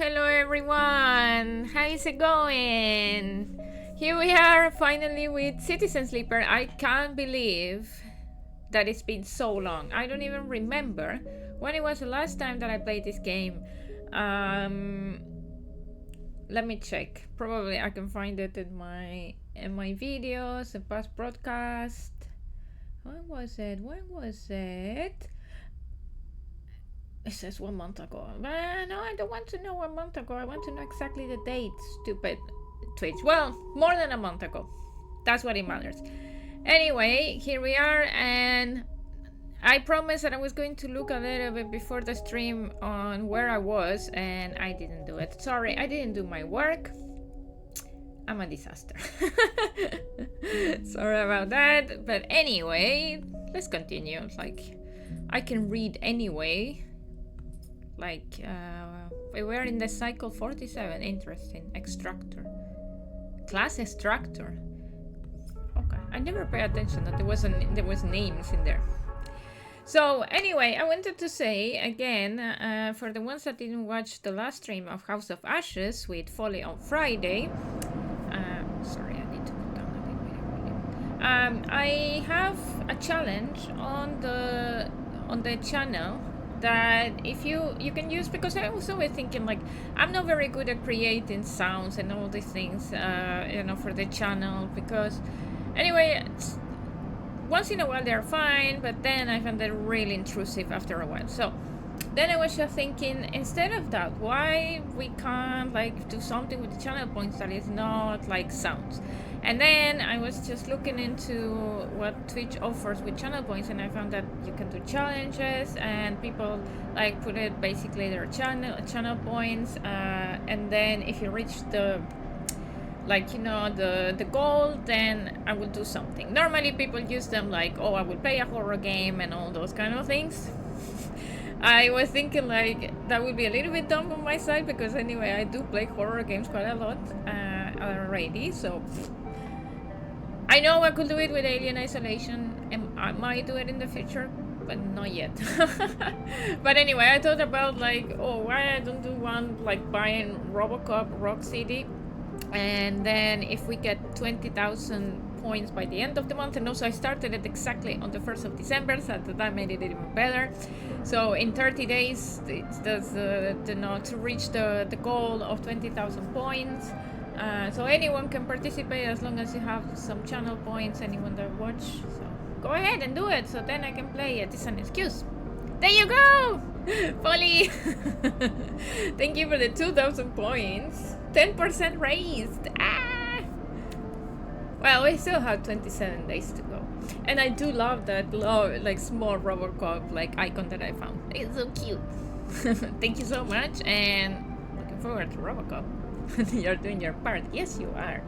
hello everyone! How is it going? Here we are finally with Citizen Sleeper. I can't believe that it's been so long. I don't even remember when it was the last time that I played this game. Let me check. Probably I can find it in my videos and past broadcast. When was it? It says 1 month ago. No, I don't want to know 1 month ago. I want to know exactly the date, stupid Twitch. Well, more than a month ago. That's what it matters. Anyway, here we are, and I promised that I was going to look a little bit before the stream on where I was, and I didn't do it. Sorry, I didn't do my work. I'm a disaster. Sorry about that. But anyway, let's continue. Like, I can read anyway. Like, we're in the cycle 47. Interesting. Extractor. Class extractor. Okay. I never paid attention that there was names in there. So anyway, I wanted to say again, for the ones that didn't watch the last stream of House of Ashes with Folly on Friday. Sorry, I need to put down a little bit of volume. I have a challenge on the channel that if you can use, because I was always thinking, like, I'm not very good at creating sounds and all these things, for the channel, because anyway, once in a while they're fine, but then I find them really intrusive after a while. So then I was just thinking, instead of that, why we can't like do something with the channel points that is not like sounds? And then I was just looking into what Twitch offers with channel points, and I found that you can do challenges, and people like put it basically their channel points, and then if you reach the the goal, then I will do something. Normally people use them like, oh, I will play a horror game and all those kind of things. I was thinking like that would be a little bit dumb on my side, because anyway I do play horror games quite a lot already, so I know I could do it with Alien Isolation, and I might do it in the future, but not yet. But anyway, I thought about like, oh, why I don't do one like buying Robocop Rock City, and then if we get 20,000 points by the end of the month, and also I started it exactly on the 1st of December, so that made it even better. So in 30 days, to reach the goal of 20,000 points. So anyone can participate as long as you have some channel points, anyone that watch. So go ahead and do it, so then I can play it. It's an excuse. There you go! Polly! Thank you for the 2,000 points. 10% raised! Ah! Well, we still have 27 days to go. And I do love that like small Robocop like icon that I found. It's so cute. Thank you so much, and looking forward to Robocop. You're doing your part. Yes, you are.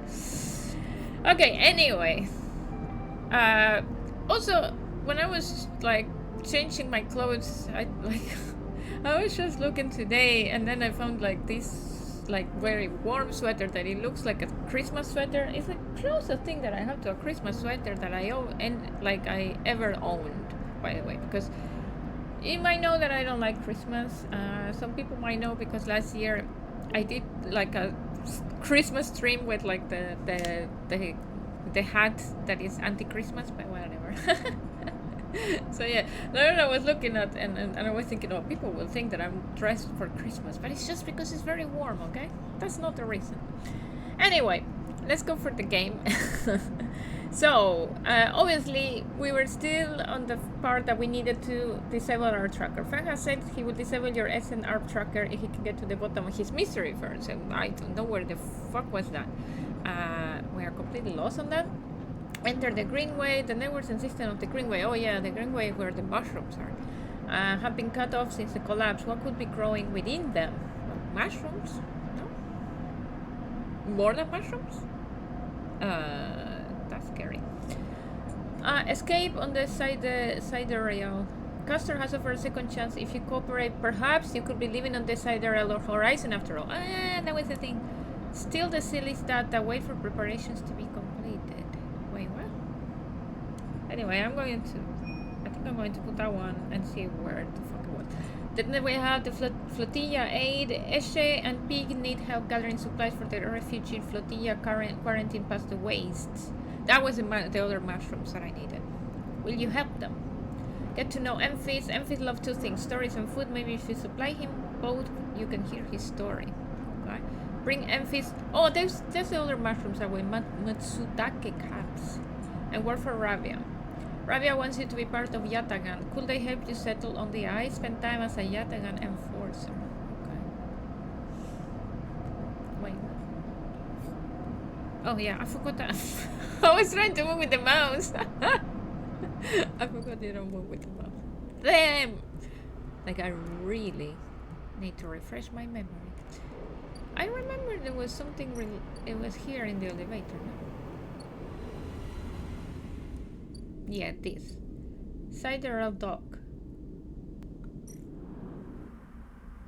Okay, anyway. Also, when I was like changing my clothes, I was just looking today, and then I found like this like very warm sweater that it looks like a Christmas sweater. It's the closest thing that I have to a Christmas sweater that I ever owned, by the way, because you might know that I don't like Christmas. Some people might know because last year I did like a Christmas stream with like the hat that is anti-Christmas, but whatever. So yeah, I was looking at and I was thinking, oh, people will think that I'm dressed for Christmas, but it's just because it's very warm, okay? That's not the reason. Anyway, let's go for the game. So obviously we were still on the part that we needed to disable our tracker. Frank has said he will disable your SNR tracker if he can get to the bottom of his mystery first, and I don't know where the fuck was that. We are completely lost on that. Enter the Greenway. The networks and system of the Greenway. Oh yeah, the Greenway where the mushrooms are. Have been cut off since the collapse. What could be growing within them? Mushrooms? No? More than mushrooms? That's scary. Escape on the sidereal. Castor has offered a second chance. If you cooperate, perhaps you could be living on the sidereal or horizon after all. That was the thing. Still the silly stat that wait for preparations to be completed. Wait, what? Anyway, I think I'm going to put that one and see where the fuck it was. Then we have the Flotilla aid. Eshe and Pig need help gathering supplies for the refugee flotilla quarantine past the wastes. That was the other mushrooms that I needed. Will you help them? Get to know Emphis. Emphis loves two things, stories and food. Maybe if you supply him both, you can hear his story. Okay. Bring Emphis. Oh, there's the other mushrooms that were Matsutake caps. And work for Ravia. Ravia wants you to be part of Yatagan. Could they help you settle on the ice? Spend time as a Yatagan enforcer. Okay. Wait. Oh yeah, I forgot that. I was trying to move with the mouse. I forgot you don't move with the mouse. Damn! Like I really need to refresh my memory. I remember there was something it was here in the elevator, no? Yeah, this. Sidereal dock.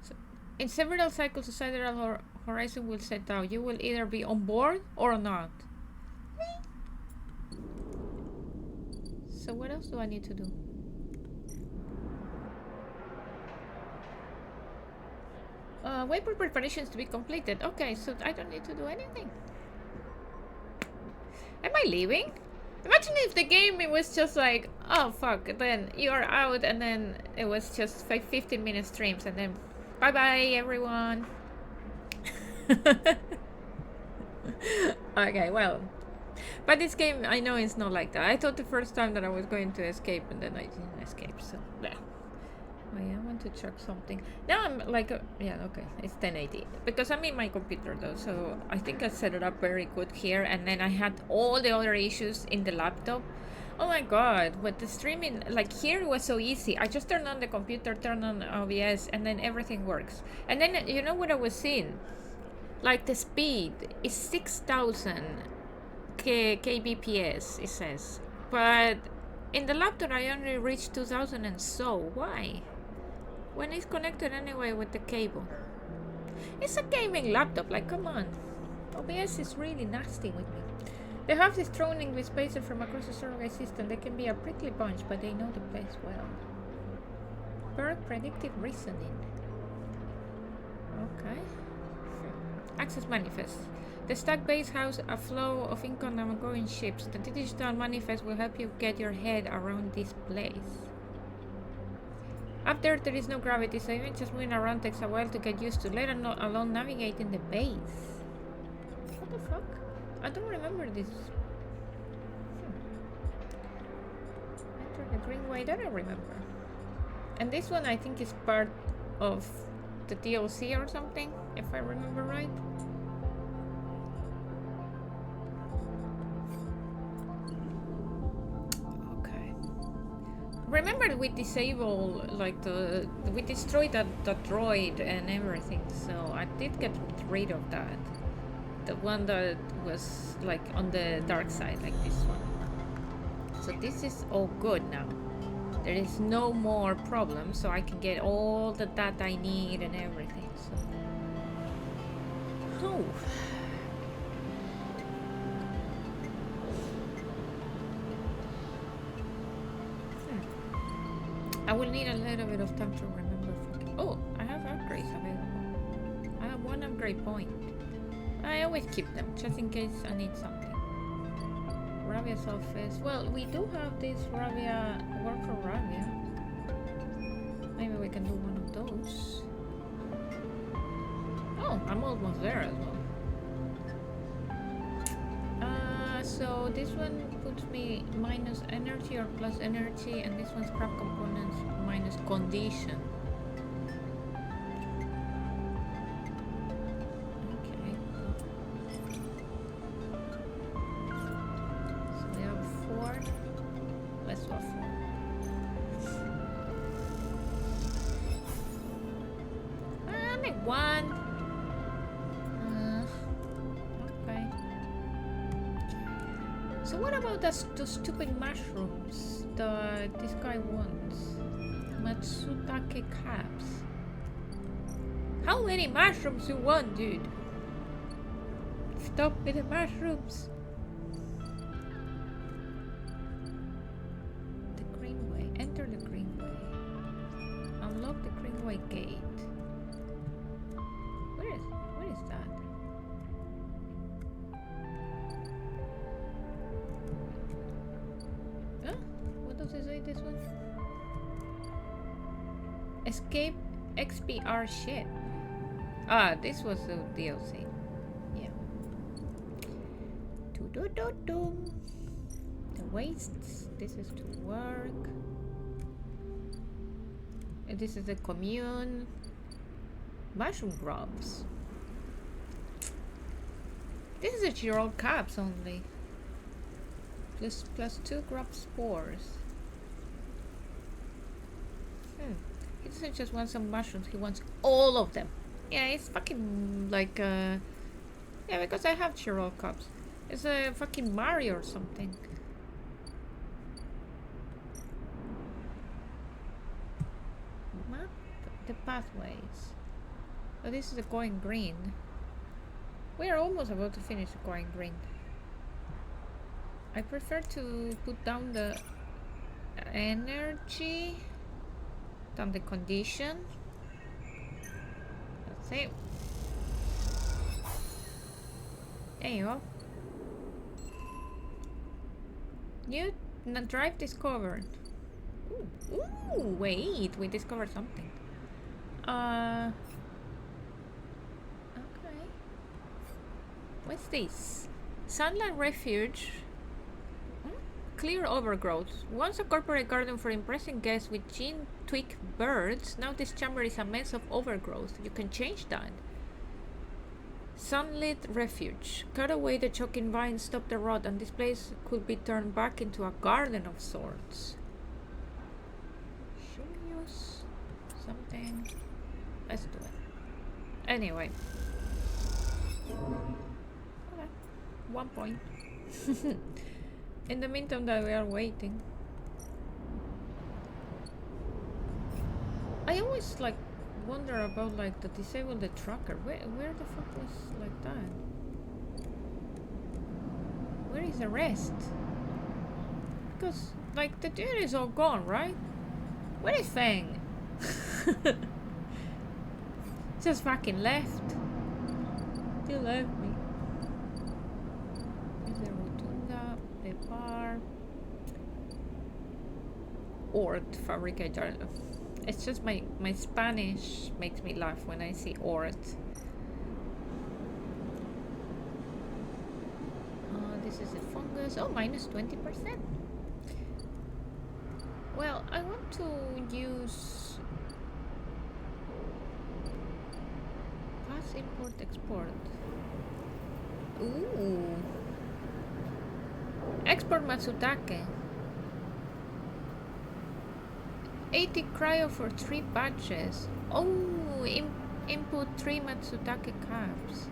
So, in several cycles, the Sidereal horizon will set out. You will either be on board or not. So what else do I need to do? Wait for preparations to be completed. Okay, so I don't need to do anything. Am I leaving? Imagine if the game it was just like, oh fuck, then you're out and then it was just 15-minute streams and then bye bye everyone. Okay, well. But this game, I know it's not like that. I thought the first time that I was going to escape and then I didn't escape, so yeah. Oh yeah, I want to check something. Now I'm like, yeah, okay, it's 1080. Because I'm in my computer though, so I think I set it up very good here. And then I had all the other issues in the laptop. Oh my god, with the streaming, like here it was so easy. I just turn on the computer, turn on OBS, and then everything works. And then, you know what I was seeing? Like the speed is 6,000 kbps, it says. But in the laptop I only reached 2,000 and so, why? When it's connected anyway with the cable. It's a gaming laptop, like come on. OBS is really nasty with me. They have this thrown English spacer from across the surrogate system. They can be a prickly bunch, but they know the place well. Bird predictive reasoning. Okay. Access manifest. The stack base house a flow of income and ongoing ships. The digital manifest will help you get your head around this place. Up there is no gravity, so even just moving around takes a while to get used to, let alone navigating the base. What the fuck? I don't remember this. Enter the Greenway, that I remember. And this one I think is part of the DLC or something, if I remember right. Remember we disable like we destroyed that droid and everything, so I did get rid of that. The one that was like on the dark side, like this one. So this is all good now. There is no more problem, so I can get all the data I need and everything. So oh. I will need a little bit of time to remember. Oh, I have upgrades available. I have one upgrade point. I always keep them, just in case I need something. Ravia's office. Well, we do have this Ravia, work for Ravia. Maybe we can do one of those. Oh, I'm almost there as well. So this one puts me minus energy or plus energy, and this one's scrap components minus condition. Okay. So we have 4. Let's do a 4. Make 1. So what about those stupid mushrooms that this guy wants? Matsutake caps. How many mushrooms you want, dude? Stop with the mushrooms. The Greenway. Enter the Greenway. Unlock the Greenway gate. this one? Escape XPR shit. Ah, this was the DLC. Yeah. Do-do-do-do. The wastes. This is to work. And this is the commune. Mushroom grubs. This is a Girol caps only. Plus 2 grub spores. He doesn't just want some mushrooms, he wants all of them. Yeah, it's fucking like yeah, because I have Girol cups. It's a fucking Mario or something. Map the pathways. Oh, this is the going green. We are almost about to finish the going green. I prefer to put down the energy than the condition. That's it. There you go. New drive discovered. Ooh, wait, we discovered something. Okay. What's this? Sunland Refuge. Clear overgrowth. Once a corporate garden for impressing guests with gene twig birds, now this chamber is a mess of overgrowth. You can change that. Sunlit refuge. Cut away the choking vines, stop the rot, and this place could be turned back into a garden of sorts. Should we use something? Let's do it. Anyway. Okay. 1 point. In the meantime that we are waiting. I always like wonder about like the disable the tracker. Where the fuck was like that? Where is the rest? Because like the dude is all gone, right? Where is Fang? Just fucking left. Still left me. Is the rotunda, the bar, Ort fabricator. It's just my Spanish makes me laugh when I see Ort. This is a fungus. Oh, minus 20%. Well, I want to use pass import export. Ooh. Export Matsutake. 80 cryo for 3 batches. Oh, input 3 Matsutake caps.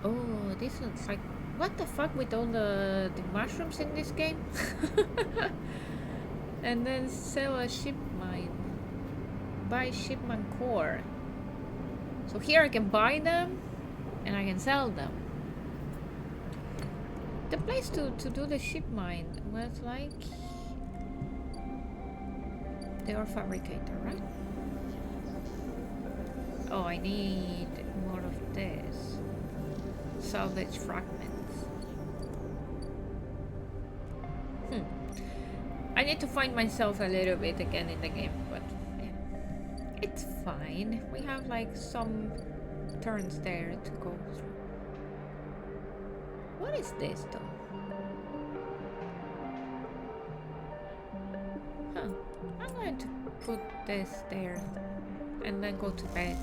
Oh, this looks like... What the fuck with all the mushrooms in this game? And then sell a ship mine. Buy shipment core. So here I can buy them and I can sell them. The place to do the ship mine was like the ore fabricator, right? Oh, I need more of this. Salvage fragments. I need to find myself a little bit again in the game, but yeah. It's fine. We have like some turns there to go through. What is this though? Huh. I'm going to put this there and then go to bed.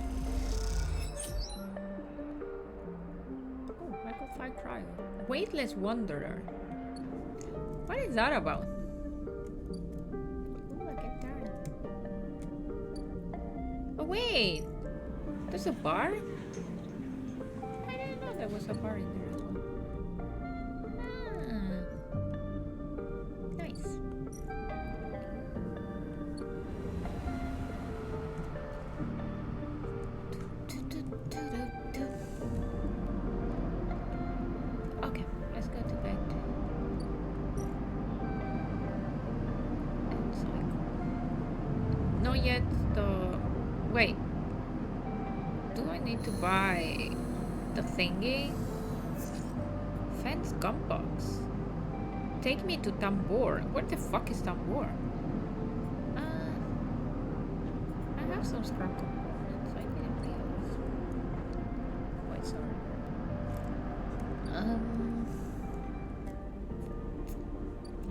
Oh, I got 5 cryo. Weightless Wanderer. What is that about? Oh, I get tired. Oh wait! There's a bar? I didn't know there was a bar in there as well. Nice. Okay, let's go to bed. And cycle. Not yet the... Wait. Do I need to buy the thingy? Fence gun box. Take me to Tambor. Where the fuck is Tambor? There's some scrap components. I didn't realize. Wait, sorry.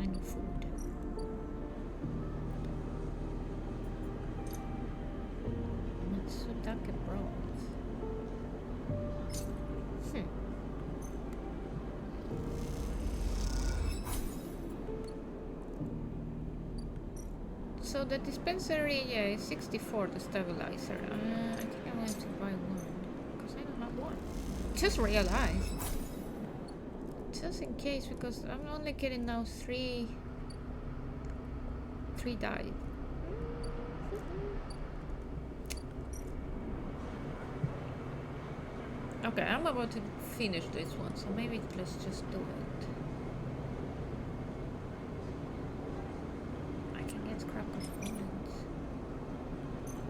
I need food. Matsutake broth. So the dispensary, yeah, is 64, the stabilizer. I think I'm going to buy one, because I don't have one. Just realized. Just in case, because I'm only getting now three died. Okay, I'm about to finish this one, so maybe let's just do it. I can get scrap components.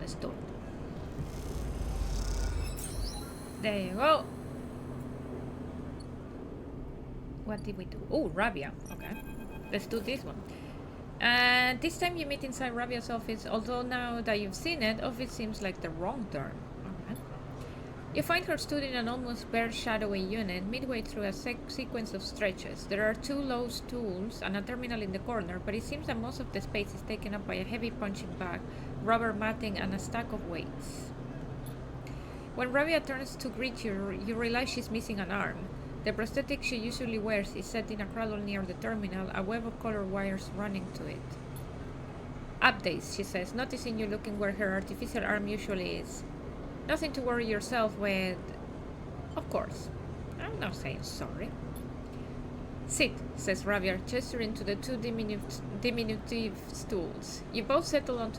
Let's do it. There you go. What did we do? Oh, Rabia. Okay. Let's do this one. And this time you meet inside Rabia's office, although now that you've seen it, office seems like the wrong term. Okay. You find her stood in an almost bare shadowy unit midway through a sequence of stretches. There are 2 low stools and a terminal in the corner, but it seems that most of the space is taken up by a heavy punching bag, rubber matting, and a stack of weights. When Rabia turns to greet you, you realize she's missing an arm. The prosthetic she usually wears is set in a cradle near the terminal, a web of colored wires running to it. Updates, she says, noticing you looking where her artificial arm usually is. Nothing to worry yourself with. Of course. I'm not saying sorry. Sit, says Rabia, gesturing to the 2 diminutive stools. You both settle on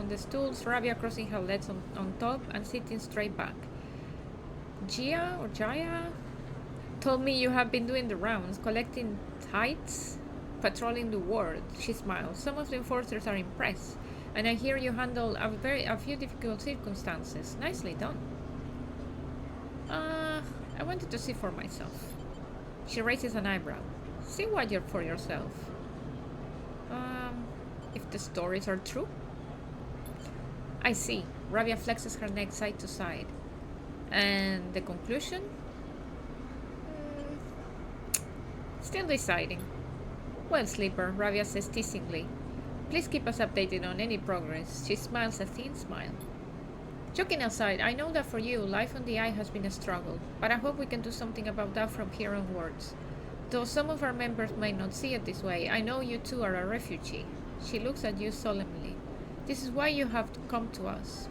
the stools, Rabia crossing her legs on top and sitting straight back. Jaya told me you have been doing the rounds, collecting tithes, patrolling the ward. She smiled. Some of the enforcers are impressed, and I hear you handle a few difficult circumstances. Nicely done. I wanted to see for myself. She raises an eyebrow. See what you're for yourself. If the stories are true? I see. Rabia flexes her neck side to side. And the conclusion? Still deciding. Well, Sleeper, Rabia says teasingly. Please keep us updated on any progress. She smiles a thin smile. Joking aside, I know that for you, life on the Eye has been a struggle, but I hope we can do something about that from here onwards. Though some of our members might not see it this way, I know you too are a refugee. She looks at you solemnly. This is why you have come to us.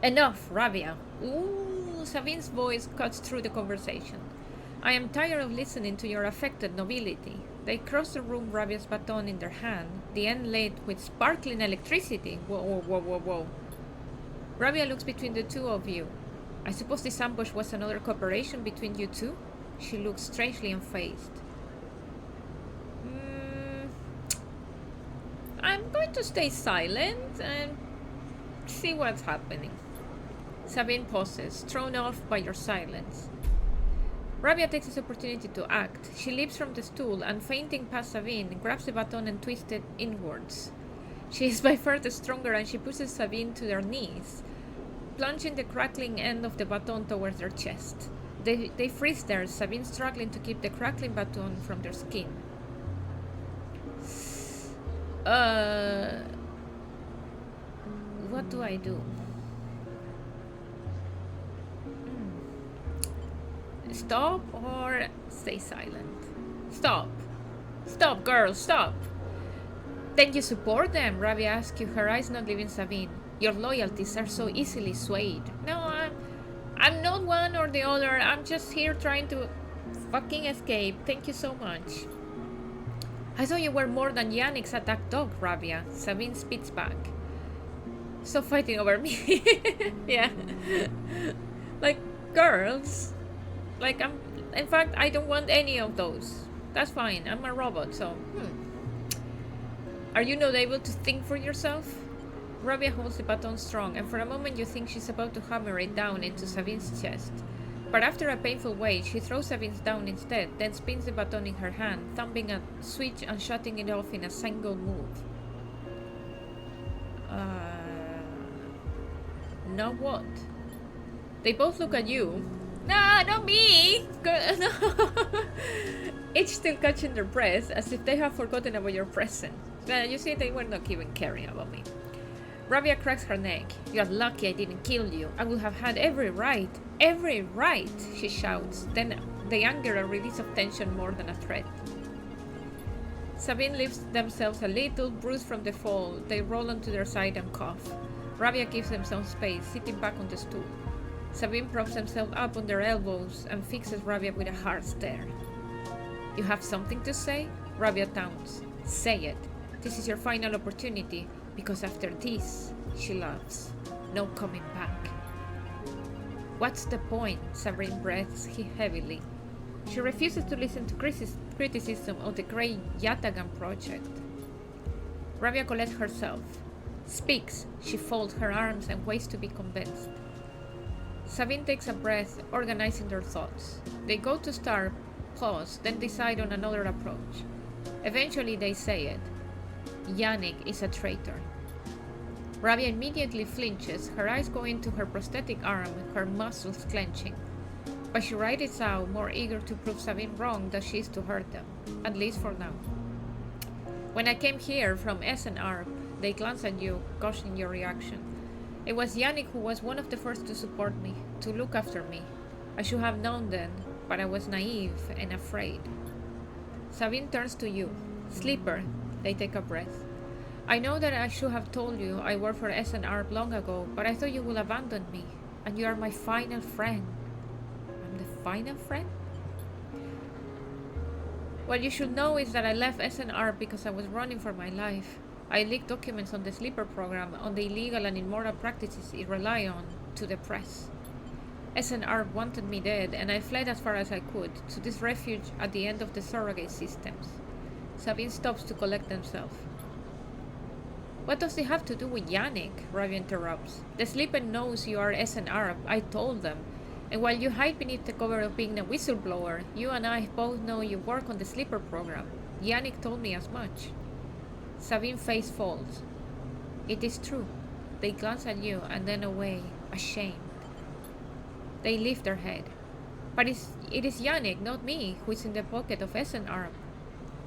Enough, Rabia. Ooh, Sabine's voice cuts through the conversation. I am tired of listening to your affected nobility. They cross the room, Rabia's baton in their hand, the end lit with sparkling electricity. Whoa, whoa, whoa, whoa. Rabia looks between the 2 of you. I suppose this ambush was another cooperation between you 2? She looks strangely unfazed. I'm going to stay silent and see what's happening. Sabine pauses, thrown off by your silence. Rabia takes this opportunity to act. She leaps from the stool and, fainting past Sabine, grabs the baton and twists it inwards. She is by far the stronger, and she pushes Sabine to their knees, plunging the crackling end of the baton towards their chest. They freeze there, Sabine struggling to keep the crackling baton from their skin. What do I do? Stop or stay silent? Stop. Stop, girl, stop. Then you support them, Rabia asks you, her eyes not leaving Sabine. Your loyalties are so easily swayed. No, I'm not one or the other. I'm just here trying to fucking escape. Thank you so much. I thought you were more than Yannick's attack dog, Rabia. Sabine spits back. Stop fighting over me. Yeah. Like, girls. Like, in fact, I don't want any of those. That's fine. I'm a robot, so, Are you not able to think for yourself? Rabia holds the baton strong, and for a moment you think she's about to hammer it down into Sabine's chest. But after a painful wait, she throws Sabine's down instead, then spins the baton in her hand, thumbing a switch and shutting it off in a single move. Now what? They both look at you. Nah, not me! No. Each still catching their breath as if they have forgotten about your presence. You see, they were not even caring about me. Rabia cracks her neck. You are lucky I didn't kill you. I would have had every right, she shouts. Then the anger a release of tension more than a threat. Sabine lifts themselves a little, bruised from the fall. They roll onto their side and cough. Rabia gives them some space, sitting back on the stool. Sabine props himself up on their elbows and fixes Rabia with a hard stare. You have something to say? Rabia taunts. Say it. This is your final opportunity, because after this, she laughs. No coming back. What's the point? Sabine breathes heavily. She refuses to listen to criticism of the Grey Yatagan project. Rabia collects herself. Speaks. She folds her arms and waits to be convinced. Sabine takes a breath, organizing their thoughts. They go to start, pause, then decide on another approach. Eventually they say it. Yannick is a traitor. Rabia immediately flinches, her eyes go into her prosthetic arm, her muscles clenching. But she rides out, more eager to prove Sabine wrong than she is to hurt them, at least for now. When I came here from SNR, they glance at you, gauging your reaction. It was Yannick who was one of the first to support me, to look after me. I should have known then, but I was naive and afraid. Sabine turns to you. Sleeper. They take a breath. I know that I should have told you I worked for SNR long ago, but I thought you would abandon me, and you are my final friend. I'm the final friend? What you should know is that I left SNR because I was running for my life. I leaked documents on the Sleeper program, on the illegal and immoral practices it relied on, to the press. SNR wanted me dead, and I fled as far as I could, to this refuge at the end of the surrogate systems. Sabine stops to collect themselves. What does it have to do with Yannick? Rabia interrupts. The Sleeper knows you are SNR, I told them. And while you hide beneath the cover of being a whistleblower, you and I both know you work on the Sleeper program. Yannick told me as much. Sabine's face falls. It is true. They glance at you and then away, ashamed. They lift their head. But it is Yannick, not me, who is in the pocket of SNR.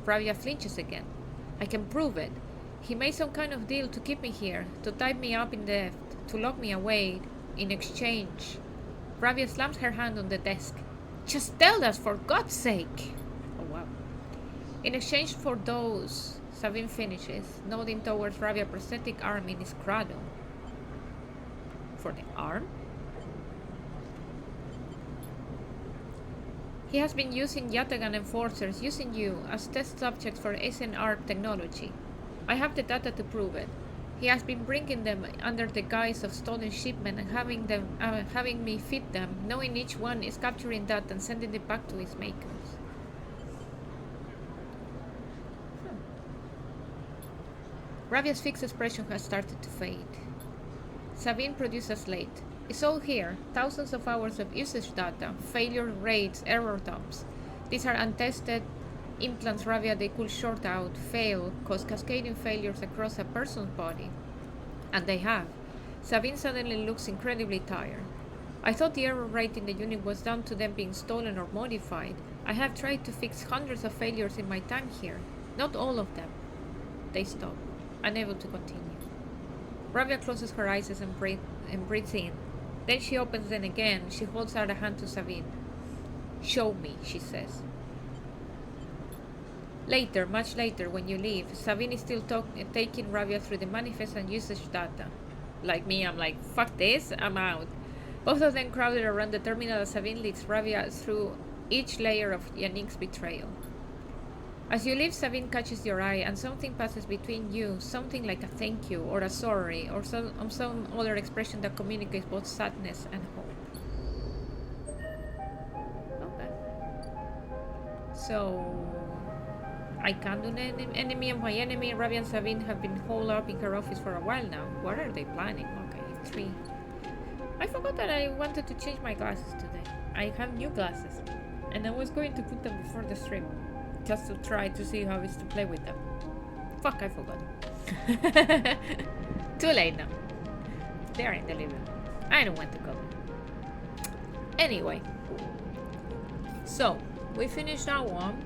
Rabia flinches again. I can prove it. He made some kind of deal to keep me here, to tie me up in death, to lock me away. In exchange... Rabia slams her hand on the desk. Just tell us, for God's sake! Oh, wow. In exchange for those... Sabine finishes, nodding towards Rabia's prosthetic arm in his cradle. For the arm? He has been using Yatagan enforcers, using you as test subjects for SNR technology. I have the data to prove it. He has been bringing them under the guise of stolen shipment and having me feed them, knowing each one is capturing that and sending it back to its makers. Rabia's fixed expression has started to fade. Sabine produces a slate. It's all here. Thousands of hours of usage data, failure rates, error dumps. These are untested implants Rabia they could short out, fail, cause cascading failures across a person's body. And they have. Sabine suddenly looks incredibly tired. I thought the error rate in the unit was down to them being stolen or modified. I have tried to fix hundreds of failures in my time here. Not all of them. They stop, unable to continue. Rabia closes her eyes and breathes in. Then she opens them again. She holds out a hand to Sabine. Show me, she says. Later, much later, when you leave, Sabine is still taking Rabia through the manifest and usage data. Like me, I'm like, fuck this, I'm out. Both of them crowded around the terminal as Sabine leads Rabia through each layer of Yannick's betrayal. As you leave, Sabine catches your eye and something passes between you, something like a thank you or a sorry or some other expression that communicates both sadness and hope. Okay. So... I can't do an enemy of my enemy. Rabia and Sabine have been holed up in her office for a while now. What are they planning? Okay, 3. I forgot that I wanted to change my glasses today. I have new glasses. And I was going to put them before the stream. Just to try to see how it's to play with them. Fuck, I forgot. Too late now. They're in the living room. I don't want to go. Anyway. So, we finished that one.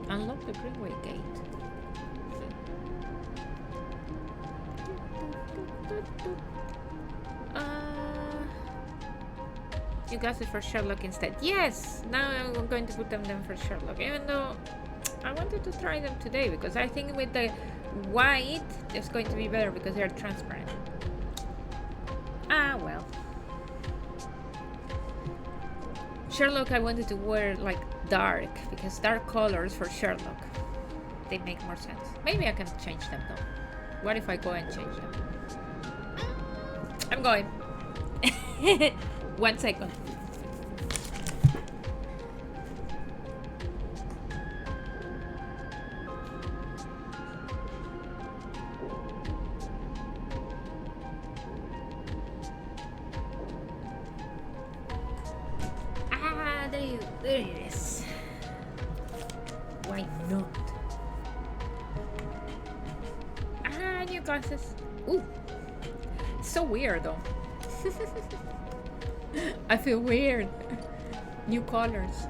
Unlock the Greenway gate. You got it for Sherlock instead. Yes! Now I'm going to put them for Sherlock. Even though I wanted to try them today because I think with the white it's going to be better because they're transparent. Ah, well. Sherlock I wanted to wear like dark because dark colors for Sherlock. They make more sense. Maybe I can change them though. What if I go and change them? I'm going. 1 second. Ah, there it is. Why not? Ah, new glasses. Ooh. So weird though. I feel weird. New colors.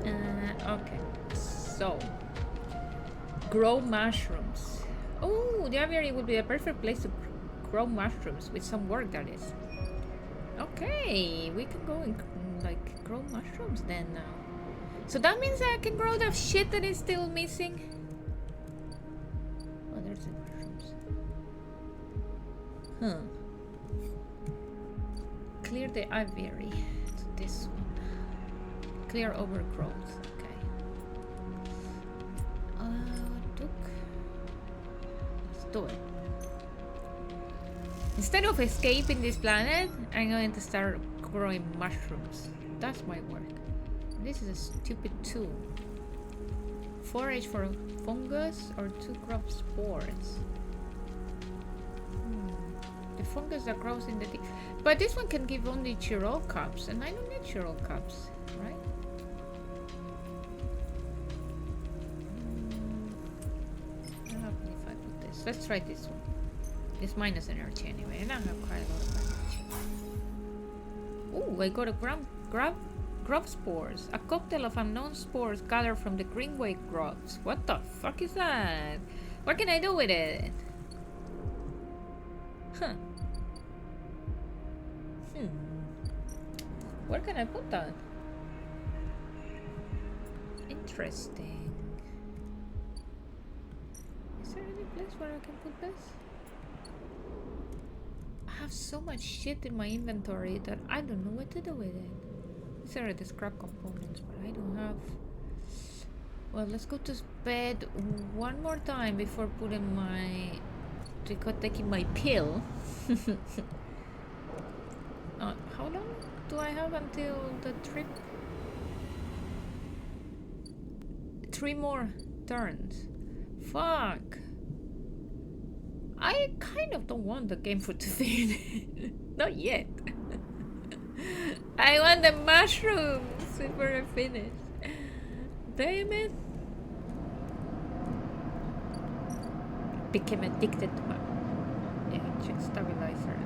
Okay. So, grow mushrooms. Oh, the aviary would be a perfect place to grow mushrooms with some work, that is. Okay, we can go and like grow mushrooms then now. So that means I can grow the shit that is still missing. Oh, there's the mushrooms. Huh. Clear the aviary to this one. Clear overgrowth. Okay. Let's do it. Instead of escaping this planet, I'm going to start growing mushrooms. That's my work. This is a stupid tool. Forage for fungus or to crop spores. The fungus that grows in the deep. But this one can give only Chirol cups, and I don't need Chirol cups, right? I don't know if I put this. Let's try this one. It's minus energy anyway, and I have quite a lot of energy. Ooh, I got a grub spores. A cocktail of unknown spores gathered from the Greenway grubs. What the fuck is that? What can I do with it? Huh. Where can I put that? Interesting. Is there any place where I can put this? I have so much shit in my inventory that I don't know what to do with it. These are the scrap components, but I don't have... Well, let's go to bed one more time before putting my... taking my pill. How long do I have until the trip? 3 more turns. Fuck. I kind of don't want the game for today. Not yet. I want the mushrooms before I finish. Damn it. Became addicted to my... Yeah, check stabilizer.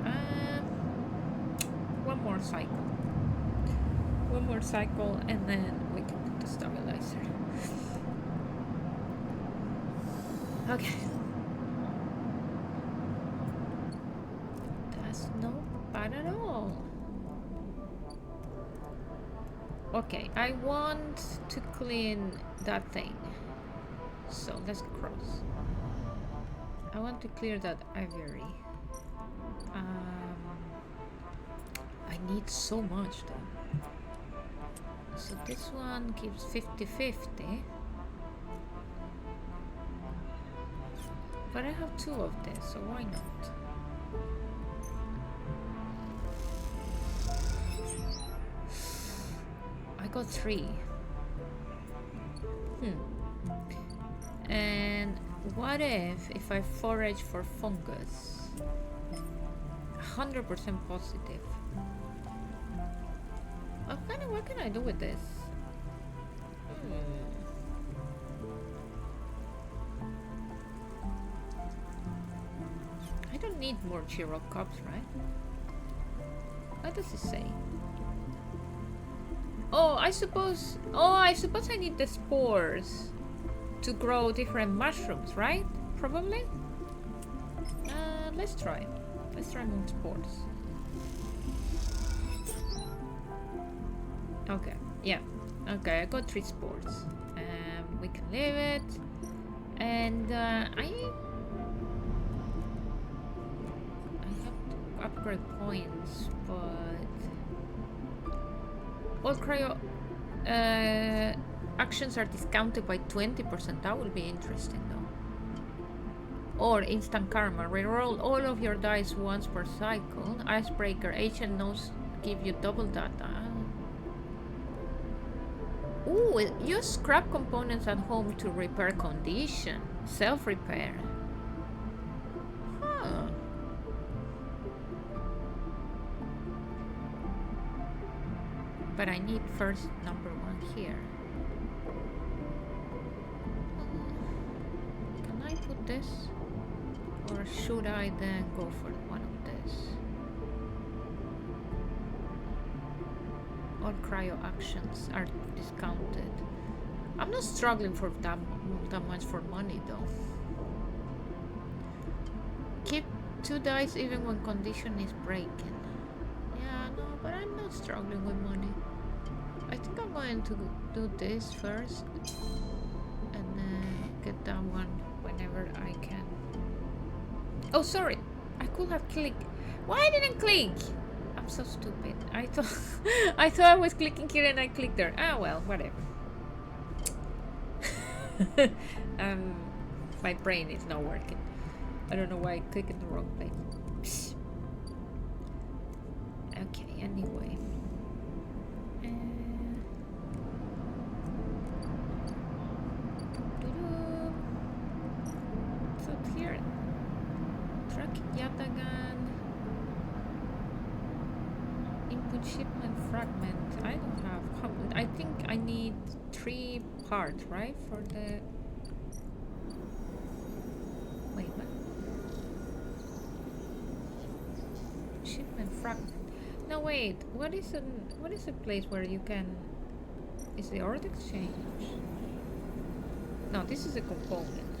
One more cycle. One more cycle and then we can put the stabilizer. Okay. That's not bad at all. Okay, I want to clean that thing. So let's cross. I want to clear that aviary. I need so much though. So this one gives 50-50. But I have 2 of this, so why not? I got 3. And what if I forage for fungus? 100% positive. What can I do with this? need more Chiro cups, right? What does it say? Oh, I suppose I need the spores to grow different mushrooms, right? Probably. Let's try. Let's try more spores. Okay. Yeah. Okay, I got 3 spores. We can leave it. And I have to upgrade points, but all cryo actions are discounted by 20%. That would be interesting though. Or instant karma. Reroll all of your dice once per cycle. Icebreaker. Ancient notes give you double data. Ooh, use scrap components at home to repair condition. Self-repair. Huh. But I need first number 1 here. Can I put this? Or should I then go for one of this? All cryo actions are discounted. I'm not struggling for that much for money though. Keep 2 dice even when condition is breaking. Yeah, no, but I'm not struggling with money. I think I'm going to do this first and then get that one whenever I can. Oh, sorry. I could have clicked. Why I didn't click? I'm so stupid. I thought I was clicking here and I clicked there. Ah, well, whatever. My brain is not working. I don't know why I clicked in the wrong place. Okay, anyway. So here, tracking Yatagan. Input shipment fragment. I don't have. I think I need 3 parts, right? For the. Wait, what? Shipment fragment. No, wait. What is a place where you can? Is the art exchange? No, this is a component.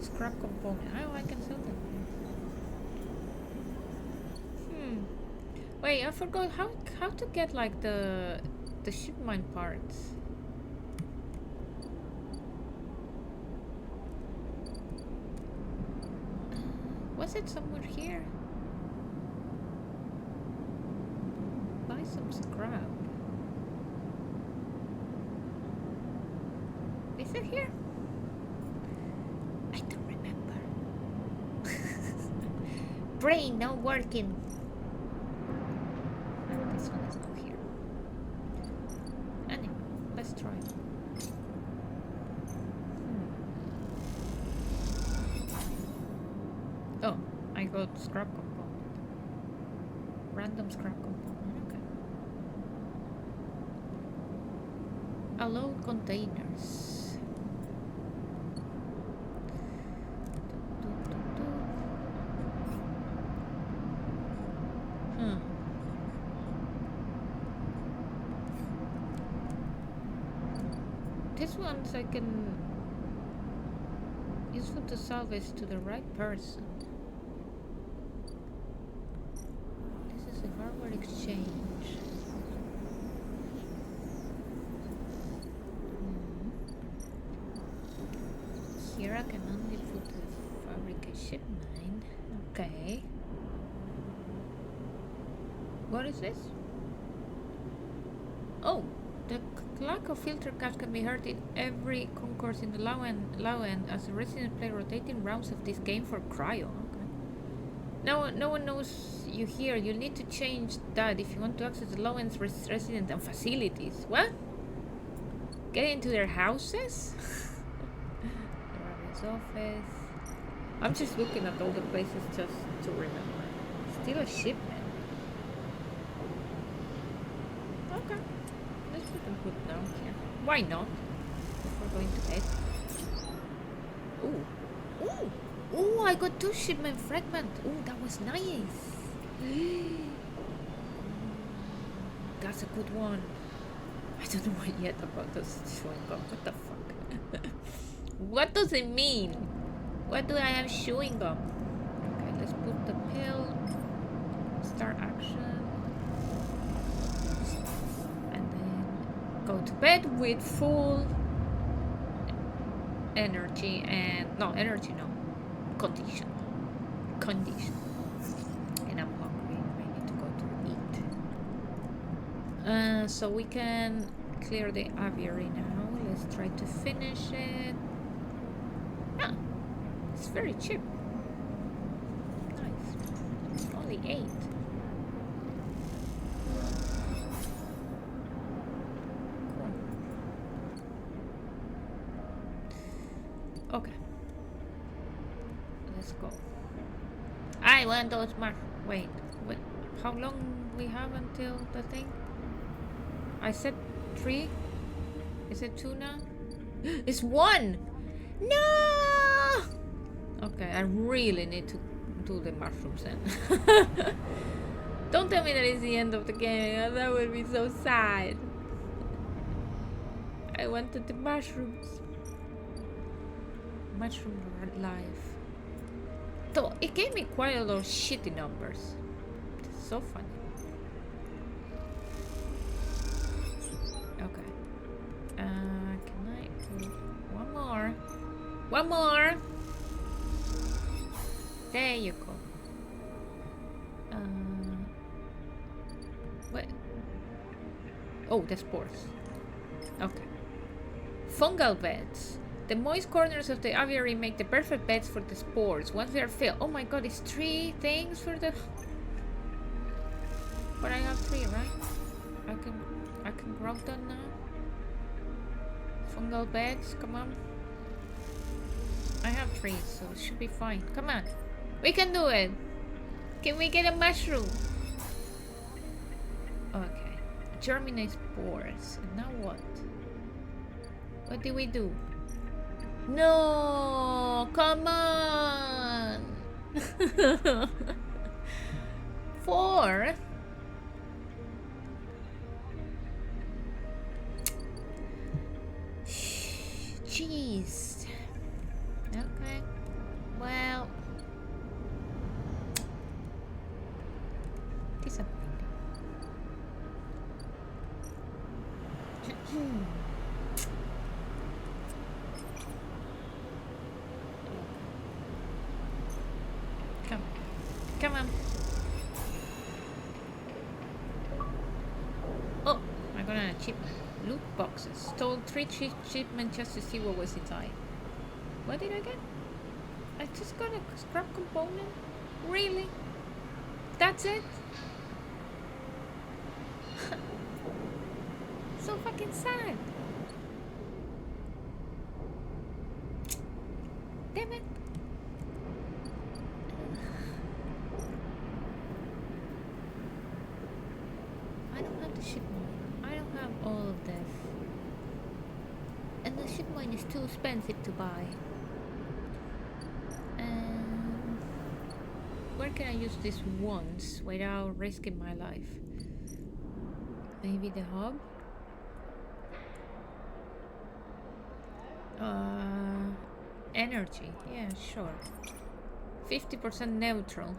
Scrap component. Oh, I can sell them. Wait, I forgot how to get like the shipment parts. Was it somewhere here? Buy some scrap. Is it here? I don't remember. Brain not working. This one is not here. Anyway, let's try. Oh, I got scrap component. Random scrap component, okay. Allow containers. This one's I can useful to salvage to the right person. This is a hardware exchange. Here I can only put the fabrication mine. Okay. What is this? Oh, the lack of filter caps can be heard in every concourse in the low end as the residents play rotating rounds of this game for cryo. Okay. No one knows you here. You'll need to change that if you want to access the low end residents and facilities. What? Get into their houses? The Raven's office. I'm just looking at all the places just to remember. Still a shipment. Okay. Let's put them put down here. Why not? If we're going to bed. Ooh. Ooh! Oh, I got 2 shipment fragment. Oh, that was nice. That's a good one. I don't know yet about this chewing gum. What the fuck? What does it mean? What do I have chewing gum? Okay, let's put the pill. Start action. And then go to bed with full energy and no condition. And I'm hungry. I need to go to eat. So we can clear the aviary now. Let's try to finish it. Ah, it's very cheap. Nice. Only 8. Okay. Let's go. I want those wait. How long we have until the thing? I said 3. Is it 2 now? It's 1! No! Okay, I really need to do the mushrooms then. Don't tell me that it's the end of the game. That would be so sad. I wanted the mushrooms. Mushroom life. So it gave me quite a lot of shitty numbers. It's so funny. Okay. Can I do one more? One more. There you go. What? Oh, the spores. Okay. Fungal beds. The moist corners of the aviary make the perfect beds for the spores. Once they are filled. Oh my god, it's 3 things for the. But I have 3, right? I can grow them now. Fungal beds, come on. I have 3, so it should be fine. Come on. We can do it. Can we get a mushroom? Okay. Germinate spores. And now what? What do we do? No, come on. 4. Jeez. Okay. Well. Disappointing. Come on. Oh, I got an achievement. Loot boxes. Stole 3 shipments just to see what was inside. What did I get? I just got a scrap component? Really? That's it? So fucking sad. Damn it. I don't have the ship mine. I don't have all of this. And the ship mine is too expensive to buy. Where can I use this once without risking my life? Maybe the hub? Energy. Yeah, sure. 50% neutral.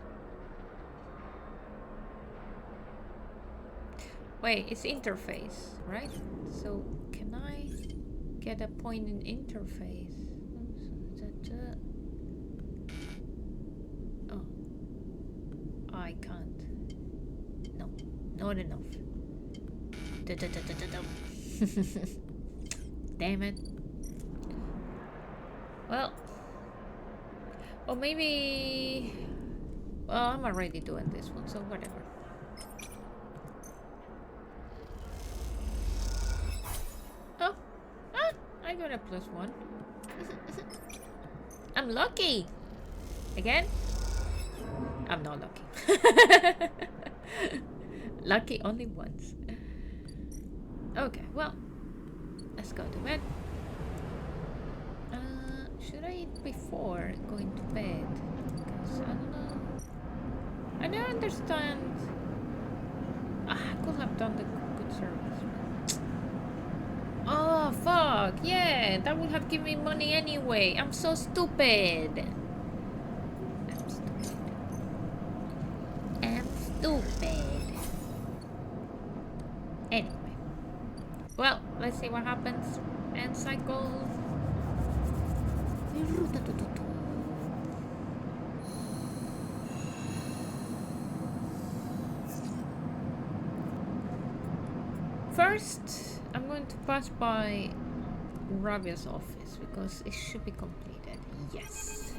Wait, it's interface, right? So can I get a point in interface? Oh, I can't. No, not enough. Damn it. Well, or maybe. Well, I'm already doing this one, so whatever. Oh, I got a +1. I'm lucky. Again? I'm not lucky. Lucky only once. Okay, well, let's go to bed. Should I eat before going to bed. Because I don't know. I don't understand. I could have done the good service. Oh, fuck. Yeah, that would have given me money anyway. I'm so stupid. I'm stupid. I'm stupid. Anyway. Well, let's see what happens. And cycle. First, I'm going to pass by Ravia's office because it should be completed. Yes.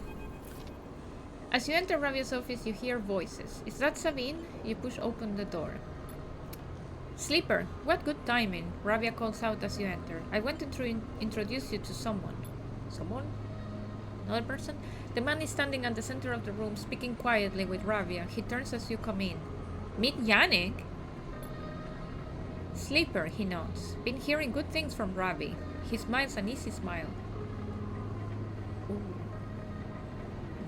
As you enter Ravia's office, you hear voices. Is that Sabine? You push open the door. Sleeper, what good timing, Ravia calls out as you enter. I wanted to introduce you to someone. Someone? Another person? The man is standing at the center of the room, speaking quietly with Ravia. He turns as you come in. Meet Yannick? Sleeper, he nods. Been hearing good things from Ravi. He smiles an easy smile. Ooh.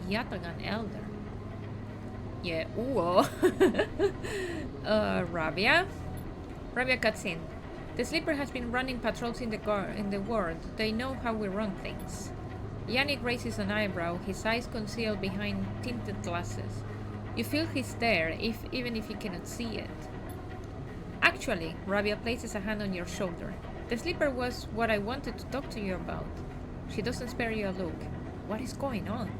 Yatagan Elder. Yeah, ooh. Ravia? Ravia cuts in. The Sleeper has been running patrols in the ward. They know how we run things. Yannick raises an eyebrow, his eyes concealed behind tinted glasses. You feel he's there, even if you cannot see it. Actually, Ravia places a hand on your shoulder. The Sleeper was what I wanted to talk to you about. She doesn't spare you a look. What is going on?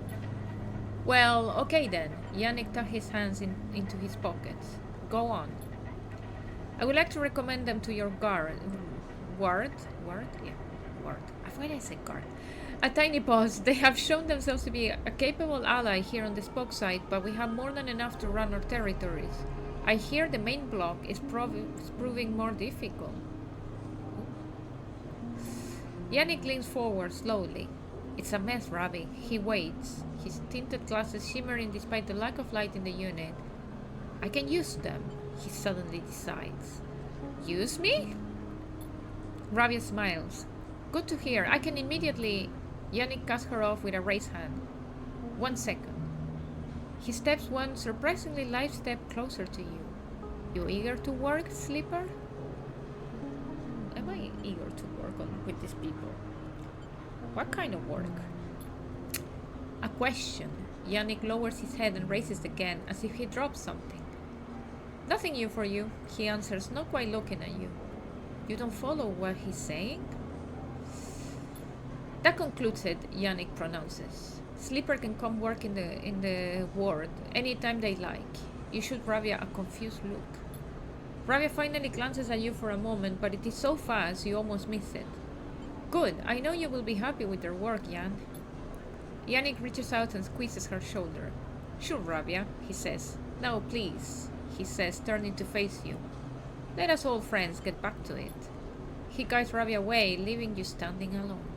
Well, okay then. Yannick tucked his hands into his pockets. Go on. I would like to recommend them to your ward? Yeah, ward. Why did I say guard? A tiny pause. They have shown themselves to be a capable ally here on the Spoke site, but we have more than enough to run our territories. I hear the main block is proving more difficult. Yannick leans forward slowly. It's a mess, Ravi. He waits, his tinted glasses shimmering despite the lack of light in the unit. I can use them, he suddenly decides. Use me? Ravia smiles. Good to hear. I can immediately... Yannick cuts her off with a raised hand. 1 second. He steps one surprisingly light step closer to you. You eager to work, Sleeper? Am I eager to work with these people? What kind of work? A question. Yannick lowers his head and raises again, as if he drops something. Nothing new for you, he answers, not quite looking at you. You don't follow what he's saying? That concludes it, Yannick pronounces. Sleeper can come work in the ward anytime they like. You shoot Ravia a confused look. Ravia finally glances at you for a moment, but it is so fast you almost miss it. Good, I know you will be happy with your work, Yan. Yannick reaches out and squeezes her shoulder. Sure, Ravia, he says. Now, please, he says, turning to face you. Let us old friends get back to it. He guides Ravia away, leaving you standing alone.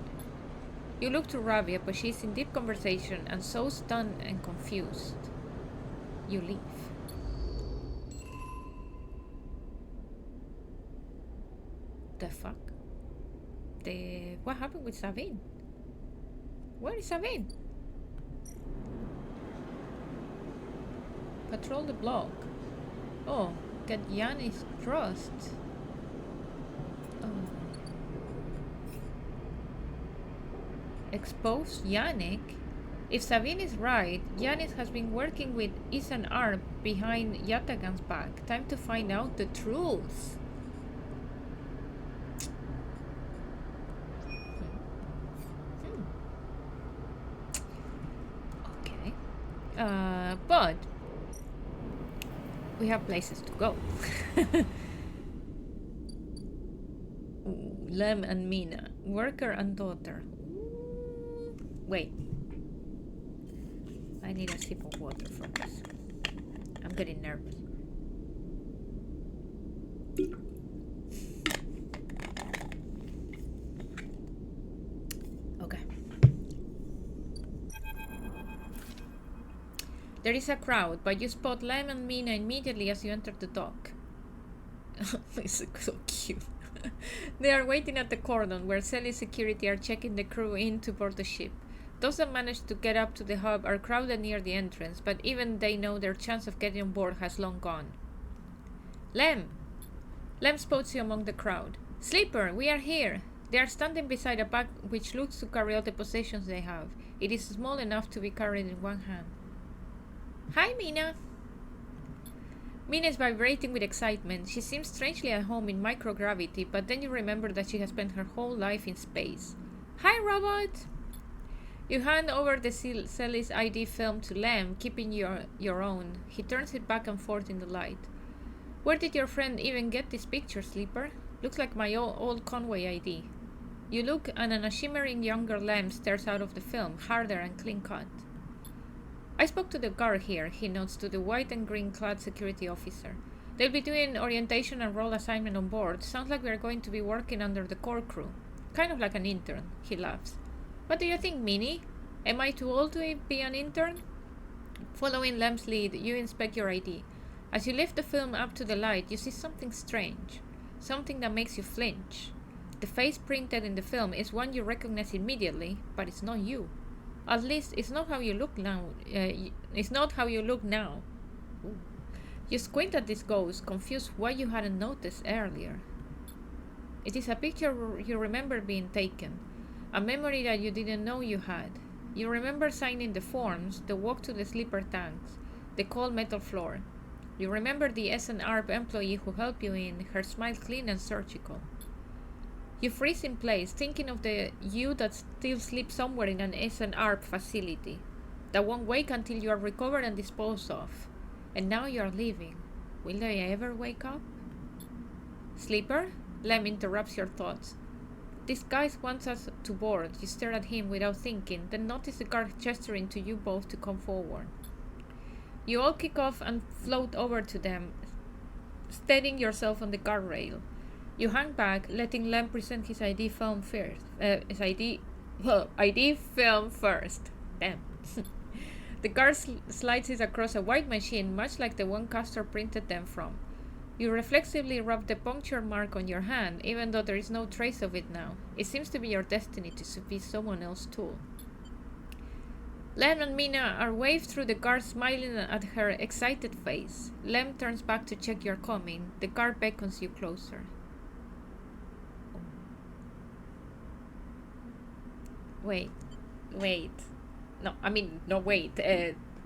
You look to Ravia, but she is in deep conversation and so stunned and confused. You leave. The fuck? What happened with Sabine? Where is Sabine? Patrol the block. Oh, get Yannick's trust. Oh. Expose Yannick? If Sabine is right, Yannick has been working with Isan Arp behind Yatagan's back. Time to find out the truth. Okay. But we have places to go. Ooh, Lem and Mina, worker and daughter. Wait. I need a sip of water for this. I'm getting nervous. Okay. There is a crowd, but you spot Lem and Mina immediately as you enter the dock. It's so cute. They are waiting at the cordon where Selly security are checking the crew in to board the ship. Those that manage to get up to the hub are crowded near the entrance, but even they know their chance of getting on board has long gone. Lem! Lem spots you among the crowd. Sleeper, we are here! They are standing beside a bag which looks to carry all the possessions they have. It is small enough to be carried in one hand. Hi, Mina! Mina is vibrating with excitement. She seems strangely at home in microgravity, but then you remember that she has spent her whole life in space. Hi, robot! You hand over the Celis ID film to Lem, keeping your own. He turns it back and forth in the light. Where did your friend even get this picture, Sleeper? Looks like my old Conway ID. You look, and a shimmering younger Lem stares out of the film, harder and clean-cut. I spoke to the guard here, he nods to the white and green-clad security officer. They'll be doing orientation and role assignment on board. Sounds like we're going to be working under the core crew. Kind of like an intern, he laughs. What do you think, Minnie? Am I too old to be an intern? Following Lem's lead, you inspect your ID. As you lift the film up to the light, you see something strange. Something that makes you flinch. The face printed in the film is one you recognize immediately, but it's not you. At least, it's not how you look now. It's not how you look now. Ooh. You squint at this ghost, confused why you hadn't noticed earlier. It is a picture you remember being taken, a memory that you didn't know you had. You remember signing the forms, the walk to the sleeper tanks, the cold metal floor. You remember the SNARP employee who helped you in, her smile clean and surgical. You freeze in place, thinking of the you that still sleeps somewhere in an SNARP facility, that won't wake until you are recovered and disposed of. And now you are leaving. Will they ever wake up? Sleeper? Lem interrupts your thoughts. This guy wants us to board. You stare at him without thinking, then notice the guard gesturing to you both to come forward. You all kick off and float over to them, steadying yourself on the guardrail. You hang back, letting Lem present his ID film first. ID film first. Damn. The guard slides it across a white machine, much like the one Castor printed them from. You reflexively rub the puncture mark on your hand, even though there is no trace of it now. It seems to be your destiny to be someone else's tool. Lem and Mina are waved through the guard, smiling at her excited face. Lem turns back to check you're coming. The guard beckons you closer. Wait. No, wait.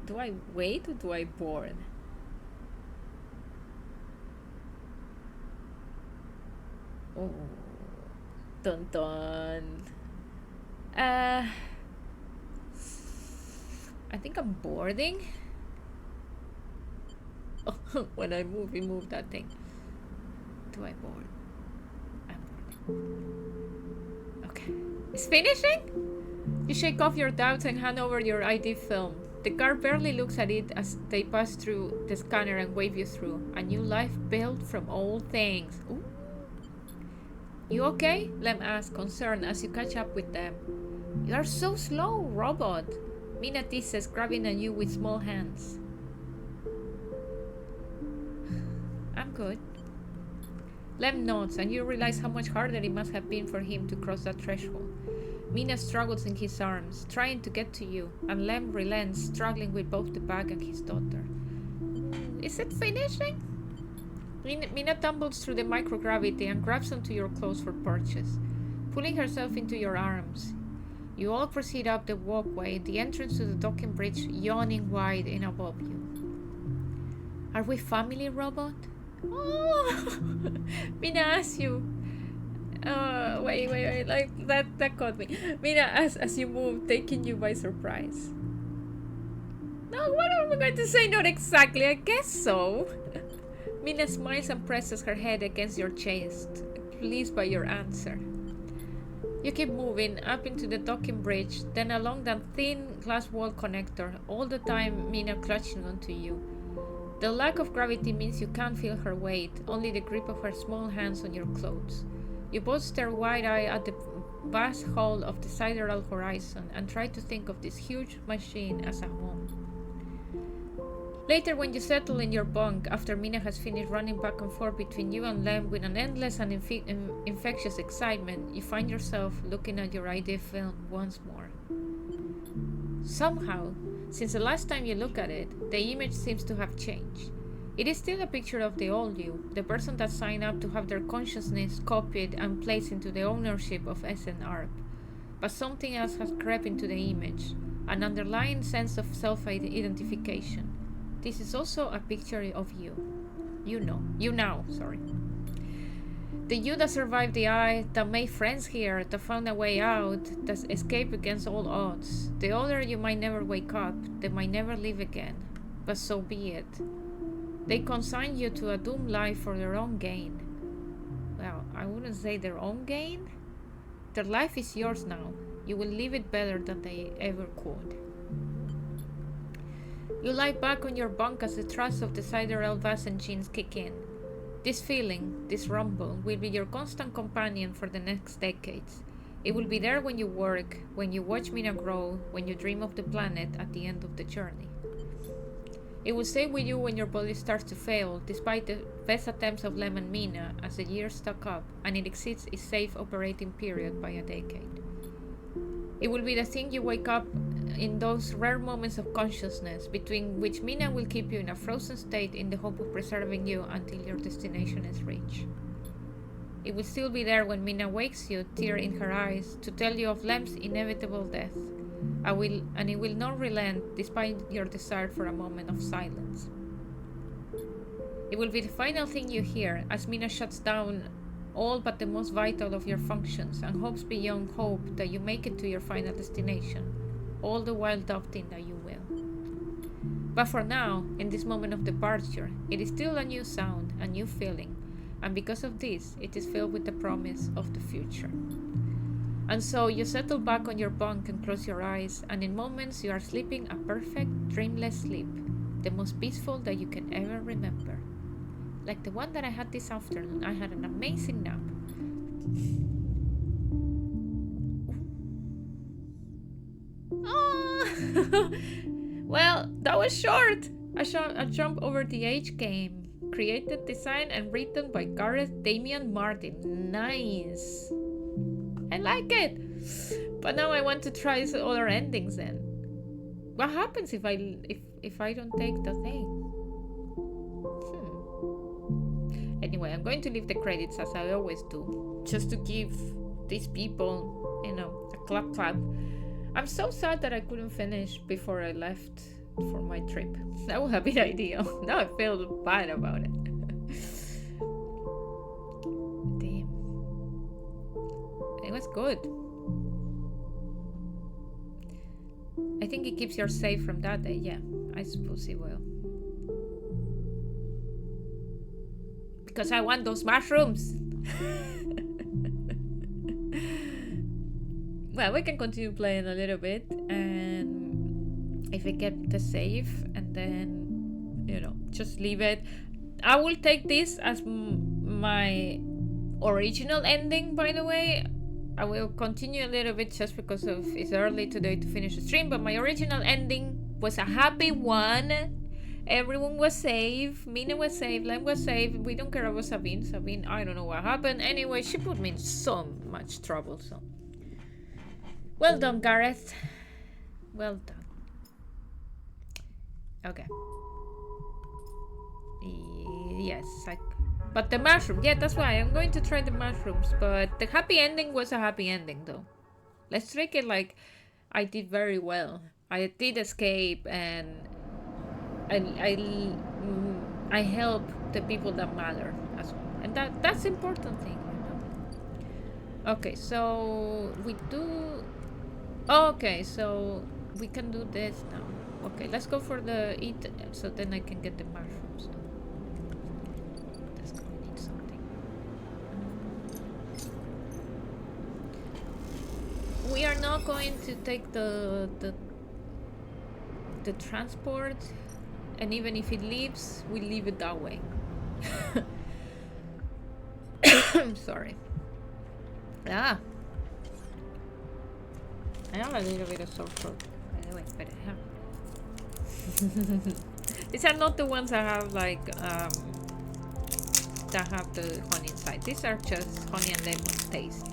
Do I wait or do I board? Oh. Dun dun. I think I'm boarding. Oh, when I remove that thing. Do I board? I'm boarding. Okay. It's finishing? You shake off your doubts and hand over your ID film. The guard barely looks at it as they pass through the scanner and wave you through. A new life built from old things. Ooh. You okay? Lem asks, concerned as you catch up with them. You are so slow, robot. Mina teases, grabbing at you with small hands. I'm good. Lem nods, and you realize how much harder it must have been for him to cross that threshold. Mina struggles in his arms, trying to get to you, and Lem relents, struggling with both the bag and his daughter. Is it finishing? Mina tumbles through the microgravity and grabs onto your clothes for purchase, pulling herself into your arms. You all proceed up the walkway, the entrance to the docking bridge yawning wide in above you. Are we family, robot? Oh! Mina asks you. Wait, like that caught me. Mina asks as you move, taking you by surprise. No, what am I going to say? Not exactly, I guess so. Mina smiles and presses her head against your chest, pleased by your answer. You keep moving up into the docking bridge, then along that thin glass wall connector, all the time Mina clutching onto you. The lack of gravity means you can't feel her weight, only the grip of her small hands on your clothes. You both stare wide-eyed at the vast hull of the sidereal horizon and try to think of this huge machine as a home. Later, when you settle in your bunk after Mina has finished running back and forth between you and Lem with an endless and infectious excitement, you find yourself looking at your ID film once more. Somehow, since the last time you look at it, the image seems to have changed. It is still a picture of the old you, the person that signed up to have their consciousness copied and placed into the ownership of SNARP. But something else has crept into the image, an underlying sense of self-identification. This is also a picture of you. You now, sorry. The you that survived the eye, that made friends here, that found a way out, that escaped against all odds. The other you might never wake up, they might never live again. But so be it. They consign you to a doomed life for their own gain. Well, I wouldn't say their own gain. Their life is yours now. You will live it better than they ever could. You lie back on your bunk as the thrust of the Sidereal Vast engines kick in. This feeling, this rumble, will be your constant companion for the next decades. It will be there when you work, when you watch Mina grow, when you dream of the planet at the end of the journey. It will stay with you when your body starts to fail, despite the best attempts of Lem and Mina as the years stack up and it exceeds its safe operating period by a decade. It will be the thing you wake up in those rare moments of consciousness between which Mina will keep you in a frozen state in the hope of preserving you until your destination is reached. It will still be there when Mina wakes you, tear in her eyes, to tell you of Lem's inevitable death. And it will not relent despite your desire for a moment of silence. It will be the final thing you hear as Mina shuts down all but the most vital of your functions and hopes beyond hope that you make it to your final destination, all the while doubting that you will. But for now, in this moment of departure, it is still a new sound, a new feeling, and because of this, it is filled with the promise of the future. And so you settle back on your bunk and close your eyes, and in moments you are sleeping a perfect, dreamless sleep, the most peaceful that you can ever remember. Like the one that I had this afternoon. I had an amazing nap. Oh! Well, that was short. A jump over the age game. Created, designed, and written by Gareth Damian Martin. Nice. I like it. But now I want to try other endings then. What happens if I don't take the thing? Anyway, I'm going to leave the credits as I always do, just to give these people, a clap. I'm so sad that I couldn't finish before I left for my trip. That would have been ideal. Now I feel bad about it. Damn. It was good. I think it keeps you safe from that day. Yeah, I suppose it will. Because I want those mushrooms. Well, we can continue playing a little bit, and if we get the save, and then, just leave it. I will take this as my original ending, by the way. I will continue a little bit just because it's early today to finish the stream, but my original ending was a happy one. Everyone was safe. Mina was safe. Lem was safe. We don't care about Sabine. Sabine, I don't know what happened. Anyway, she put me in so much trouble. So, well done, Gareth. Well done. Okay. Yes, but the mushroom. Yeah, that's why I'm going to try the mushrooms. But the happy ending was a happy ending, though. Let's take it like I did very well. I did escape, and I help the people that matter as well, and that's the important thing, Okay, so we do. Okay, so we can do this now. Okay, let's go for the eat, so then I can get the mushrooms. That's gonna need something. We are not going to take the transport. And even if it leaves, we leave it that way. I'm sorry. I have a little bit of sore throat, by the way, but I have. These are not the ones that have that have the honey inside. These are just honey and lemon taste.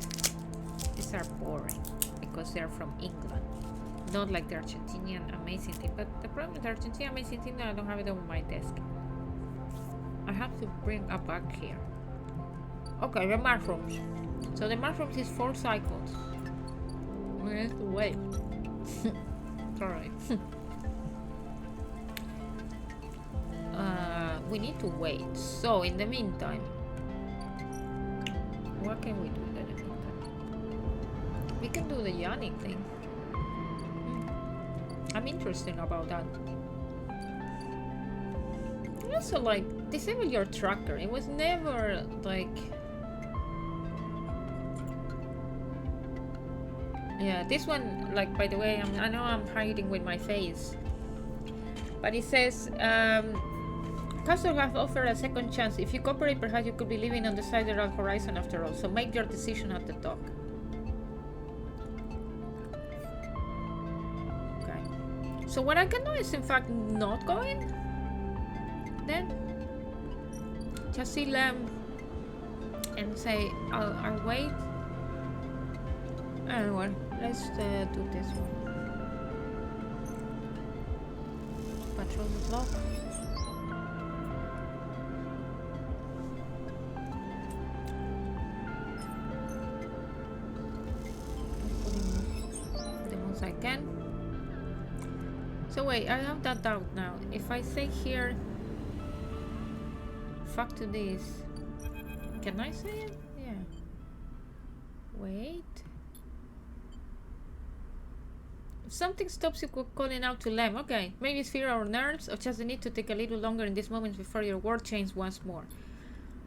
These are boring because they're from England. Not like the Argentinian amazing thing, but the problem with the Argentinian amazing thing that I don't have it on my desk. I have to bring a bag here. Okay, the mushrooms. So the mushrooms is 4 cycles. We have to wait. Sorry. We need to wait. So in the meantime, what can we do in the meantime? We can do the yawning thing. I'm interested about that. Also, like, disable your tracker. It was never like. Yeah, this one, like, by the way, I know I'm hiding with my face, but it says Castle have offered a second chance. If you cooperate, perhaps you could be living on the sidereal horizon after all. So make your decision at the dock. Okay. So what I can do is, in fact, not go in. Then just see Lem and say, I'll wait. Anyway, let's do this one. Patrol the block. The most I can. So wait, I have that doubt now. If I say here, fuck to this, can I say it? Yeah. Wait. If something stops you calling out to Lem, okay. Maybe it's fear or nerves, or just the need to take a little longer in this moment before your word changes once more.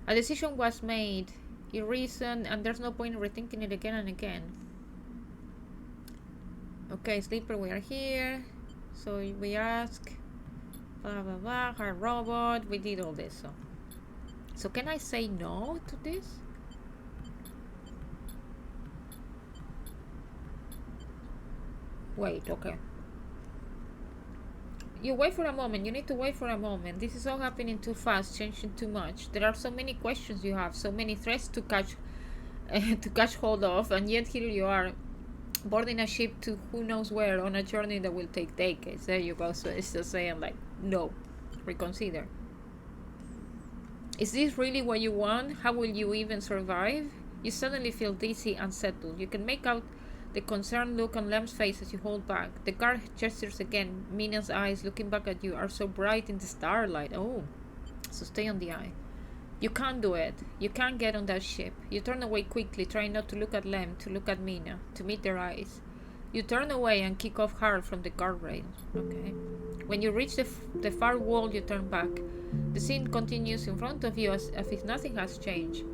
A decision was made. You reason, and there's no point in rethinking it again and again. Okay, Sleeper, we are here. So we ask, blah blah blah, hard robot. We did all this. So can I say no to this? Wait, okay. You wait for a moment. You need to wait for a moment. This is all happening too fast, changing too much. There are so many questions you have, so many threats to catch hold of, and yet here you are, boarding a ship to who knows where on a journey that will take decades. There you go. So it's just saying, like, no, reconsider. Is this really what you want? How will you even survive? You suddenly feel dizzy, unsettled. You can make out the concerned look on Lem's face as you hold back. The guard gestures again. Mina's eyes, looking back at you, are so bright in the starlight. Oh, so stay on the eye. You can't do it. You can't get on that ship. You turn away quickly, trying not to look at Lem, to look at Mina, to meet their eyes. You turn away and kick off hard from the guardrail. Okay. When you reach the far wall, you turn back. The scene continues in front of you as if nothing has changed.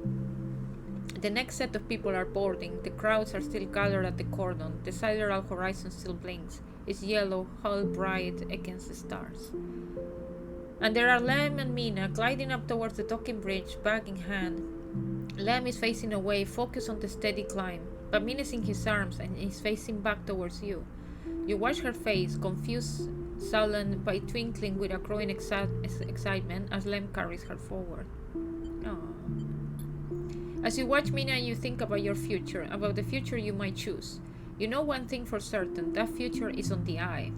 The next set of people are boarding. The crowds are still gathered at the cordon. The sidereal horizon still blinks. It's yellow, hull bright against the stars. And there are Lem and Mina gliding up towards the docking bridge, bag in hand. Lem is facing away, focused on the steady climb, but Mina's in his arms and is facing back towards you. You watch her face, confused, sullen, but twinkling with a growing excitement as Lem carries her forward. Aww. As you watch Mina, you think about your future, about the future you might choose. You know one thing for certain, that future is on the eye.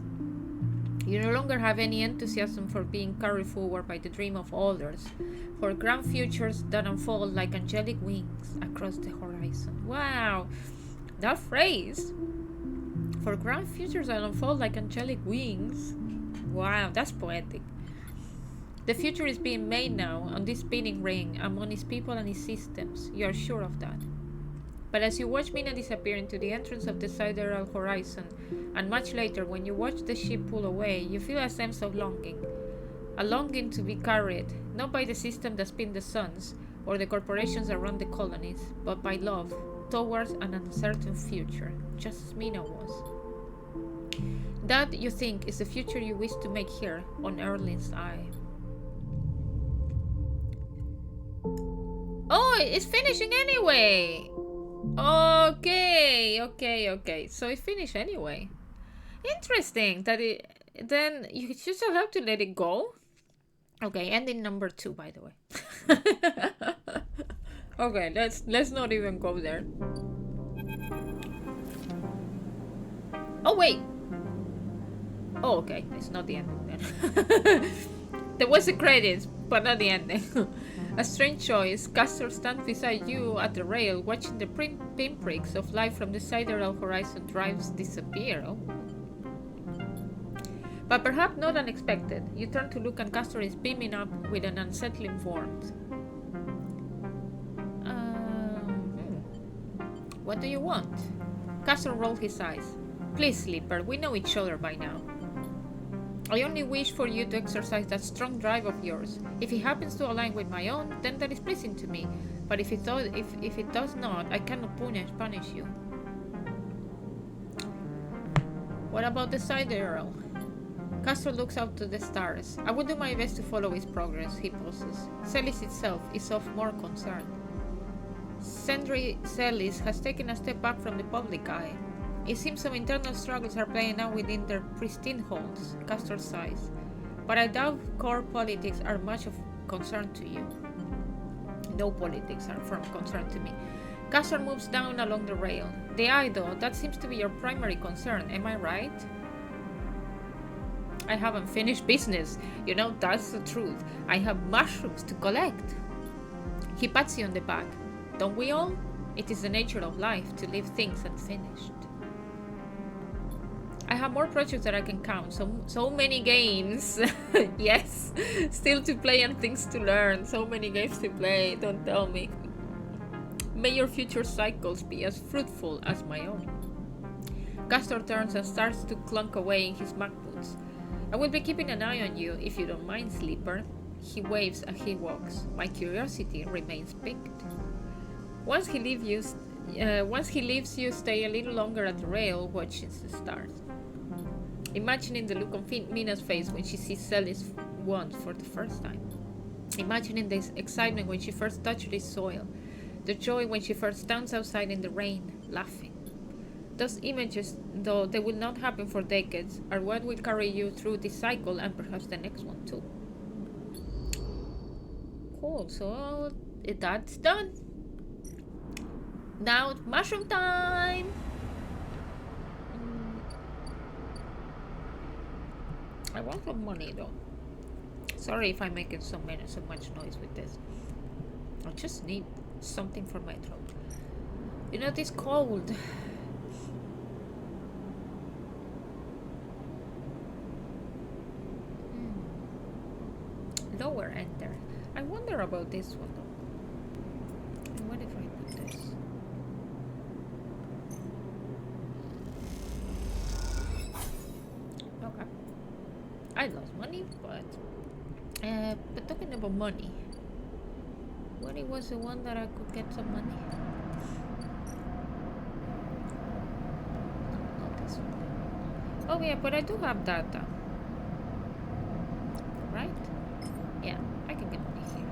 You no longer have any enthusiasm for being carried forward by the dream of others, for grand futures that unfold like angelic wings across the horizon. Wow, that phrase. For grand futures that unfold like angelic wings. Wow, that's poetic. The future is being made now on this spinning ring among its people and its systems. You are sure of that. But as you watch Mina disappear into the entrance of the sidereal horizon, and much later when you watch the ship pull away, you feel a sense of longing. A longing to be carried, not by the system that spins the suns, or the corporations that run the colonies, but by love, towards an uncertain future, just as Mina was. That, you think, is the future you wish to make here, on Erlin's Eye. Oh, it's finishing anyway! Okay. So it finished anyway. Interesting that it. Then you just have to let it go. Okay, ending number 2, by the way. Okay, let's not even go there. Oh wait, Oh, okay, it's not the ending then. There was a credits, but not the ending. A strange choice. Castor stands beside you at the rail, watching the pinpricks of light from the sidereal horizon drives disappear. Oh. But perhaps not unexpected. You turn to look and Castor is beaming up with an unsettling warmth. What do you want? Castor rolled his eyes. Please, Sleeper, we know each other by now. I only wish for you to exercise that strong drive of yours. If it happens to align with my own, then that is pleasing to me. But if it does not, I cannot punish you. What about the sidereal? Castor looks out to the stars. I will do my best to follow his progress, he pauses. Celis itself is of more concern. Sentry Celis has taken a step back from the public eye. It seems some internal struggles are playing out within their pristine halls, Castor sighs. But I doubt core politics are much of concern to you. No politics are of concern to me. Castor moves down along the rail. The eye, though, that seems to be your primary concern, am I right? I haven't finished business. You know, that's the truth. I have mushrooms to collect. He pats you on the back. Don't we all? It is the nature of life to leave things unfinished. I have more projects that I can count. So many games. Yes. Still to play and things to learn. So many games to play. Don't tell me. May your future cycles be as fruitful as my own. Castor turns and starts to clunk away in his Mac boots. I will be keeping an eye on you if you don't mind, Sleeper. He waves as he walks. My curiosity remains piqued. Once he leaves you, stay a little longer at the rail, watching the stars. Imagining the look on Mina's face when she sees Celis once for the first time. Imagining the excitement when she first touched this soil. The joy when she first stands outside in the rain, laughing. Those images, though they will not happen for decades, are what will carry you through this cycle and perhaps the next one too. Cool, so that's done. Now, mushroom time! I want some money though. Sorry if I'm making so much noise with this. I just need something for my throat. You know, this cold. Lower enter. I wonder about this one though. And what if I do this? Okay. I lost money, but talking about money, what it was the one that I could get some money? Not this one. Oh yeah, but I do have data. Right? Yeah, I can get money here.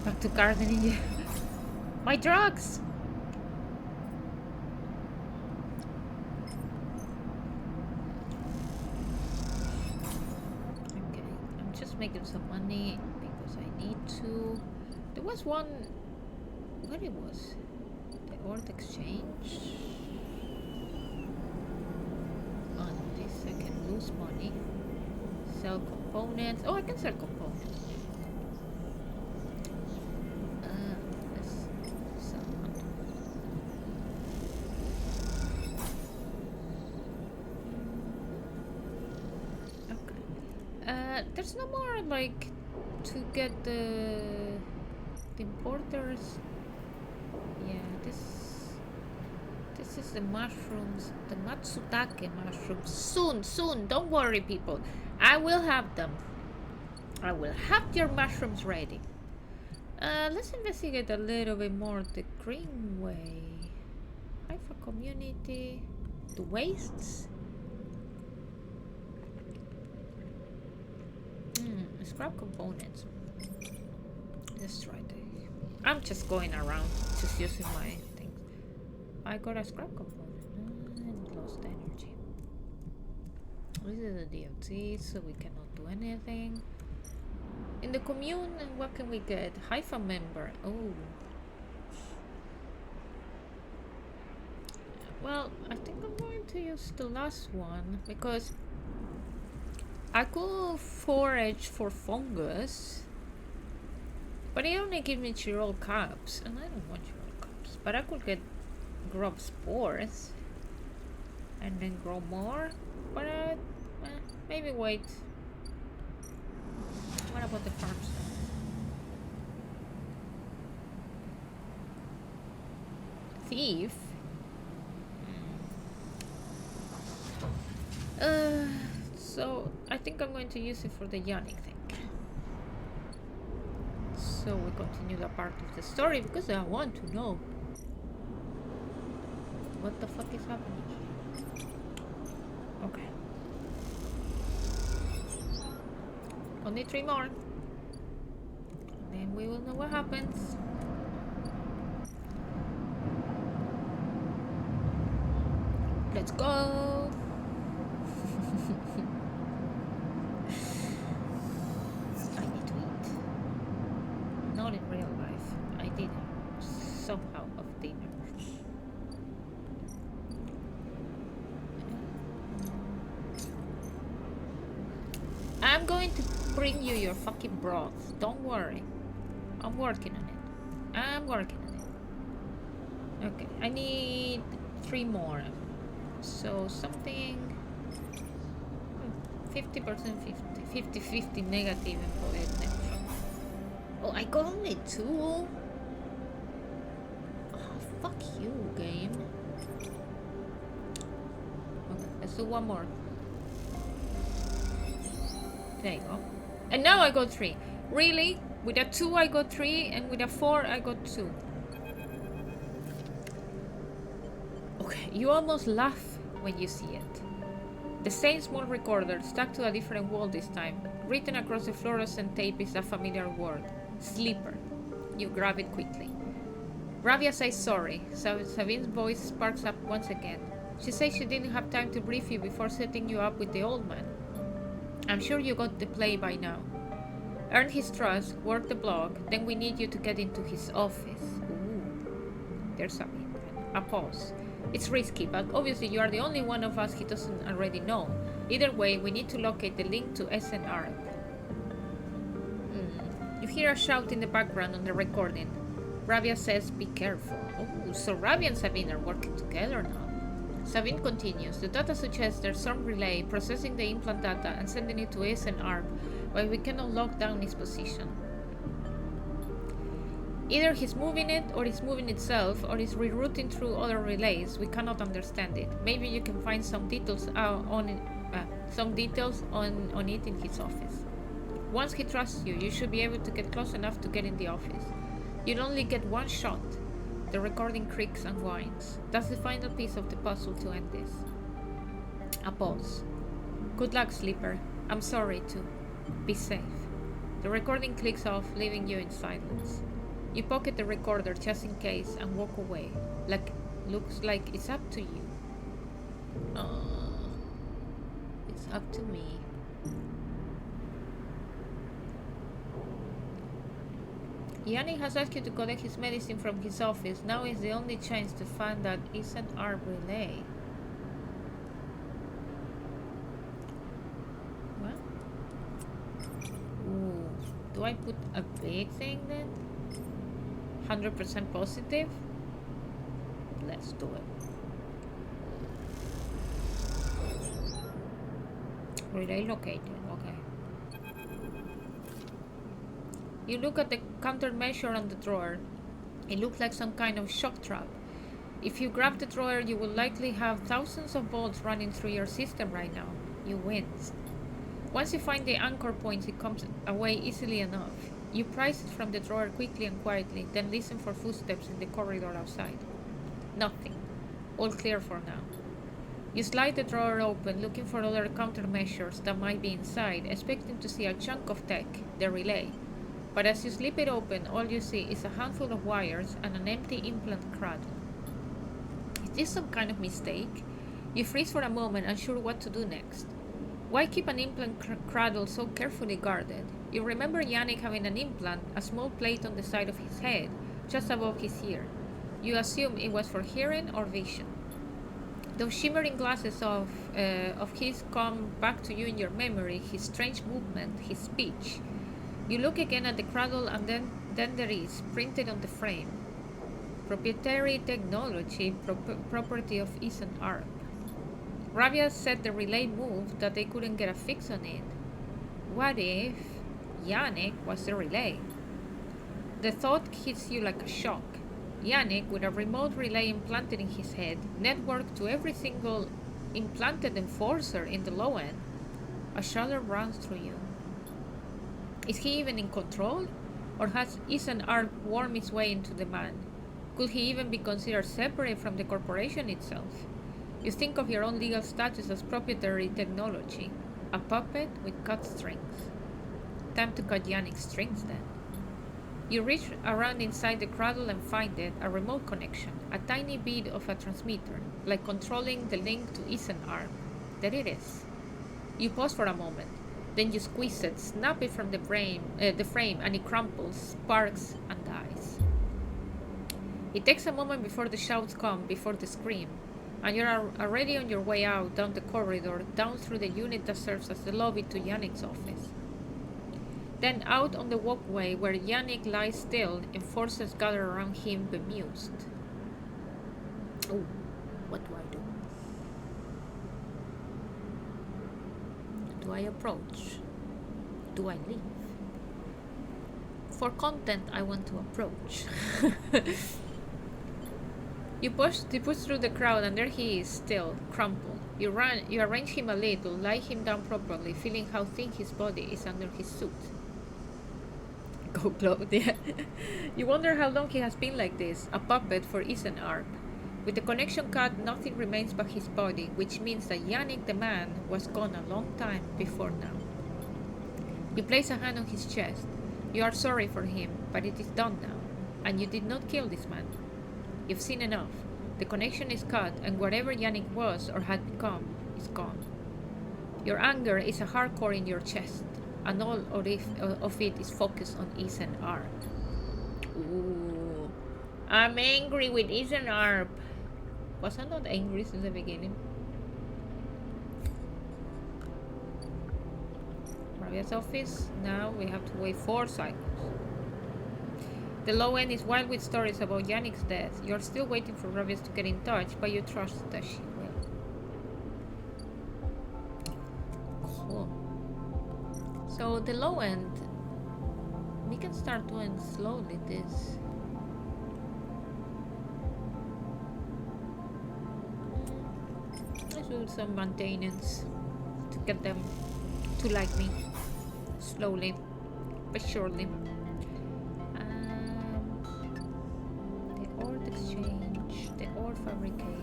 Back to gardening. My drugs! Okay, I'm just making some money because I need to. There was one. What it was? The Earth Exchange. On this I can lose money. Sell components. Oh, I can sell components. Let's sell one. Okay. There's no more like to get the importers. Yeah, this is the mushrooms, the Matsutake mushrooms. Soon. Don't worry, people. I will have them. I will have your mushrooms ready. Let's investigate a little bit more the Greenway. Alpha community. The wastes. Scrap components. Let's try this. I'm just going around, just using my things. I got a scrap component and lost energy. This is a DLT, so we cannot do anything. In the commune, what can we get? Haifa member. Oh. Well, I think I'm going to use the last one because I could forage for fungus, but it only gives me chiral cups, and I don't want chiral cups. But I could get grub spores and then grow more. But maybe wait. What about the farm stuff? Thief? So I think I'm going to use it for the Yannick thing. So we continue the part of the story because I want to know what the fuck is happening here. Okay. Only 3 more. And then we will know what happens. Let's go. I need to eat. Not in real life. I did somehow of dinner. I'm going to bring you your fucking broth. Don't worry. I'm working on it. I'm working on it. Okay, I need 3 more. So something 50% 50 negative and poet neutral. Oh, I got only 2. Oh, fuck you, game. Okay, let's do 1 more. There you go. And now I got 3. Really? With a 2 I got 3, and with a 4 I got 2. Okay, you almost laugh when you see it. The same small recorder stuck to a different wall this time. Written across the fluorescent tape is a familiar word. Sleeper. You grab it quickly. Ravia says sorry. Sabine's voice sparks up once again. She says she didn't have time to brief you before setting you up with the old man. I'm sure you got the play by now. Earn his trust, work the blog, then we need you to get into his office. Ooh. There's Sabine. A pause. It's risky, but obviously you are the only one of us he doesn't already know. Either way, we need to locate the link to SNR. You hear a shout in the background on the recording. Ravia says, be careful. Oh, so Ravia and Sabine are working together now. Sabine continues. The data suggests there's some relay processing the implant data and sending it to SNR, while we cannot lock down his position. Either he's moving it, or it's moving itself, or it's rerouting through other relays. We cannot understand it. Maybe you can find some details on it in his office. Once he trusts you, you should be able to get close enough to get in the office. You'd only get 1 shot. The recording creaks and whines. That's the final piece of the puzzle to end this. A pause. Good luck, Sleeper. I'm sorry too. Be safe. The recording clicks off, leaving you in silence. You pocket the recorder just in case and walk away. Looks like it's up to you. It's up to me. Yannick has asked you to collect his medicine from his office. Now is the only chance to find that SNR relay. What? Ooh. Do I put a big thing then? 100% positive? Let's do it. Relay located. Okay. You look at the countermeasure on the drawer. It looks like some kind of shock trap. If you grab the drawer, you will likely have thousands of volts running through your system right now. You wince. Once you find the anchor point, it comes away easily enough. You prise it from the drawer quickly and quietly, then listen for footsteps in the corridor outside. Nothing. All clear for now. You slide the drawer open, looking for other countermeasures that might be inside, expecting to see a chunk of tech, the relay. But as you slip it open, all you see is a handful of wires and an empty implant cradle. Is this some kind of mistake? You freeze for a moment, unsure what to do next. Why keep an implant cradle so carefully guarded? You remember Yannick having an implant, a small plate on the side of his head, just above his ear. You assume it was for hearing or vision. Those shimmering glasses of his come back to you in your memory, his strange movement, his speech. You look again at the cradle, and then there is, printed on the frame, proprietary technology, property of Ethan Arp. Rabia said the relay moved, that they couldn't get a fix on it. What if Yannick was the relay? The thought hits you like a shock. Yannick, with a remote relay implanted in his head, networked to every single implanted enforcer in the low end. A shudder runs through you. Is he even in control? Or has Ethan Arp wormed its way into the man? Could he even be considered separate from the corporation itself? You think of your own legal status as proprietary technology, a puppet with cut strings. Time to cut Yannick's strings then. You reach around inside the cradle and find it, a remote connection, a tiny bit of a transmitter, like controlling the link to Ethan Arp. There it is. You pause for a moment, then you squeeze it, snap it from the frame, and it crumples, sparks, and dies. It takes a moment before the shouts come, before the scream, and you're already on your way out, down the corridor, down through the unit that serves as the lobby to Yannick's office. Then out on the walkway where Yannick lies still, enforcers gather around him, bemused. Oh, what do I do? Do I approach? Do I leave? For content, I want to approach. You push through the crowd, and there he is, still, crumpled. You arrange him a little, lie him down properly, feeling how thin his body is under his suit. Go Claude, yeah. You wonder how long he has been like this, a puppet for Ethan Arp. With the connection cut, nothing remains but his body, which means that Yannick the man was gone a long time before now. You place a hand on his chest. You are sorry for him, but it is done now, and you did not kill this man. You've seen enough. The connection is cut, and whatever Yannick was or had become is gone. Your anger is a hardcore in your chest, and all of it is focused on Ethan Arp. Ooh. I'm angry with Ethan Arp. Was I not angry since the beginning? Rabia's office. Now we have to wait 4 cycles. The low end is wild with stories about Yannick's death. You're still waiting for Rabias to get in touch, but you trust that she will. Cool. So the low end, we can start doing slowly this. Let's do some maintenance to get them to like me, slowly but surely. The ore exchange, the ore fabricator.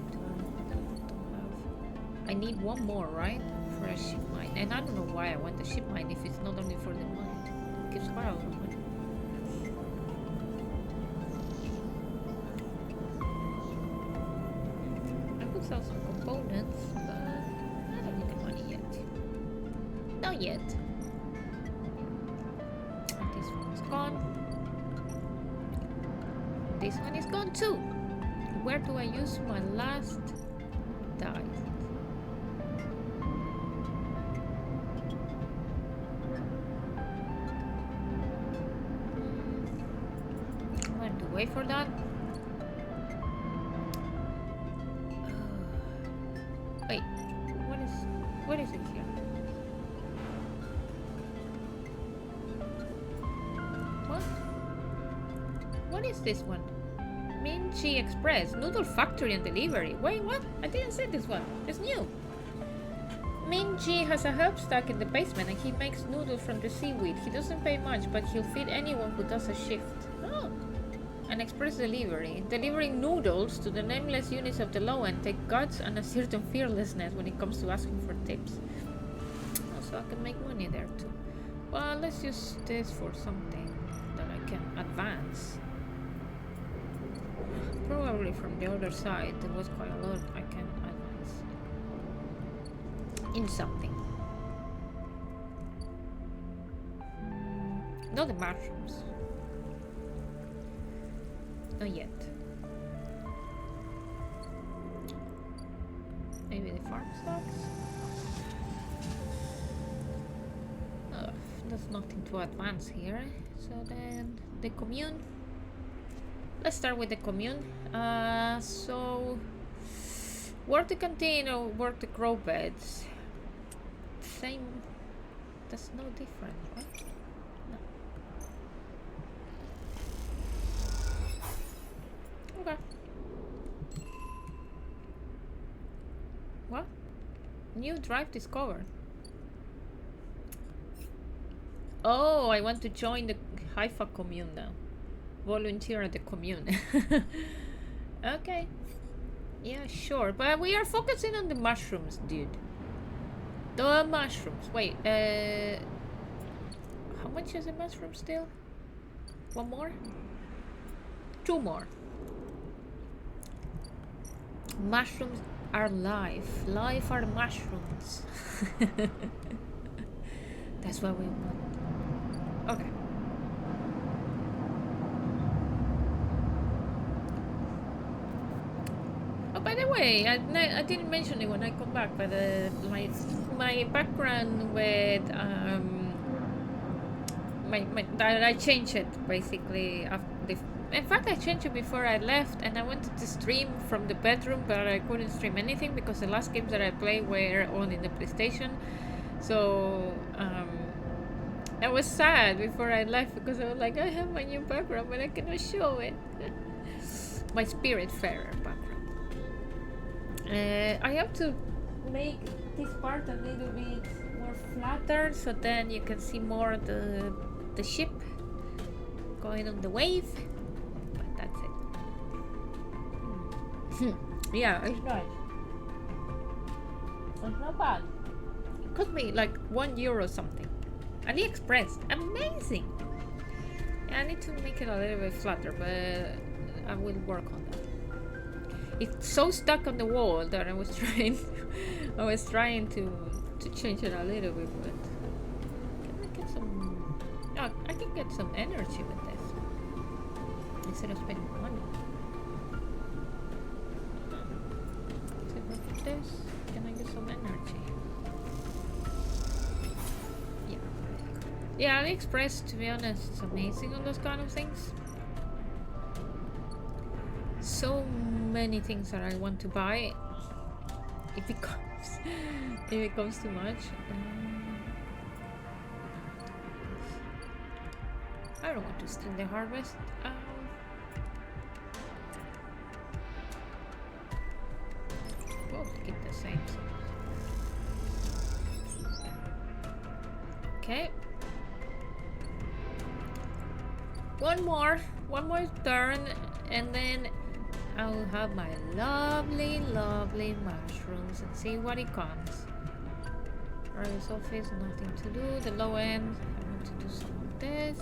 I need one more, right? For a ship mine. And I don't know why I want the ship mine if it's not only for the mine. It gives quite a lot of money. I could sell some components, but I don't need the money yet. Not yet. And this one is gone. This one is gone too. Where do I use my last die? Wait for that. Wait, what is it here? What is this one? Minchi Express, Noodle Factory and Delivery. Wait, what? I didn't see this one. It's new. Minji has a herb stack in the basement and he makes noodles from the seaweed. He doesn't pay much, but he'll feed anyone who does a shift. Oh. An express delivery. Delivering noodles to the nameless units of the low end take guts and a certain fearlessness when it comes to asking for tips. Also, I can make money there too. Well, let's use this for something that I can advance. Probably from the other side, there was quite a lot I can advance. In something. Not the mushrooms. Not yet. farm stocks. There's nothing to advance here. So then the commune. Let's start with the commune. So work the canteen or work the grow beds. Same. That's no different, right? No. Okay. What? New drive discovered. Oh, I want to join the Haifa commune now. Volunteer at the commune. Okay. Yeah, sure. But we are focusing on the mushrooms, dude. The mushrooms. Wait, how much is the mushroom still? One more? Two more. Mushrooms are life. Life are mushrooms. That's what we want. Okay. Oh, by the way, I didn't mention it when I come back, but my background with that I changed it basically after in fact I changed it before I left, and I wanted to stream from the bedroom, but I couldn't stream anything because the last games that I played were on in the PlayStation. So I was sad before I left because I was like, I have my new background, but I cannot show it. My Spiritfarer background. I have to make this part a little bit more flatter, so then you can see more the ship going on the wave. But that's it. Yeah, it's nice. It's not bad. It cost me like €1 something. AliExpress, amazing. Yeah, I need to make it a little bit flatter, but I will work on that. It's so stuck on the wall that I was trying to change it a little bit, but can I get some? Oh, I can get some energy with this instead of spending money. So with this, can I get some energy? Yeah, AliExpress, to be honest, is amazing on those kind of things. So many things that I want to buy. If it becomes too much. I don't want to steal the harvest. Both keep the same. Okay. One more turn, and then I'll have my lovely mushrooms and see what it comes. Rarest office, nothing to do. The low end, I want to do some of this.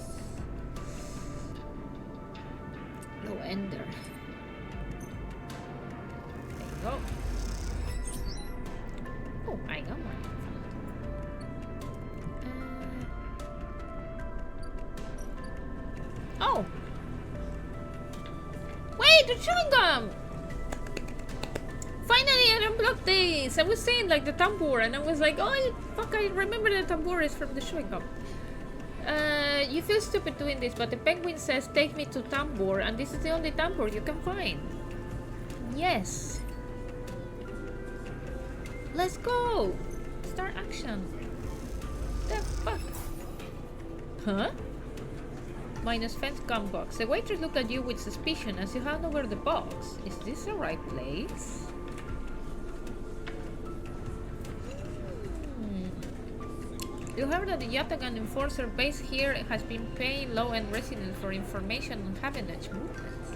Low ender. There you go. Oh, I got one. Oh! Wait, the chewing gum! Finally, I unblocked this! I was saying like the tambour, and I was like, oh fuck, I remember the tambour is from the chewing gum. You feel stupid doing this, but the penguin says take me to tambour, and this is the only tambour you can find. Yes. Let's go! Start action. The fuck? Huh? Minus fence gun box. The waitress looked at you with suspicion as you hand over the box. Is this the right place? You heard that the Yatagan enforcer base here has been paying low-end residents for information on Havenage movements.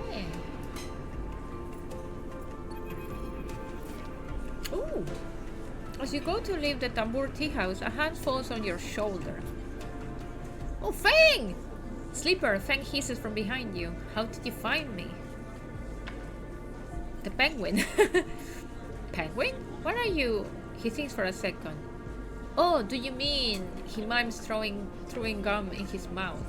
Okay. Ooh. As you go to leave the Tambour tea house, a hand falls on your shoulder. Oh, Fang! Sleeper, Fang hisses from behind you. How did you find me? The penguin. Penguin? Where are you? He thinks for a second. Oh, do you mean he mimes throwing gum in his mouth?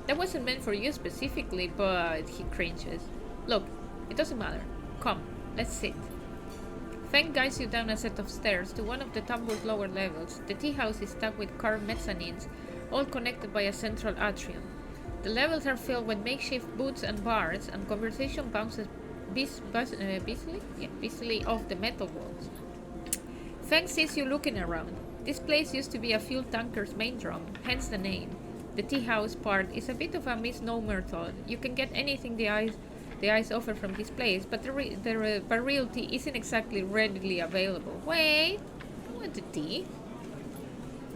That wasn't meant for you specifically, but he cringes. Look, it doesn't matter. Come, let's sit. Feng guides you down a set of stairs to one of the tumble's lower levels. The tea house is stacked with carved mezzanines, all connected by a central atrium. The levels are filled with makeshift booths and bars, and conversation bounces busily off the metal walls. Feng sees you looking around. This place used to be a fuel tanker's main drum, hence the name. The tea house part is a bit of a misnomer thought. You can get anything the eyes offer from this place, but the real tea isn't exactly readily available. Wait, I want the tea.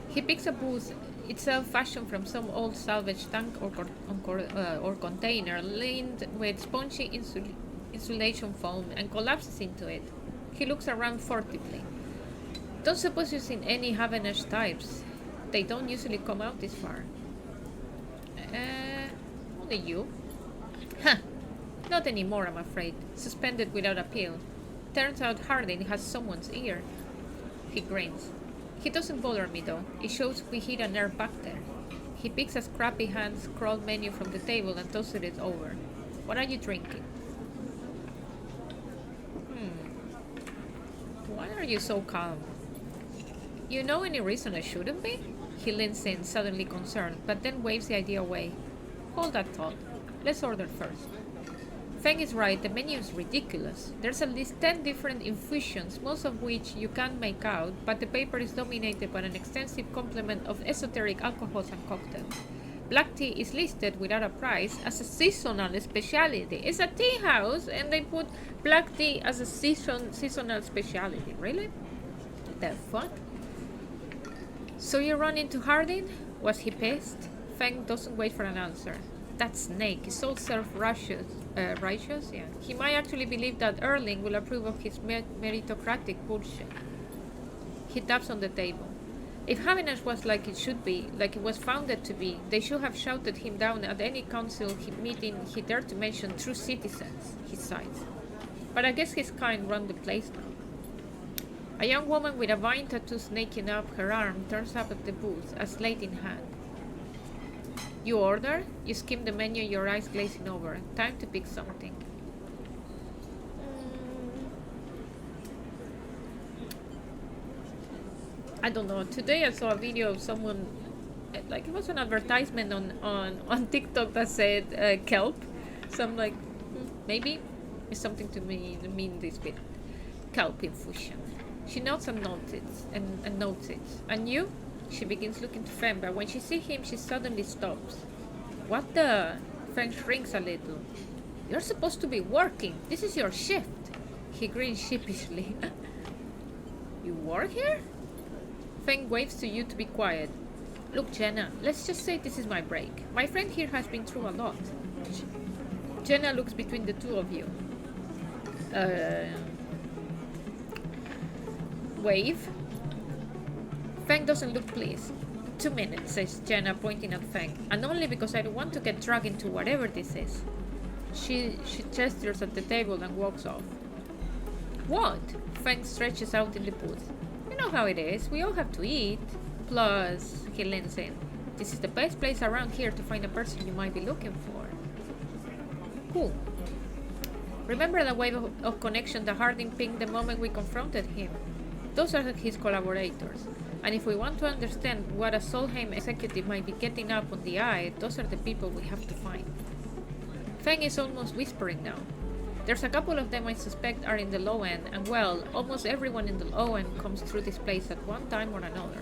He picks a booth itself fashioned from some old salvage tank or container, lined with spongy insulation foam, and collapses into it. He looks around furtively. Don't suppose you've seen any Havenash types. They don't usually come out this far. Only you. Huh. Not anymore, I'm afraid. Suspended without appeal. Turns out Harding has someone's ear. He grins. He doesn't bother me though. It shows we hit a nerve back there. He picks a scrappy hand-scrawled menu from the table and tosses it over. What are you drinking? Why are you so calm? You know any reason I shouldn't be? He leans in, suddenly concerned, but then waves the idea away. Hold that thought. Let's order first. Feng is right, the menu is ridiculous. There's at least 10 different infusions, most of which you can't make out, but the paper is dominated by an extensive complement of esoteric alcohols and cocktails. Black tea is listed without a price as a seasonal specialty. It's a tea house and they put black tea as a seasonal specialty. Really? The fuck? So you run into Harding? Was he pissed? Feng doesn't wait for an answer. That snake is so self-righteous. Yeah. He might actually believe that Erling will approve of his meritocratic bullshit. He taps on the table. If Havenash was like it should be, like it was founded to be, they should have shouted him down at any council meeting he dared to mention true citizens, he sighs. But I guess his kind run the place now. A young woman with a vine tattoo snaking up her arm turns up at the booth, a slate in hand. You order? You skim the menu, your eyes glazing over. Time to pick something. I don't know. Today I saw a video of someone, like it was an advertisement on TikTok that said kelp. So I'm like, maybe it's something to mean this bit. Kelp infusion. She nods and notes it. And you? She begins looking to Feng, but when she sees him, she suddenly stops. What the? Feng shrinks a little. You're supposed to be working. This is your shift. He grins sheepishly. You work here? Feng waves to you to be quiet. Look, Jenna, let's just say this is my break. My friend here has been through a lot. Jenna looks between the two of you. Wave. Feng doesn't look pleased. 2 minutes, says Jenna, pointing at Feng, and only because I don't want to get dragged into whatever this is. She gestures at the table and walks off. What? Feng stretches out in the booth. You know how it is. We all have to eat. Plus, he leans in. This is the best place around here to find a person you might be looking for. Who? Remember the wave of connection that Harding pinged the moment we confronted him? Those are his collaborators. And if we want to understand what a Solheim executive might be getting up on the eye, those are the people we have to find. Feng is almost whispering now. There's a couple of them I suspect are in the low end, and well, almost everyone in the low end comes through this place at one time or another.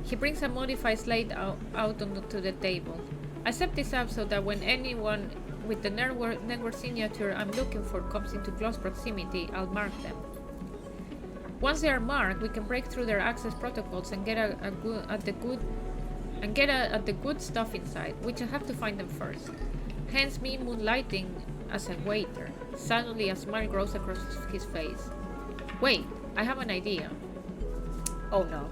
He brings a modified slate out onto the table. I set this up so that when anyone with the network signature I'm looking for comes into close proximity, I'll mark them. Once they are marked, we can break through their access protocols and get at the good stuff inside, which I have to find them first. Hence me moonlighting as a waiter. Suddenly a smile grows across his face. Wait, I have an idea. Oh no.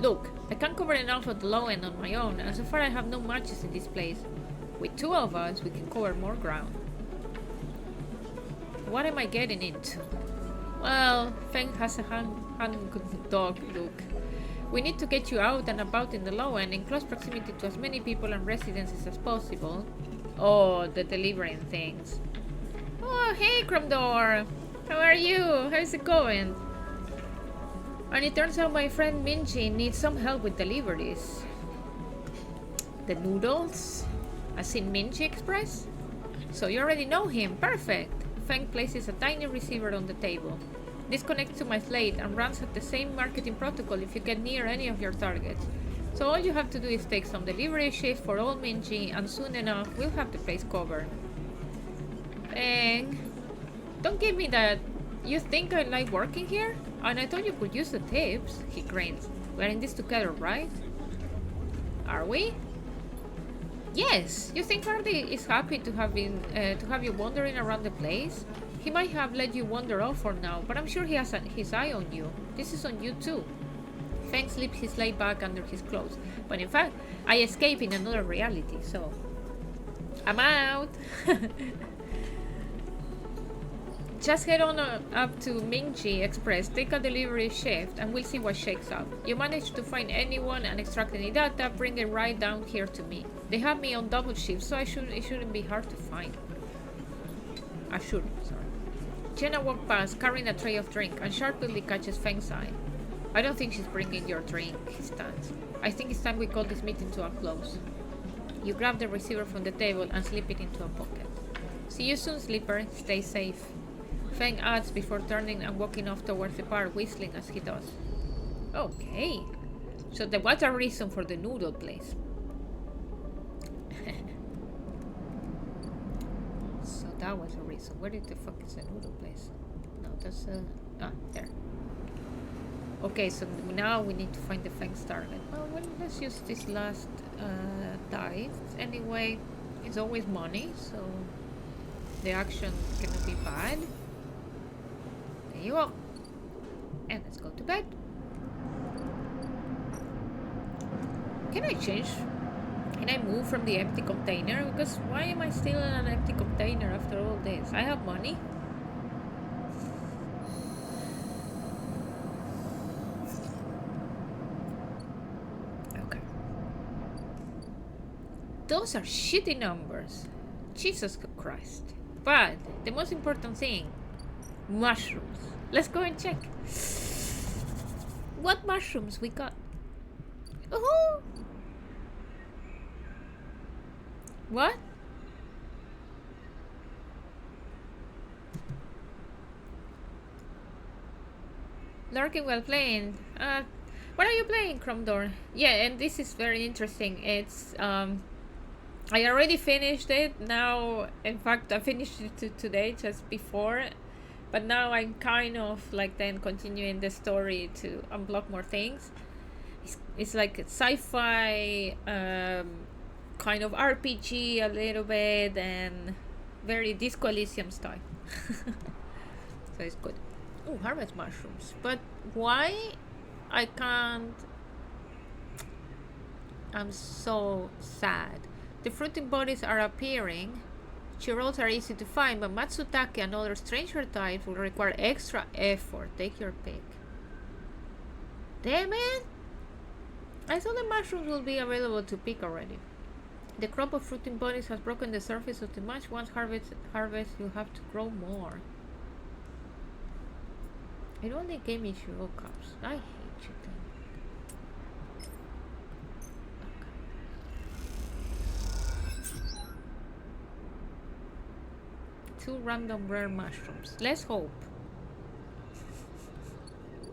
Look, I can't cover enough of the low end on my own, and so far I have no matches in this place. With 2 of us, we can cover more ground. What am I getting into? Well, Feng has a hungry dog look. We need to get you out and about in the low end, in close proximity to as many people and residences as possible. Oh, the delivering things. Oh, hey, Cromdor! How are you? How's it going? And it turns out my friend Minji needs some help with deliveries. The noodles? As in Minji Express? So you already know him. Perfect! Feng places a tiny receiver on the table. This connects to my slate and runs at the same marketing protocol if you get near any of your targets. So all you have to do is take some delivery shift for all Minji, and soon enough we'll have the place covered. Feng, don't give me that. You think I like working here? And I thought you could use the tips. He grins. We're in this together, right? Are we? Yes. You think Hardy is happy to have you wandering around the place? He might have let you wander off for now, but I'm sure he has his eye on you. This is on you too. Feng slips his light back under his clothes. But in fact, I escape in another reality, so I'm out. Just head on up to Mingji Express, take a delivery shift, and we'll see what shakes out. You manage to find anyone and extract any data, bring it right down here to me. They have me on double shift, so it shouldn't be hard to find. I shouldn't, sorry. Jenna walked past, carrying a tray of drink, and sharply catches Feng's eye. I don't think she's bringing your drink, he stands. I think it's time we call this meeting to a close. You grab the receiver from the table and slip it into a pocket. See you soon, Sleeper. Stay safe. Feng adds before turning and walking off towards the bar, whistling as he does. Okay. So there was a reason for the noodle place. So that was a reason. Where the fuck is the noodle place? No, that's there. Okay, so now we need to find the Feng's target. Well, let's use this last dice. Anyway, it's always money, so the action cannot be bad. There you go. And let's go to bed. Can I change? Can I move from the empty container? Because why am I still in an empty container after all this? I have money. Okay. Those are shitty numbers. Jesus Christ. But the most important thing, mushrooms. Let's go and check. What mushrooms we got? Oh! What? Lurking while playing. What are you playing, Cromdor? Yeah, and this is very interesting. It's I already finished it. Now, in fact, I finished it today, just before. But now I'm kind of like then continuing the story to unblock more things. It's like sci-fi, kind of RPG a little bit, and very Disco Elysium style. So it's good. Oh, harvest mushrooms. But why I can't... I'm so sad. The fruiting bodies are appearing. Chirals are easy to find, but Matsutake and other stranger types will require extra effort. Take your pick. Damn it! I thought the mushrooms will be available to pick already. The crop of fruiting bodies has broken the surface of the match. Once harvest, you'll have to grow more. It only gave me Shiro cups. I hate chicken. Okay. 2 random rare mushrooms. Let's hope.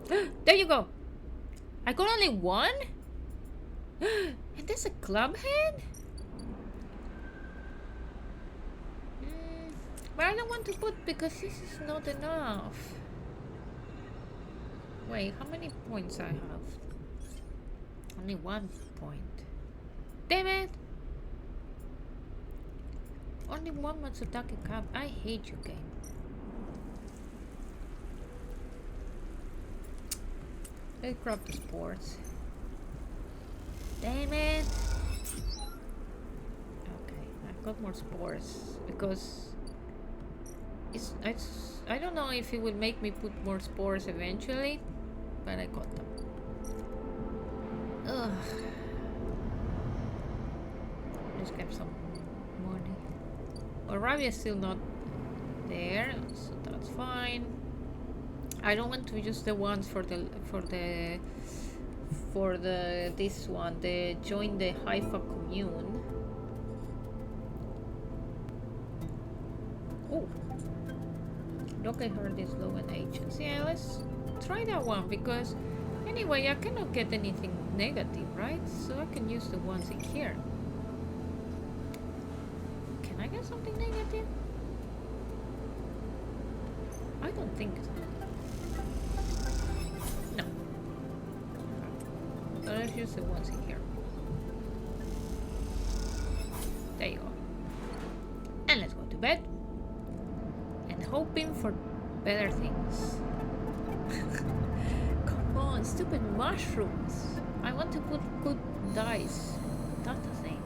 There you go. I got only 1? And there's a club head? But I don't want to put because this is not enough. Wait, how many points I have? Only 1 point. Damn it! Only 1 Matsutake cup. I hate you, game. Let's grab the sports. Damn it! Okay, I've got more spores because it's I don't know if it will make me put more spores eventually, but I got them. Ugh. Just get some money. Arabia is still not there, so that's fine. I don't want to use the ones for the this one, the join the Haifa commune. Oh, look, I heard this low in agents. Yeah, let's try that one because anyway, I cannot get anything negative, right? So I can use the ones in here. Can I get something negative? I don't think so. No. So let's use the ones in here. There you go. And let's go to bed. And hoping for better things. Come on, stupid mushrooms. I want to put good dice. That's the thing.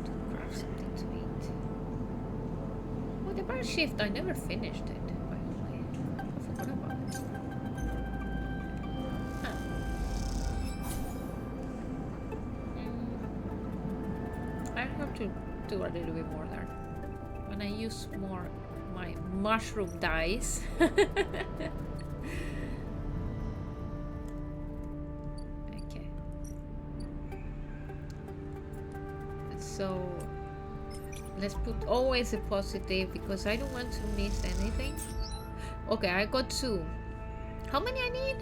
To grab something to eat. Oh, the bar shift, I never finished it, by the way. I forgot about it. I have to do a little bit more there. When I use more my mushroom dice. Okay. So let's put always a positive because I don't want to miss anything. Okay, I got 2. How many I need?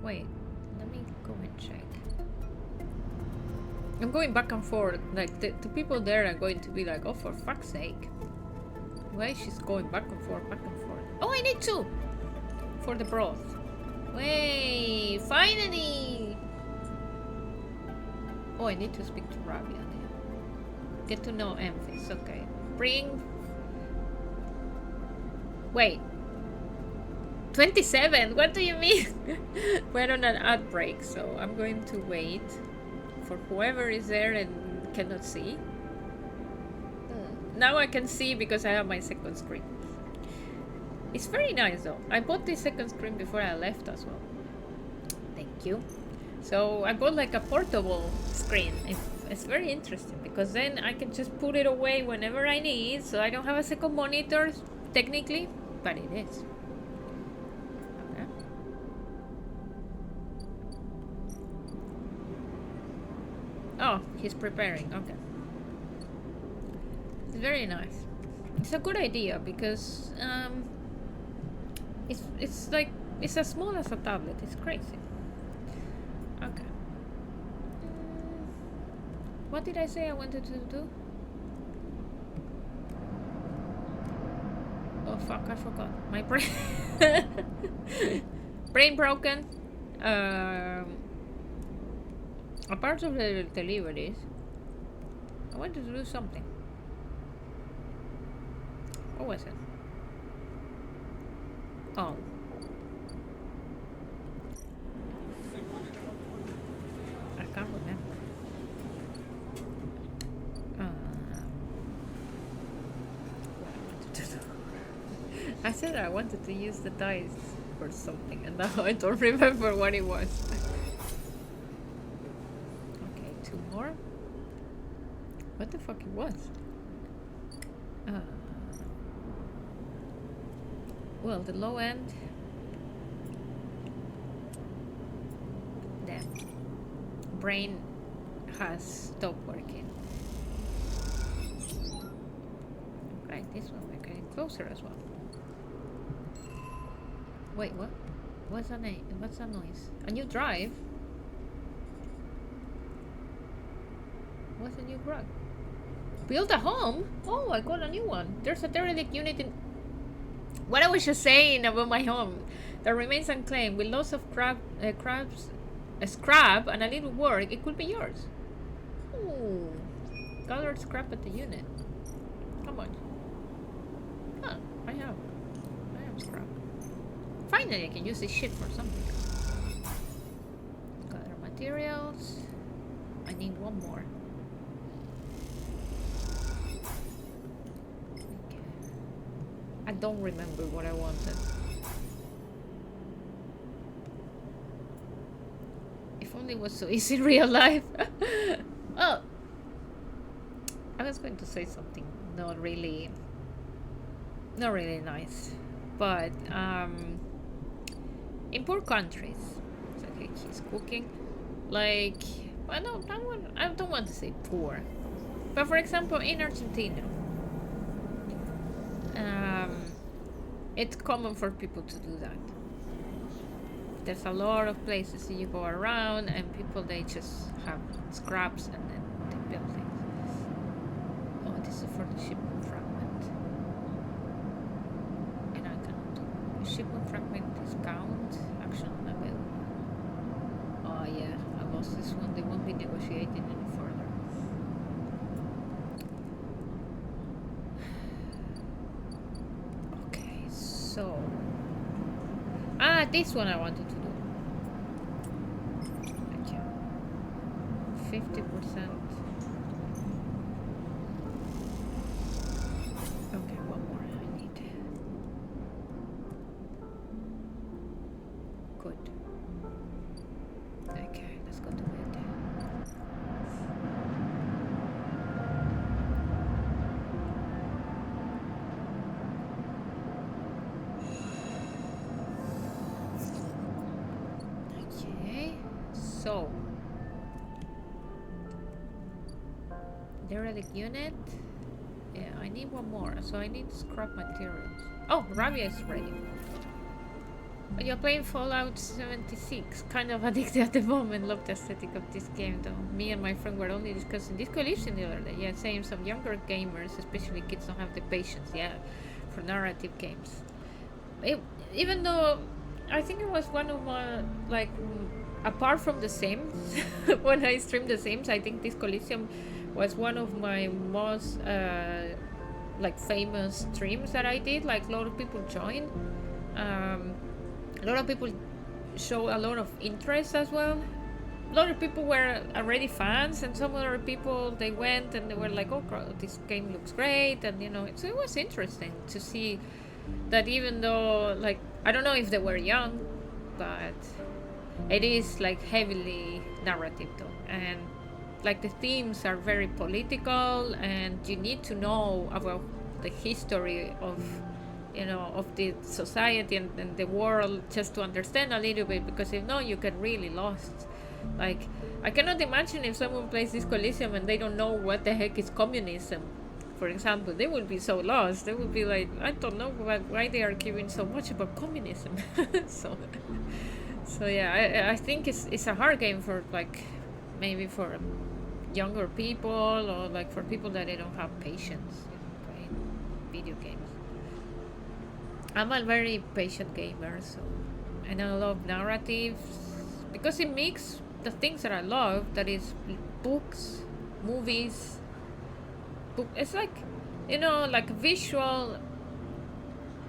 Wait, let me go and check. I'm going back and forth. Like the people there are going to be like, oh, for fuck's sake. Why is she going back and forth, back and forth? Oh, I need 2 for the broth. Wait, finally. Oh, I need to speak to Rabia. Get to know Emphis. Okay. Bring. Wait. 27? What do you mean? We're on an outbreak, so I'm going to wait for whoever is there and cannot see. Now I can see because I have my second screen. It's very nice though. I bought this second screen before I left as well. Thank you. So I bought like a portable screen. It's very interesting because then I can just put it away whenever I need. So I don't have a second monitor technically, but it is. Okay. Oh, he's preparing. Okay. It's very nice. It's a good idea because it's like it's as small as a tablet. It's crazy. Okay. What did I say I wanted to do? Oh fuck! I forgot. My brain brain broken. Apart of the deliveries, I wanted to do something. What was it? Oh. I can't remember. What I wanted to do. I said I wanted to use the dice for something, and now I don't remember what it was. Okay, 2 more. What the fuck it was? Well, the low end. Damn. Brain has stopped working. Right, this one we're getting closer as well. Wait, what? What's that name? What's that noise? A new drive? What's a new drug? Build a home? Oh, I got a new one. There's a derelict unit in... What I was just saying about my home that remains unclaimed with lots of scrap and a little work, it could be yours. Ooh. Gather scrap at the unit. How much? Huh, I have scrap. Finally, I can use this shit for something. materials. I need one more. Okay. I don't remember what I wanted. If only it was so easy in real life. Oh, I was going to say something not really nice, but in poor countries, so okay, she's cooking, like, well, no, I don't want to say poor, but for example, in Argentina, it's common for people to do that. There's a lot of places that you go around, and people, they just have scraps and then they build things. Oh, this is for the shipment fragment. And I cannot do. Shipment fragment discount. Action unavailable. Oh yeah, I lost this one. They won't be negotiating any further. Okay, so. Ah, this one I wanted to do. Thank you. 50%. Okay, one more I need. Good. Okay, let's go to bed. Okay, so derelict unit. Yeah, I need one more, so I need scrap materials. Oh, Rabia is ready. You're playing Fallout 76. Kind of addicted at the moment. Love the aesthetic of this game, though. Me and my friend were only discussing Disco Elysium the other day. Yeah, saying some younger gamers, especially kids, don't have the patience, yeah, for narrative games. Even though I think it was one of my, like, apart from The Sims, when I streamed The Sims, I think Disco Elysium was one of my most, like, famous streams that I did. Like, a lot of people joined. A lot of people show a lot of interest as well. A lot of people were already fans, and some other people, they went and they were like, oh, this game looks great, and you know, so it was interesting to see that even though, like, I don't know if they were young, but it is like heavily narrative though, and like the themes are very political, and you need to know about the history of, you know, of the society and the world, just to understand a little bit, because if not, you get really lost. Like, I cannot imagine if someone plays Disco Elysium and they don't know what the heck is communism, for example. They will be so lost. They will be like, I don't know why they are giving so much about communism. so yeah, I think it's a hard game for, like, maybe for younger people, or like for people that they don't have patience, you know, playing video games. I'm a very patient gamer, so, and I love narratives because it makes the things that I love, that is books, movies, it's like, you know, like visual,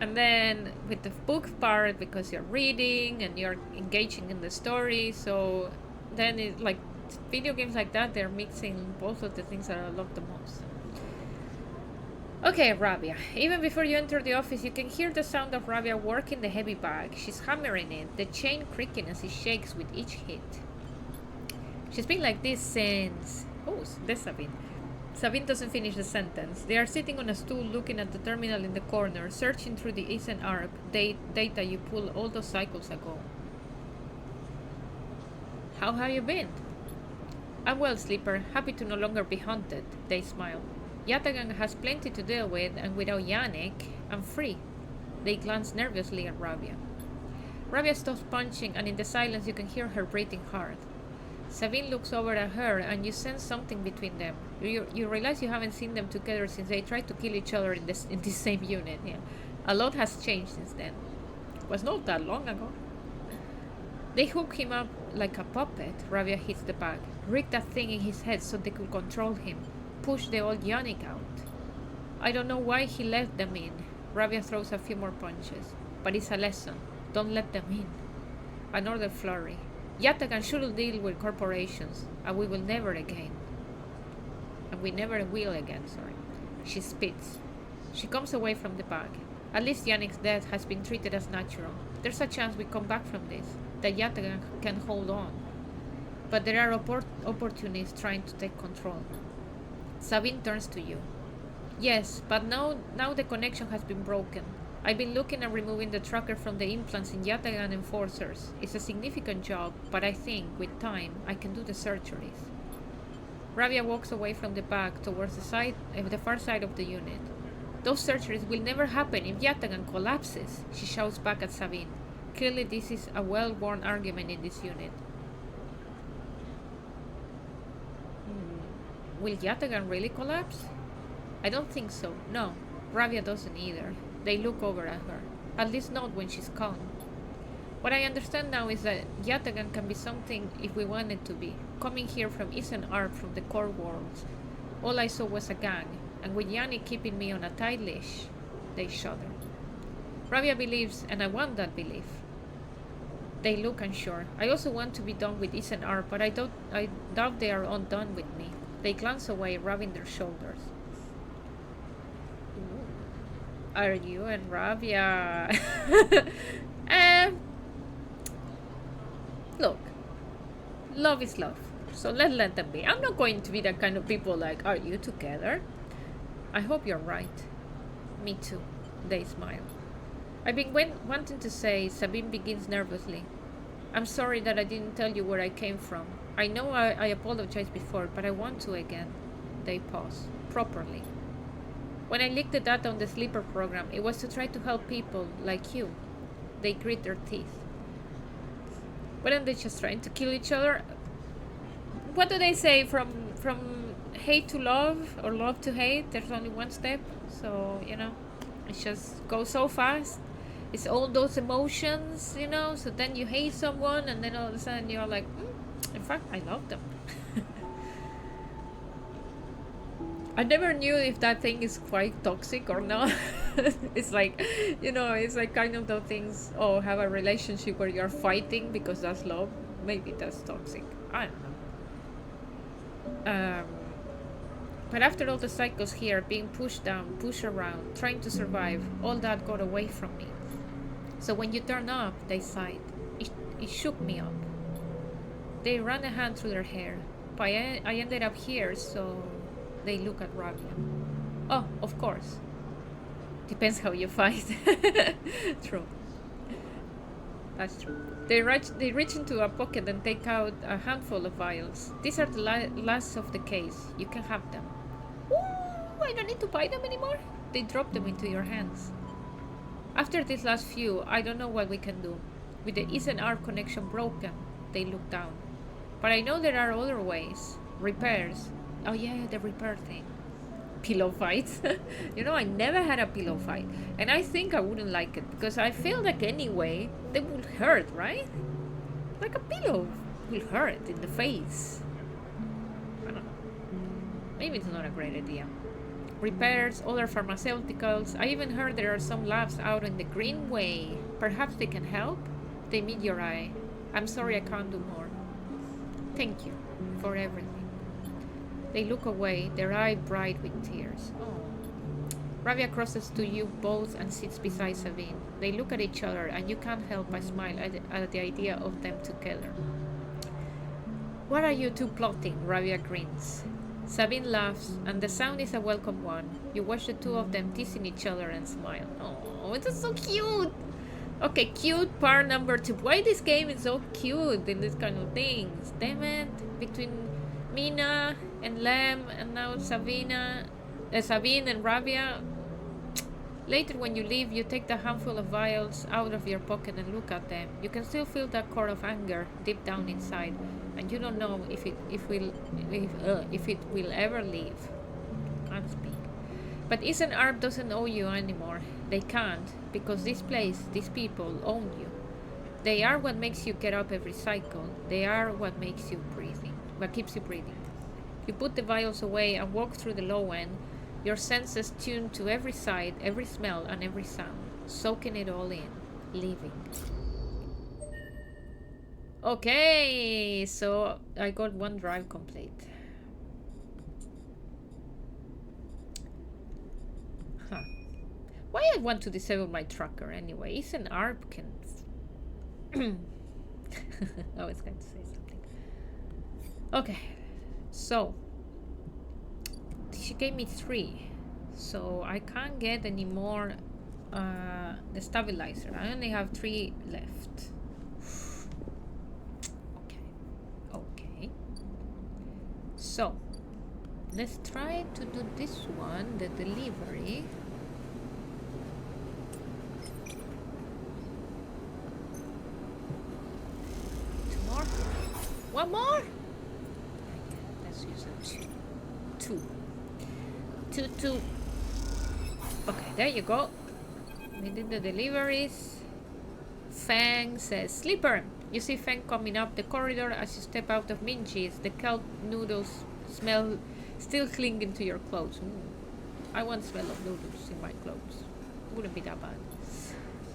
and then with the book part, because you're reading and you're engaging in the story, so then it, like, video games like that, they're mixing both of the things that I love the most. Okay, Rabia. Even before you enter the office, you can hear the sound of Rabia working the heavy bag. She's hammering it, the chain creaking as it shakes with each hit. She's been like this since... Oh, there's Sabine. Sabine doesn't finish the sentence. They are sitting on a stool looking at the terminal in the corner, searching through the Eastern Arab data you pulled all those cycles ago. How have you been? I'm well, Sleeper. Happy to no longer be hunted. They smile. Yatagan has plenty to deal with, and without Yannick, I'm free. They glance nervously at Rabia. Rabia stops punching, and in the silence you can hear her breathing hard. Sabine looks over at her, and you sense something between them. You realize you haven't seen them together since they tried to kill each other in this same unit. Yeah. A lot has changed since then. It was not that long ago. They hook him up like a puppet. Rabia hits the bag. Rigged that thing in his head so they could control him. Push the old Yannick out. I don't know why he let them in. Rabia throws a few more punches. But it's a lesson. Don't let them in. Another flurry. Yatagan shouldn't deal with corporations, and we will never again. And we never will again, sorry. She spits. She comes away from the bag. At least Yannick's death has been treated as natural. There's a chance we come back from this, that Yatagan can hold on. But there are opportunists trying to take control. Sabine turns to you. Yes, but now the connection has been broken. I've been looking at removing the tracker from the implants in Yatagan enforcers. It's a significant job, but I think, with time, I can do the surgeries. Rabia walks away from the bag towards the far side of the unit. Those surgeries will never happen if Yatagan collapses, she shouts back at Sabine. Clearly this is a well-worn argument in this unit. Will Yatagan really collapse? I don't think so, no. Rabia doesn't either. They look over at her. At least not when she's calm. What I understand now is that Yatagan can be something if we want it to be. Coming here from Eastern Arp from the core worlds. All I saw was a gang, and with Yannick keeping me on a tight leash, they shudder. Rabia believes, and I want that belief. They look unsure. I also want to be done with Eastern Arp, but I doubt they are undone with me. They glance away, rubbing their shoulders. Are you and Rabia? Look, love is love, so let them be. I'm not going to be that kind of people like, are you together? I hope you're right. Me too. They smile. I've been wanting to say, Sabine begins nervously. I'm sorry that I didn't tell you where I came from. I know I apologized before, but I want to again. They pause. Properly. When I leaked the data on the sleeper program, it was to try to help people like you. They grit their teeth. Weren't they just trying to kill each other? What do they say? From hate to love, or love to hate, there's only one step. So, you know, it just goes so fast. It's all those emotions, you know, so then you hate someone, and then all of a sudden you're like, in fact, I love them. I never knew if that thing is quite toxic or not. It's like, you know, it's like kind of the things, oh, have a relationship where you're fighting because that's love. Maybe that's toxic. I don't know. But after all the cycles here, being pushed down, pushed around, trying to survive, all that got away from me. So when you turn up, they sighed. It shook me up. They ran a hand through their hair. But I ended up here, so they look at Rabia. Oh, of course. Depends how you fight. True. That's true. They reach into a pocket and take out a handful of vials. These are the last of the case. You can have them. Ooh, I don't need to buy them anymore. They drop them into your hands. After these last few, I don't know what we can do. With the East and Arp connection broken, they look down. But I know there are other ways. Repairs. Oh yeah, the repair thing. Pillow fights. You know, I never had a pillow fight. And I think I wouldn't like it, because I feel like anyway, they would hurt, right? Like a pillow will hurt in the face. I don't know. Maybe it's not a great idea. Repairs, other pharmaceuticals. I even heard there are some labs out in the Greenway. Perhaps they can help? They meet your eye. I'm sorry I can't do more. Thank you for everything. They look away, their eye bright with tears. Oh. Rabia crosses to you both and sits beside Sabine. They look at each other, and you can't help but smile at the idea of them together. What are you two plotting? Rabia grins. Sabine laughs, and the sound is a welcome one. You watch the two of them teasing each other and smile. Oh, it is so cute! Okay, cute part number 2. Why this game is so cute in this kind of things? Damn it. Between Mina and Lem, and now Sabine and Rabia. Later when you leave, you take the handful of vials out of your pocket and look at them. You can still feel that core of anger deep down inside, and you don't know if it will ever leave. Can't speak. But Eastern Arp doesn't owe you anymore. They can't, because this place, these people, own you. They are what makes you get up every cycle. They are what makes you breathing. What keeps you breathing. You put the vials away and walk through the low end, your senses tuned to every sight, every smell, and every sound, soaking it all in, living. Okay, so I got one drive complete. Huh. Why I want to disable my tracker anyway? Isn't ARP can... I was going to say something. Okay, so she gave me 3, so I can't get any more the stabilizer. I only have 3 left. Okay. So let's try to do this one, the delivery. 2 more. 1 more. Let's use a 2. 2. Okay, there you go. We did the deliveries. Fang says, Sleeper! You see Fang coming up the corridor as you step out of Minji's. The kelp noodles smell still clinging to your clothes. I want smell of noodles in my clothes. Wouldn't be that bad.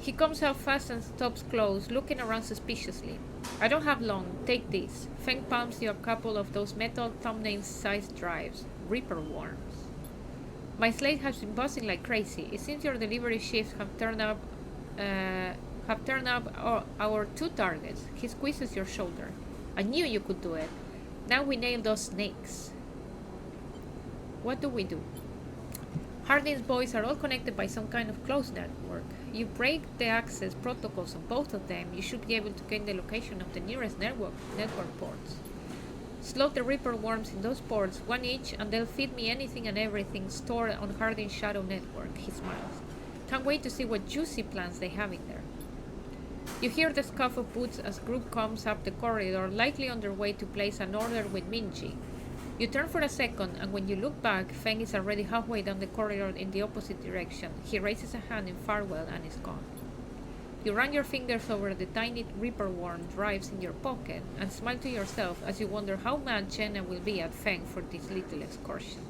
He comes out fast and stops close, looking around suspiciously. I don't have long. Take this. Feng palms you a couple of those metal thumbnail-sized drives. Reaper worms. My slate has been buzzing like crazy. It seems your delivery shifts have turned up our 2 targets. He squeezes your shoulder. I knew you could do it. Now we nail those snakes. What do we do? Hardin's boys are all connected by some kind of closed network. You break the access protocols on both of them, you should be able to gain the location of the nearest network ports. Slot the Reaper worms in those ports, 1 each, and they'll feed me anything and everything stored on Hardin's shadow network. He smiles. Can't wait to see what juicy plans they have in there. You hear the scuff of boots as group comes up the corridor, likely on their way to place an order with Minji. You turn for a second, and when you look back, Feng is already halfway down the corridor in the opposite direction. He raises a hand in farewell and is gone. You run your fingers over the tiny Reaper worm drives in your pocket and smile to yourself as you wonder how mad Jenna will be at Feng for this little excursion.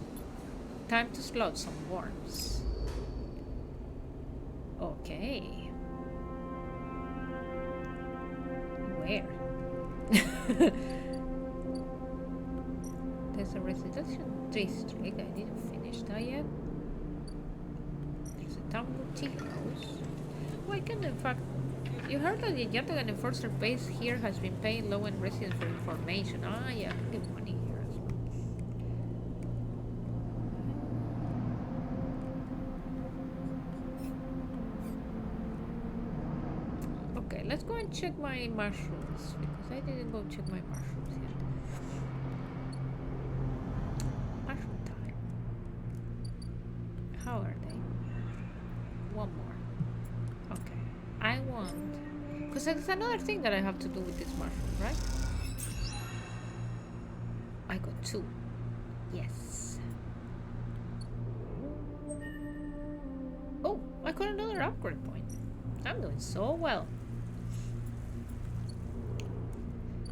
Time to slot some worms. Okay. Where? There's a residential district. I didn't finish that yet. There's a town boutique house. Oh, I can in fact... You heard that the Yatagan Enforcer base here has been paying low-end residents for information. Ah, yeah, I can get money here as well. Okay, let's go and check my mushrooms, because I didn't go check my mushrooms yet. Mushroom time. How are they? 1 more. Okay. I want... Because there's another thing that I have to do with this mushroom, right? I got 2. Yes. Oh, I got another upgrade point. I'm doing so well.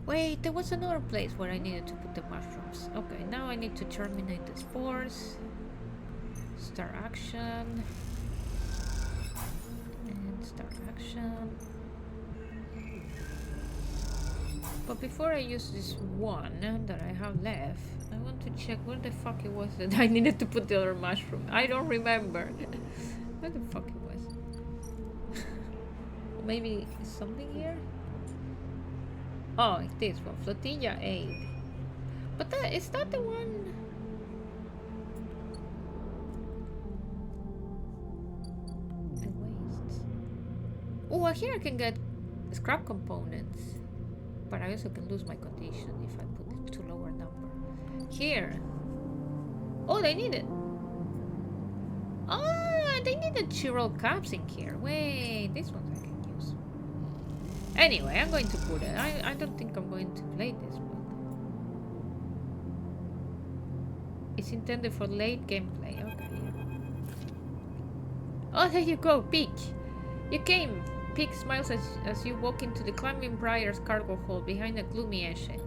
Wait, there was another place where I needed to put the mushrooms. Okay, now I need to terminate the spores. Start action. And start action. But before I use this one that I have left, I want to check where the fuck it was that I needed to put the other mushroom. I don't remember. Where the fuck it was? Maybe something here? Oh, this one. Flotilla 8. But that, is that the one? The wastes. Oh, here I can get scrap components. But I also can lose my condition if I put it to lower number. Here. Oh, they need it. Ah, they needed churro caps in here. Wait, this one I can use. Anyway, I'm going to put it. I don't think I'm going to play this one. It's intended for late gameplay. Okay. Oh, there you go, Peak. You came. Peak smiles as you walk into the Climbing Briars cargo hold behind a gloomy Eshe.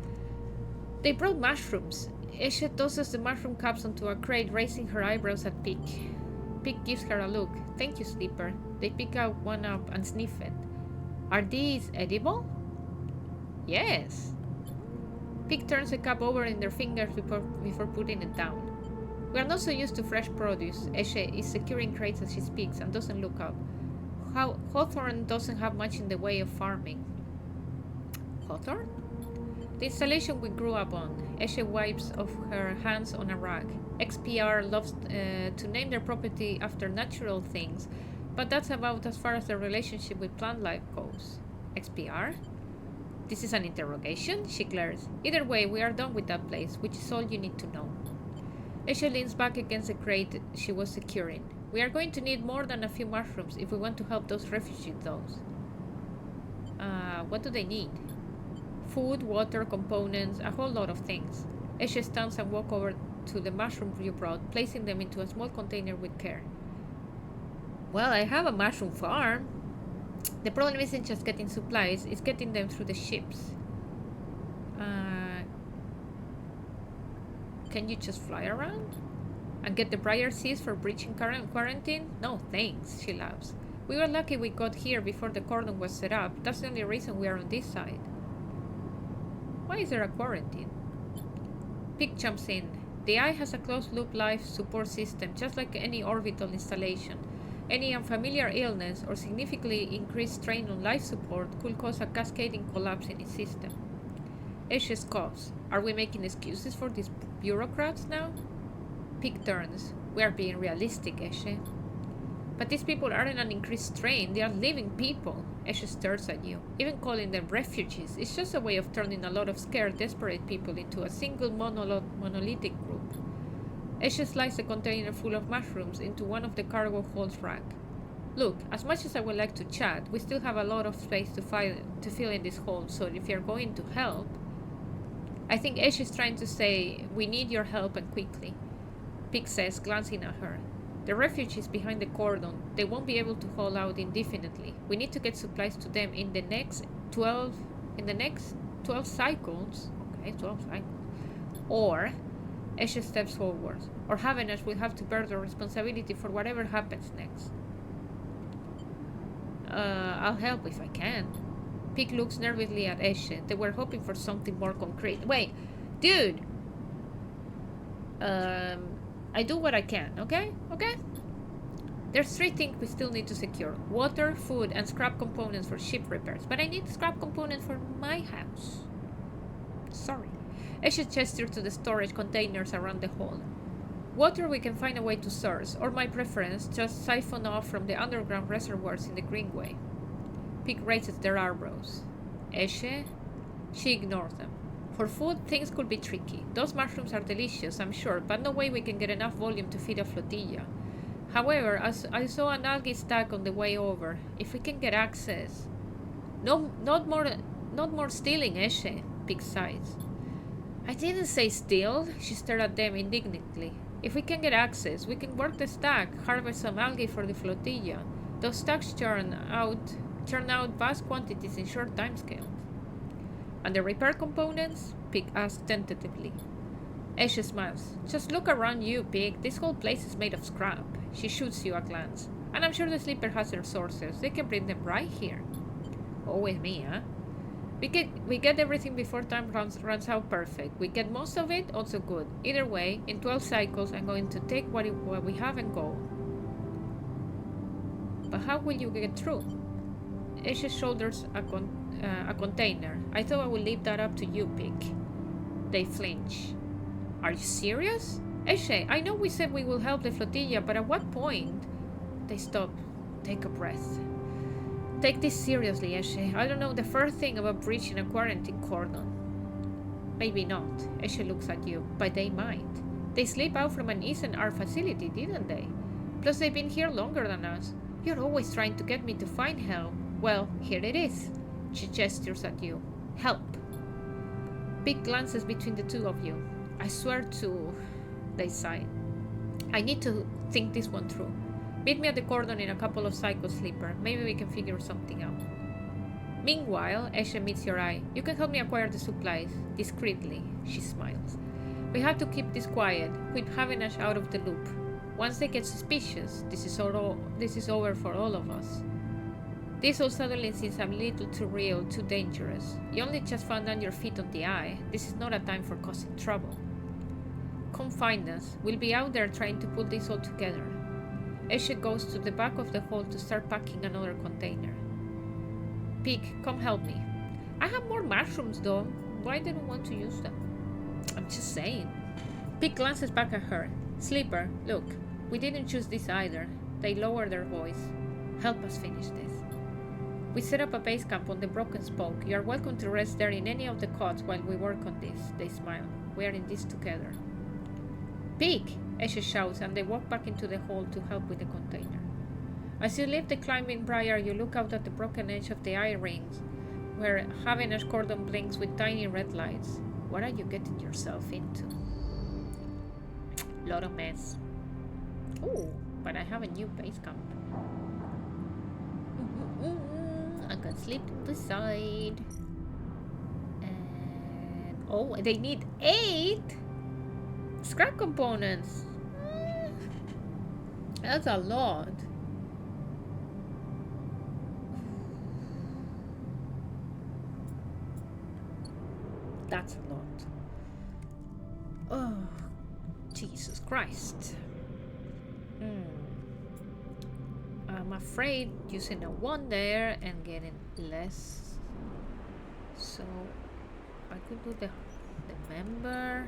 They brought mushrooms. Eshe tosses the mushroom caps onto a crate, raising her eyebrows at Peak. Peak gives her a look. Thank you, Sleeper. They pick one up and sniff it. Are these edible? Yes. Pig turns the cup over in their fingers before putting it down. We are not so used to fresh produce. Eshe is securing crates as she speaks and doesn't look up. Hawthorne doesn't have much in the way of farming. Hawthorne? The installation we grew up on. Eshe wipes off her hands on a rag. XPR loves to name their property after natural things, but that's about as far as their relationship with plant life goes. XPR? This is an interrogation? She glares. Either way, we are done with that place, which is all you need to know. Eshe leans back against the crate she was securing. We are going to need more than a few mushrooms if we want to help those refugees, though. What do they need? Food, water, components, a whole lot of things. Eshe stands and walks over to the mushrooms you brought, placing them into a small container with care. Well, I have a mushroom farm. The problem isn't just getting supplies, it's getting them through the ships. Can you just fly around? And get the Briar Seas for breaching quarantine? No, thanks, she laughs. We were lucky we got here before the cordon was set up. That's the only reason we are on this side. Why is there a quarantine? Pig jumps in. The Eye has a closed-loop life support system, just like any orbital installation. Any unfamiliar illness or significantly increased strain on life support could cause a cascading collapse in its system. Eshe scoffs. Are we making excuses for these bureaucrats now? Pig turns. We are being realistic, Eshe. But these people aren't an increased strain, they are living people. Eshe stares at you. Even calling them refugees is just a way of turning a lot of scared, desperate people into a single monolithic group. Eshe slices a container full of mushrooms into one of the cargo holds rack. Look, as much as I would like to chat, we still have a lot of space to fill in this hole, so if you're going to help... I think Eshe is trying to say, we need your help and quickly. Pig says, glancing at her. The refugees behind the cordon, they won't be able to hold out indefinitely. We need to get supplies to them in the next 12 cycles. Okay, 12 cycles. Or Eshe steps forward. Or Havenash will have to bear the responsibility for whatever happens next. I'll help if I can. Pig looks nervously at Eshe. They were hoping for something more concrete. Wait, dude! I do what I can, okay? Okay? There's 3 things we still need to secure. Water, food, and scrap components for ship repairs. But I need scrap components for my house. Sorry. Eshe gestured to the storage containers around the hall. Water we can find a way to source, or my preference, just siphon off from the underground reservoirs in the Greenway. Pig raises their eyebrows. Eshe? She ignores them. For food, things could be tricky. Those mushrooms are delicious, I'm sure, but no way we can get enough volume to feed a flotilla. However, I saw an algae stack on the way over. If we can get access... No, not more stealing, Eshe, Pig sighs. I didn't say steal, she stared at them indignantly. If we can get access, we can work the stack, harvest some algae for the flotilla. Those stacks churn out vast quantities in short timescales. And the repair components? Pig asked tentatively. Eshe smiles. Just look around you, Pig. This whole place is made of scrap. She shoots you a glance. And I'm sure the Sleeper has their sources. They can bring them right here. Oh, with me, huh? We get everything before time runs out perfect. We get most of it, also good. Either way, in 12 cycles, I'm going to take what we have and go. But how will you get through? Eshe shoulders a container. I thought I would leave that up to you, Pig. They flinch. Are you serious? Eshe, I know we said we will help the flotilla, but at what point? They stop. Take a breath. Take this seriously, Eshe. I don't know the first thing about breaching a quarantine cordon. Maybe not. Eshe looks at you, but they might. They slipped out from an Eastern Art facility, didn't they? Plus they've been here longer than us. You're always trying to get me to find help. Well, here it is. She gestures at you. Help. Pig glances between the two of you. I swear to... They sigh. I need to think this one through. Meet me at the cordon in a couple of cycles, Sleeper. Maybe we can figure something out. Meanwhile, Eshe meets your eye. You can help me acquire the supplies. Discreetly. She smiles. We have to keep this quiet. Keep Havenash out of the loop. Once they get suspicious, this is over for all of us. This all suddenly seems a little too real, too dangerous. You only just found out your feet on the eye. This is not a time for causing trouble. Come find us. We'll be out there trying to put this all together. Eshe goes to the back of the hall to start packing another container. Pig, come help me. I have more mushrooms though. Why didn't you want to use them? I'm just saying. Pig glances back at her. Sleeper, look. We didn't choose this either. They lower their voice. Help us finish this. We set up a base camp on the Broken Spoke. You are welcome to rest there in any of the cots while we work on this. They smile. We are in this together. Pig! Eshe shouts, and they walk back into the hall to help with the container. As you leave the climbing briar, you look out at the broken edge of the eye rings, where Havena's cordon blinks with tiny red lights. What are you getting yourself into? Lot of mess. Ooh, but I have a new base camp. I can sleep beside. And oh, they need 8 scrap components. That's a lot. That's a lot. Oh, Jesus Christ. I'm afraid using a 1 there and getting less. So I could do the member.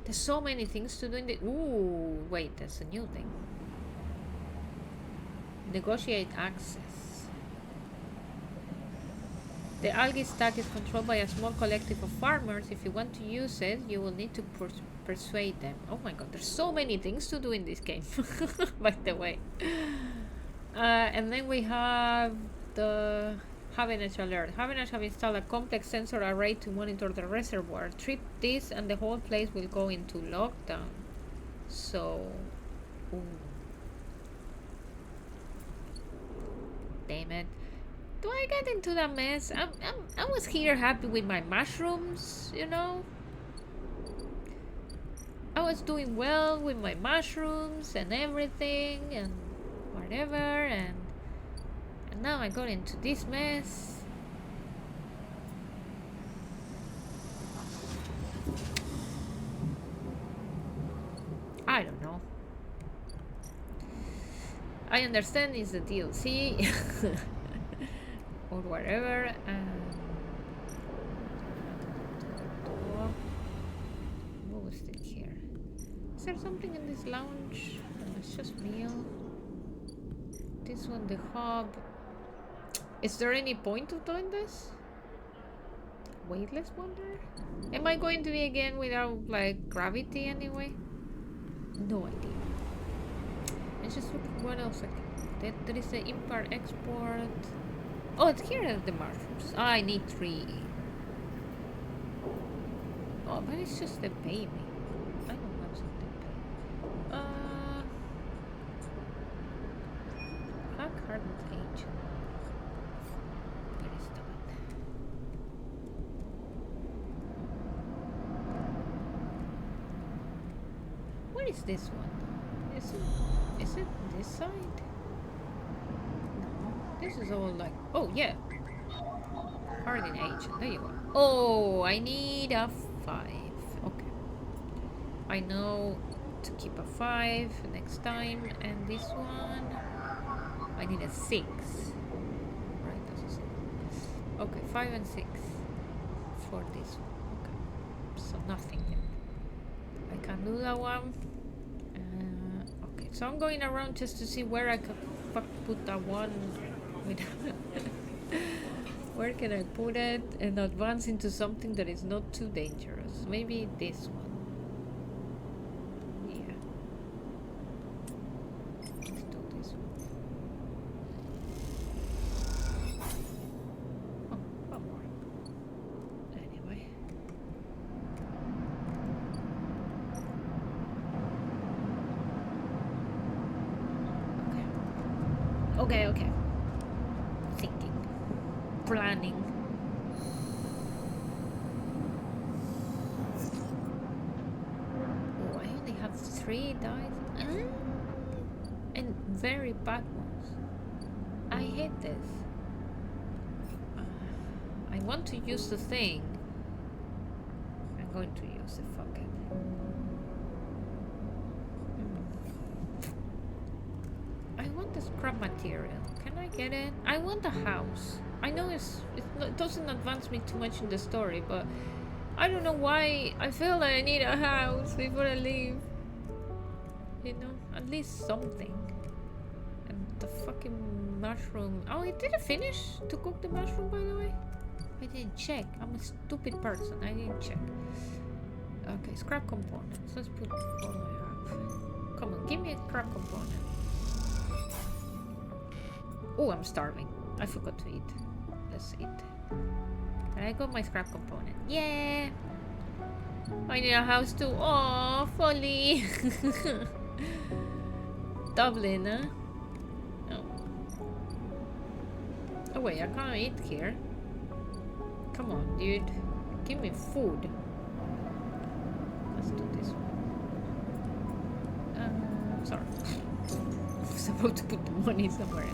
There's so many things to do in the... Ooh, wait, that's a new thing. Negotiate access. The algae stack is controlled by a small collective of farmers. If you want to use it, you will need to persuade them. Oh my god, there's so many things to do in this game, by the way. And then we have the Havenach alert. Havenach have installed a complex sensor array to monitor the reservoir. Trip this and the whole place will go into lockdown. So... Ooh. Damn it. Do I get into that mess? I was here happy with my mushrooms, you know? I was doing well with my mushrooms and everything and whatever, and now I got into this mess. I don't know. I understand it's a DLC or whatever. What was it here? Is there something in this lounge? No, it's just meal. This one, the hub. Is there any point of doing this? Weightless wonder? Am I going to be again without like gravity anyway? No idea. Let's just look at what else I can. There is the import export. Oh, it's here at the mushrooms. Oh, I need 3. Oh, but it's just the baby. I don't want something baby. Black Hardened Agent. Where is that? Where is this one? Is it this side? No. This is all like... Oh, yeah. Hardened Agent. There you go. Oh, I need a 5. Okay. I know to keep a 5 next time. And this one... I need a 6. Right, that's a 6. Okay, 5 and 6 for this one. Okay. So nothing yet. I can do that one. Okay, so I'm going around just to see where I could put that one. With where can I put it and advance into something that is not too dangerous? Maybe this one. Yeah. Let's do this one. Oh, one more. Anyway. Okay. Thinking. Planning. Oh, I only have 3 dice. And very bad ones. I hate this. want to use the thing. I'm going to use it, fuck it. I want the scrap material. Can I get it? I want a house. I know it doesn't advance me too much in the story, but I don't know why I feel like I need a house before I leave. You know, at least something. And the fucking mushroom. Oh, did I finish to cook the mushroom, by the way? I didn't check. I'm a stupid person. I didn't check. Okay, scrap components. Let's put all I have. Come on, give me a scrap component. Oh, I'm starving. I forgot to eat. Let's eat. And I got my scrap component. Yeah! I need a house too. Oh, Folly! Dublin, huh? Oh. Oh wait, I can't eat here. Come on, dude. Give me food. Let's do this one. Sorry. I was about to put the money somewhere else.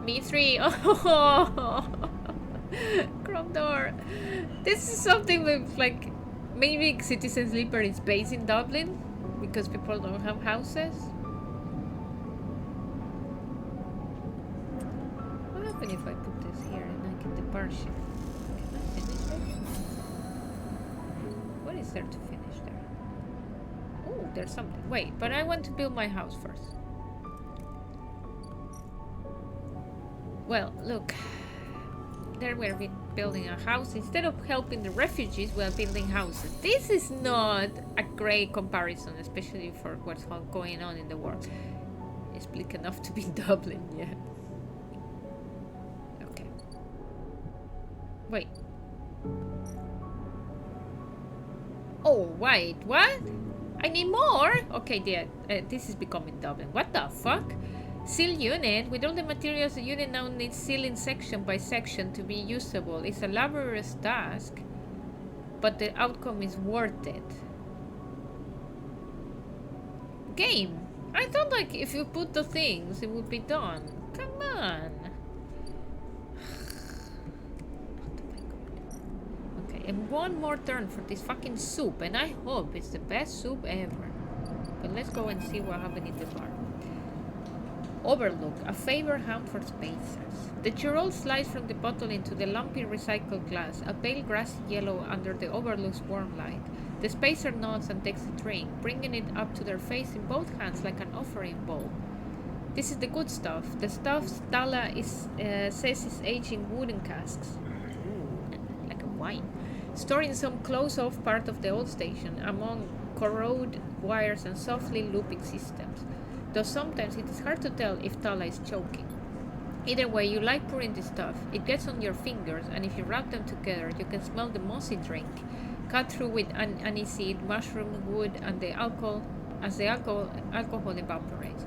Me 3. Oh, Chrome door. This is something with like maybe Citizen Sleeper is based in Dublin because people don't have houses. What happens if I put this here and I get the bar ship? Can I finish it? What is there to finish there? Oh, there's something. Wait, but I want to build my house first. Well, look, there we're building a house. Instead of helping the refugees, we're building houses. This is not a great comparison, especially for what's going on in the world. It's bleak enough to be in Dublin, yeah. Okay. Wait. Oh, wait, what? I need more? Okay, this is becoming Dublin. What the fuck? Seal unit. With all the materials, the unit now needs sealing section by section to be usable. It's a laborious task, but the outcome is worth it. Game. I thought like if you put the things, it would be done. Come on. Okay, and one more turn for this fucking soup, and I hope it's the best soup ever. But let's go and see what happened in the bar. Overlook, a favorite hound for spacers. The churro slides from the bottle into the lumpy recycled glass, a pale grassy yellow under the Overlook's warm light. The spacer nods and takes a drink, bringing it up to their face in both hands like an offering bowl. This is the good stuff. The stuff Stala says is aged in wooden casks. Like a wine. Stored in some closed-off part of the old station, among corroded wires and softly looping systems. Though sometimes it is hard to tell if Tala is choking. Either way, you like pouring this stuff. It gets on your fingers, and if you rub them together, you can smell the mossy drink, cut through with aniseed, mushroom, wood, and the alcohol as the alcohol evaporates.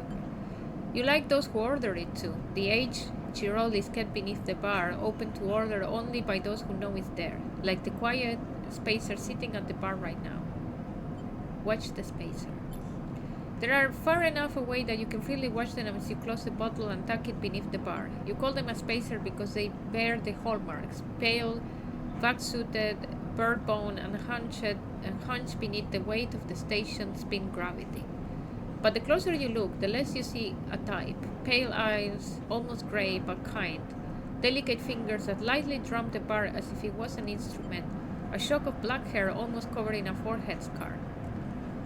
You like those who order it too. The aged Chirol is kept beneath the bar, open to order only by those who know it's there, like the quiet spacer sitting at the bar right now. Watch the spacer. They are far enough away that you can freely watch them as you close the bottle and tuck it beneath the bar. You call them a spacer because they bear the hallmarks: pale, vac-suited, bird bone, and hunched beneath the weight of the station's spin gravity. But the closer you look, the less you see a type. Pale eyes, almost grey but kind. Delicate fingers that lightly drum the bar as if it was an instrument. A shock of black hair almost covering a forehead scar.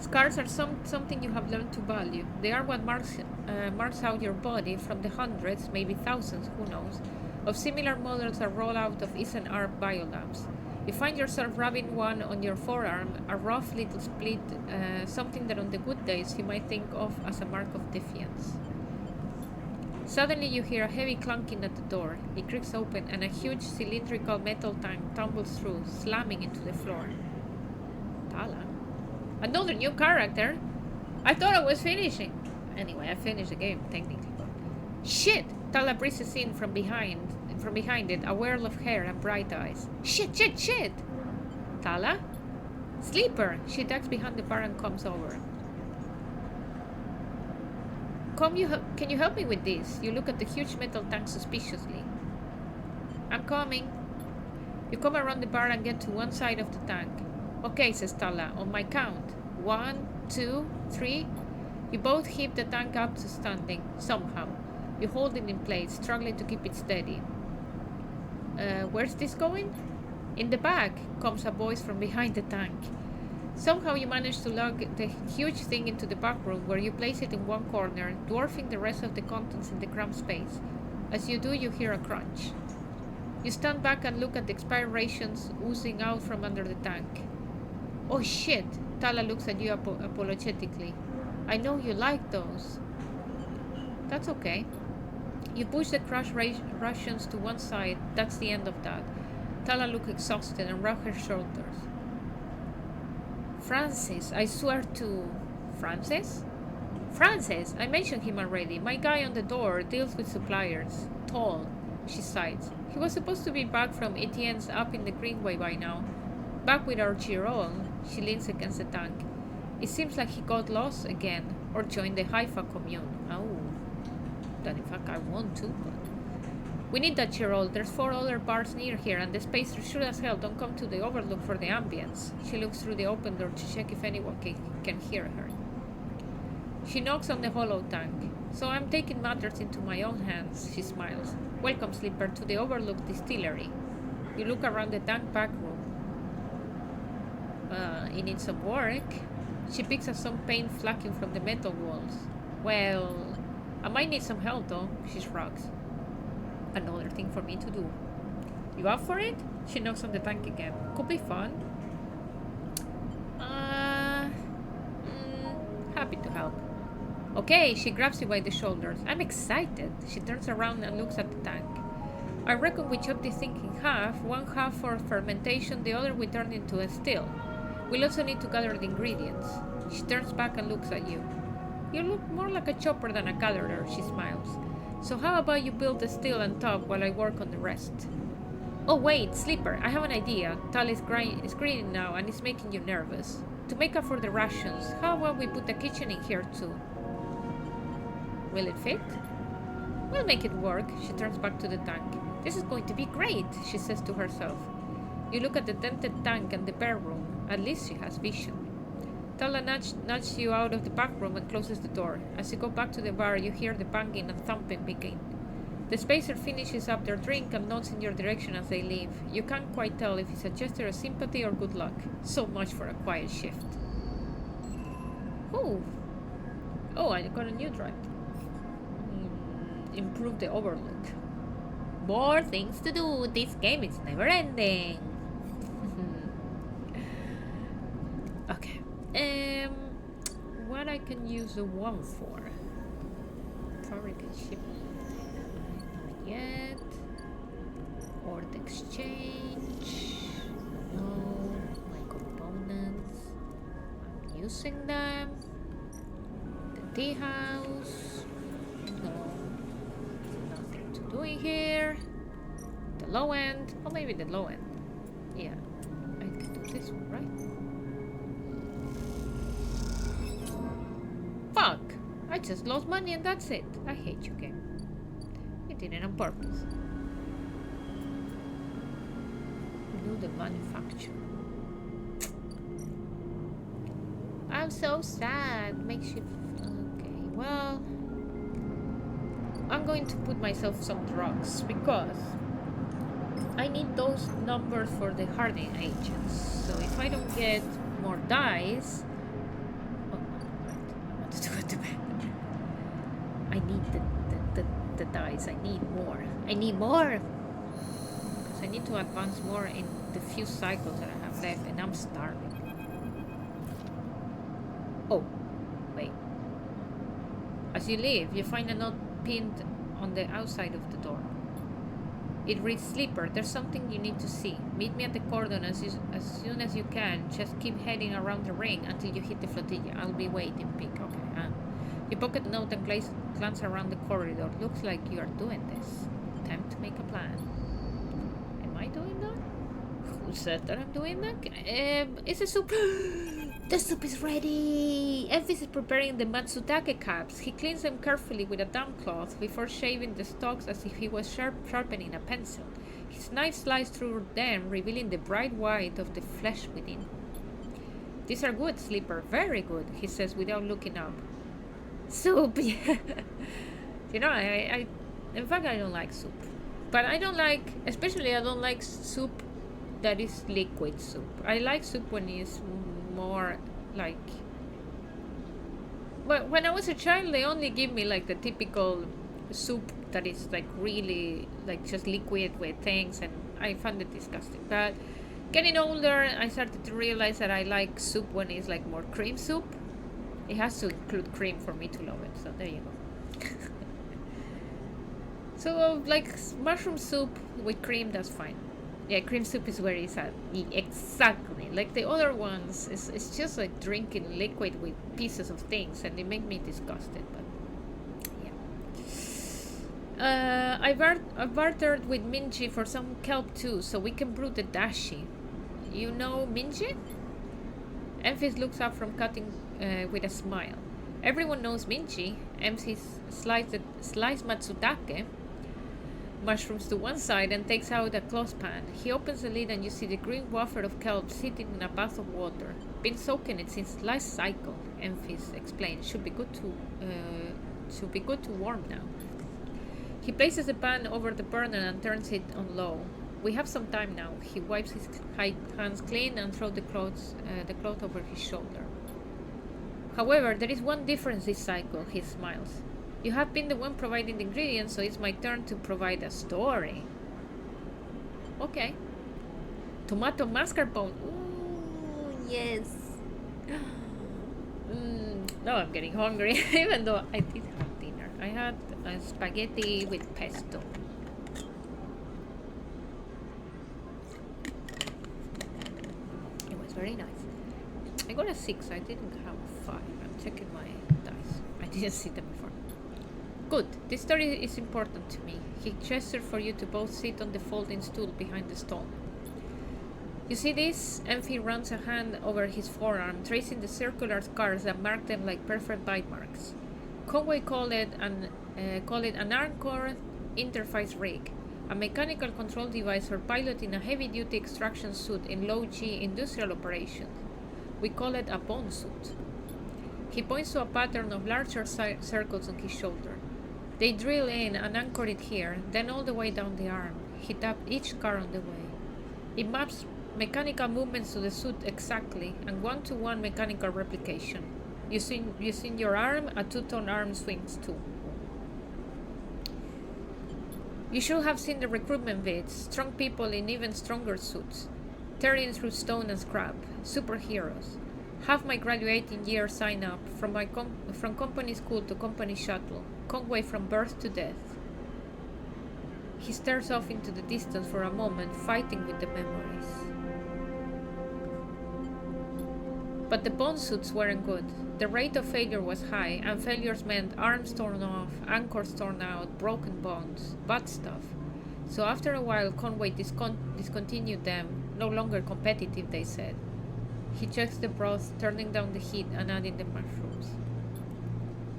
Scars are something you have learned to value. They are what marks out your body from the hundreds, maybe thousands, who knows, of similar models that roll out of S&R biolabs. You find yourself rubbing one on your forearm, a rough little split, something that on the good days you might think of as a mark of defiance. Suddenly you hear a heavy clunking at the door. It creaks open and a huge cylindrical metal tank tumbles through, slamming into the floor. Tala? Another new character? I thought I was finishing. Anyway, I finished the game, technically. Shit! Tala breezes in from behind it, a whirl of hair and bright eyes. Shit, shit, shit! Tala? Sleeper! She ducks behind the bar and comes over. Can you help me with this? You look at the huge metal tank suspiciously. I'm coming. You come around the bar and get to one side of the tank. Okay, says Tala, on my count. 1, 2, 3. You both heave the tank up to standing, somehow. You hold it in place, struggling to keep it steady. Where's this going? In the back, comes a voice from behind the tank. Somehow you manage to lug the huge thing into the back room, where you place it in one corner, dwarfing the rest of the contents in the cramped space. As you do, you hear a crunch. You stand back and look at the expired rations oozing out from under the tank. Oh shit! Tala looks at you apologetically. I know you like those. That's okay. You push the crushed rations to one side. That's the end of that. Tala looks exhausted and rubs her shoulders. Francis, I swear to... Francis? Francis! I mentioned him already. My guy on the door deals with suppliers. Tall. She sighs. He was supposed to be back from Etienne's up in the Greenway by now. Back with our Chiron. She leans against the tank. It seems like he got lost again, or joined the Haifa commune. Oh. That in fact I want to, but... We need that Chiron. There's 4 other bars near here, and the spacers sure as hell don't come to the overlook for the ambience. She looks through the open door to check if anyone can hear her. She knocks on the hollow tank. So I'm taking matters into my own hands, she smiles. Welcome, Slipper, to the Overlook Distillery. You look around the tank back room. It needs some work. She picks up some paint flaking from the metal walls. Well, I might need some help though, she shrugs. Another thing for me to do. You up for it? She knocks on the tank again. Could be fun. Happy to help. Okay, she grabs you by the shoulders. I'm excited. She turns around and looks at the tank. I reckon we chop this thing in half, one half for fermentation, the other we turn into a still. We'll also need to gather the ingredients. She turns back and looks at you. You look more like a chopper than a gatherer, she smiles. So how about you build the still and top while I work on the rest? Oh wait, Slipper, I have an idea. Tal is grinning now and it's making you nervous. To make up for the rations, how about we put a kitchen in here too? Will it fit? We'll make it work. She turns back to the tank. This is going to be great, she says to herself. You look at the dented tank and the bare room. At least she has vision. Tala nudges you out of the back room and closes the door. As you go back to the bar, you hear the banging and thumping begin. The spacer finishes up their drink and nods in your direction as they leave. You can't quite tell if it's a gesture of sympathy or good luck. So much for a quiet shift. Oh, I got a new drive. Improve the overlook. More things to do. This game is never ending. Okay. What I can use the one for? Fabricate ship. Yet. Or the exchange. No. My components. I'm using them. The tea house. No. Nothing to do in here. The low end. Oh, maybe the low end. Yeah. I can do this one, right? Fuck! I just lost money and that's it. I hate you, game. You did it on purpose. Renew the manufacture. I'm so sad. Makeshift. Okay, well, I'm going to put myself some drugs because I need those numbers for the hardening agents. So if I don't get more dice, to go to bed. I need the dice. I need more. I need more! Because I need to advance more in the few cycles that I have left, and I'm starving. Oh, wait. As you leave, you find a note pinned on the outside of the door. It reads, Slipper, there's something you need to see. Meet me at the cordon as soon as you can. Just keep heading around the ring until you hit the flotilla. I'll be waiting, Pick. Okay, You pocket the note and glance around the corridor. Looks like you are doing this. Time to make a plan. Am I doing that? Who said that I'm doing that? It's a The soup is ready! Elvis is preparing the matsutake cups. He cleans them carefully with a damp cloth before shaving the stalks as if he was sharpening a pencil. His knife sliced through them, revealing the bright white of the flesh within. These are good, Sleeper, very good, he says without looking up. Soup, yeah. You know, in fact, I don't like soup. But I don't like, especially I don't like soup that is liquid soup. I like soup when it's more like, but when I was a child they only give me like the typical soup that is like really like just liquid with things, and I found it disgusting. But getting older I started to realize that I like soup when it's like more cream soup. It has to include cream for me to love it, so there you go. So like mushroom soup with cream, that's fine. Yeah, cream soup is where it's at. Exactly. Like the other ones, it's just like drinking liquid with pieces of things, and they make me disgusted. But yeah. I bartered with Minji for some kelp too, so we can brew the dashi. You know Minji? Emphis looks up from cutting with a smile. Everyone knows Minji. Emphis sliced matsutake mushrooms to one side and takes out a clothespan. He opens the lid and you see the green wafer of kelp sitting in a bath of water. Been soaking it since last cycle, Emphis explains. Should be good to warm now. He places the pan over the burner and turns it on low. We have some time now. He wipes his hands clean and throws the cloth over his shoulder. However, there is one difference this cycle, he smiles. You have been the one providing the ingredients, so it's my turn to provide a story. Okay. Tomato mascarpone. Ooh, yes. Now I'm getting hungry, even though I did have dinner. I had spaghetti with pesto. It was very nice. I got a 6. I didn't have a 5. I'm checking my dice. I didn't see them before. Good. This story is important to me. He gestured for you to both sit on the folding stool behind the stall. You see this? Emphy runs a hand over his forearm, tracing the circular scars that mark them like perfect bite marks. Conway called it an Anchor interface rig, a mechanical control device for piloting a heavy-duty extraction suit in low-G industrial operations. We call it a bone suit. He points to a pattern of larger circles on his shoulder. They drill in and anchor it here, then all the way down the arm. He tapped each scar on the way. It maps mechanical movements to the suit exactly, and one-to-one mechanical replication. Using your arm, a two-tone arm swings too. You should have seen the recruitment vids. Strong people in even stronger suits, tearing through stone and scrap. Superheroes. Half my graduating year sign up from company school to company shuttle. Conway from birth to death. He stares off into the distance for a moment, fighting with the memories. But the bone suits weren't good. The rate of failure was high, and failures meant arms torn off, anchors torn out, broken bones, bad stuff. So after a while, Conway discontinued them, no longer competitive, they said. He checks the broth, turning down the heat and adding the mushrooms.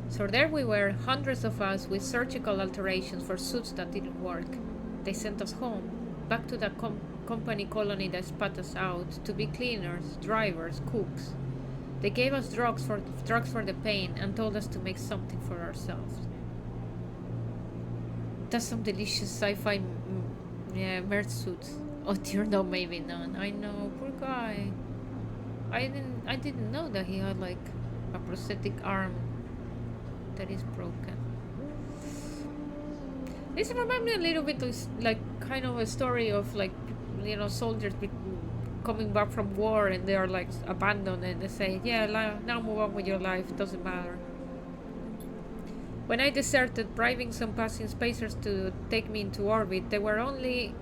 So there we were, hundreds of us with surgical alterations for suits that didn't work. They sent us home, back to the company colony that spat us out, to be cleaners, drivers, cooks. They gave us drugs for the pain and told us to make something for ourselves. That's some delicious sci-fi merch suits. Oh dear, no, maybe none. I know, poor guy. I didn't know that he had like a prosthetic arm that is broken. This reminds me a little bit of like kind of a story of like, you know, soldiers coming back from war and they are like abandoned and they say, yeah, now move on with your life, doesn't matter. When I deserted, bribing some passing spacers to take me into orbit, there were only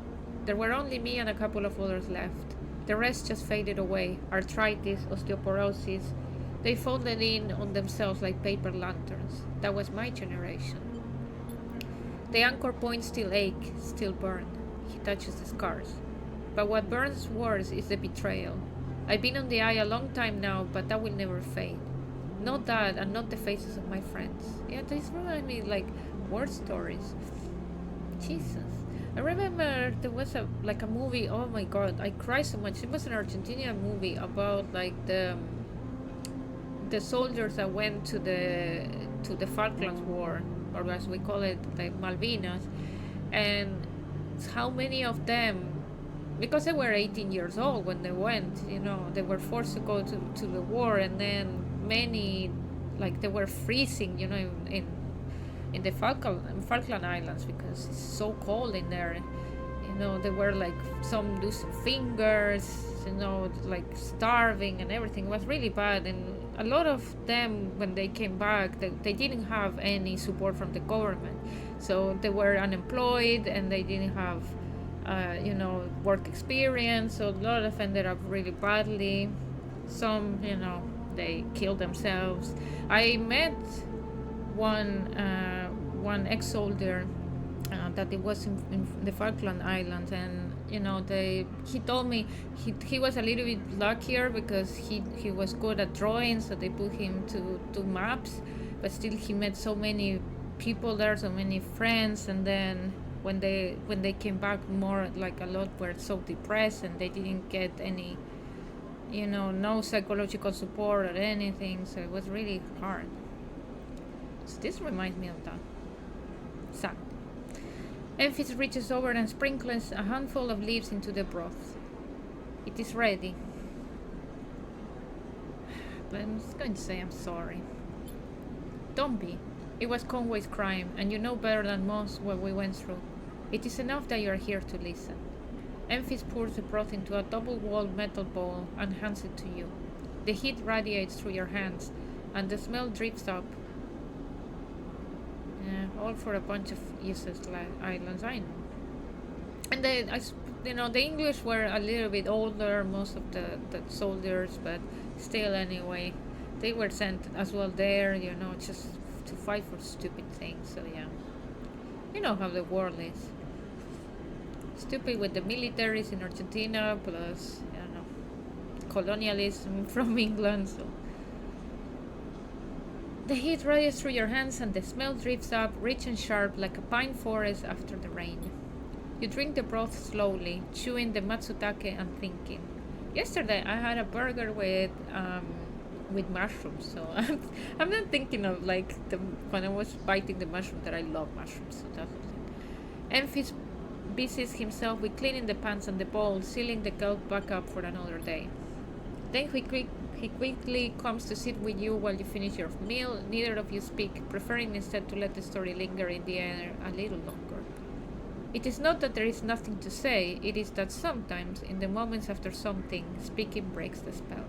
me and a couple of others left. The rest just faded away. Arthritis, osteoporosis. They folded in on themselves like paper lanterns. That was my generation. The anchor points still ache, still burn. He touches the scars. But what burns worse is the betrayal. I've been on the eye a long time now, but that will never fade. Not that, and not the faces of my friends. Yeah, this reminds me like war stories. Jesus. I remember there was a movie. Oh my god, I cried so much. It was an Argentinian movie about like the soldiers that went to the Falklands War, or as we call it, like Malvinas, and how many of them, because they were 18 years old when they went, they were forced to go to the war, and then many, like they were freezing, in the Falkland Islands because it's so cold in there. They were like some losing fingers, like starving and everything. It was really bad. And a lot of them, when they came back, they didn't have any support from the government. So they were unemployed and they didn't have, work experience. So a lot of ended up really badly. Some, they killed themselves. I met one ex-soldier that it was in the Falkland Islands, and he told me he was a little bit luckier because he was good at drawing, so they put him to maps, but still he met so many people there, so many friends, and then when they came back, more like a lot were so depressed and they didn't get any, no psychological support or anything, so it was really hard. So this reminds me of that. Sad. Emphis reaches over and sprinkles a handful of leaves into the broth. It is ready. But I'm just going to say I'm sorry. Don't be. It was Conway's crime, and you know better than most what we went through. It is enough that you are here to listen. Emphis pours the broth into a double-walled metal bowl and hands it to you. The heat radiates through your hands, and the smell drifts up. All for a bunch of useless islands, I know. And the English were a little bit older, most of the soldiers, but still anyway, they were sent as well there, just to fight for stupid things. So yeah, you know how the world is. Stupid with the militaries in Argentina, plus colonialism from England. So the heat radiates through your hands and the smell drifts up, rich and sharp, like a pine forest after the rain. You drink the broth slowly, chewing the matsutake and thinking. Yesterday I had a burger with mushrooms, so I'm not thinking of like when I was biting the mushroom that I love mushrooms, so that's the thing. Emphis busies himself with cleaning the pans and the bowl, sealing the gulp back up for another day. Then he quickly comes to sit with you while you finish your meal. Neither of you speak, preferring instead to let the story linger in the air a little longer. It is not that there is nothing to say, it is that sometimes, in the moments after something, speaking breaks the spell.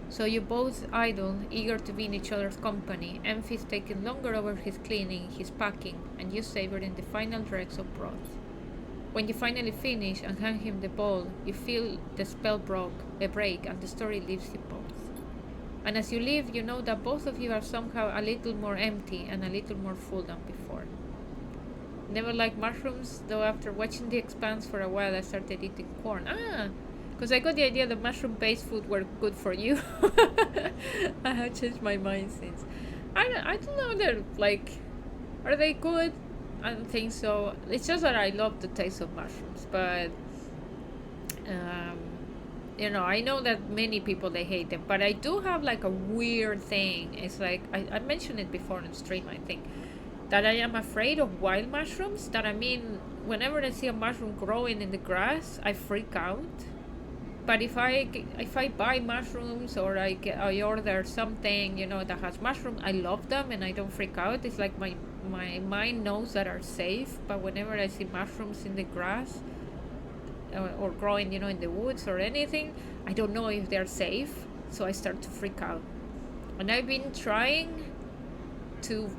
So you both idle, eager to be in each other's company, Emphis taking longer over his cleaning, his packing, and you savoring the final dregs of broth. When you finally finish and hand him the bowl, you feel the spell break, and the story leaves you both. And as you leave, you know that both of you are somehow a little more empty and a little more full than before. Never liked mushrooms, though after watching The Expanse for a while I started eating corn. Because I got the idea that mushroom-based food were good for you. I have changed my mind since. I don't know, they're like, are they good? I don't think so. It's just that I love the taste of mushrooms, but I know that many people they hate them, but I do have like a weird thing. It's like I mentioned it before on stream, I think, that I am afraid of wild mushrooms. That I mean, whenever I see a mushroom growing in the grass, I freak out. But if I buy mushrooms or I order something that has mushroom, I love them and I don't freak out. It's like my mind knows that are safe. But whenever I see mushrooms in the grass or growing in the woods or anything, I don't know if they're safe, so I start to freak out. And I've been trying to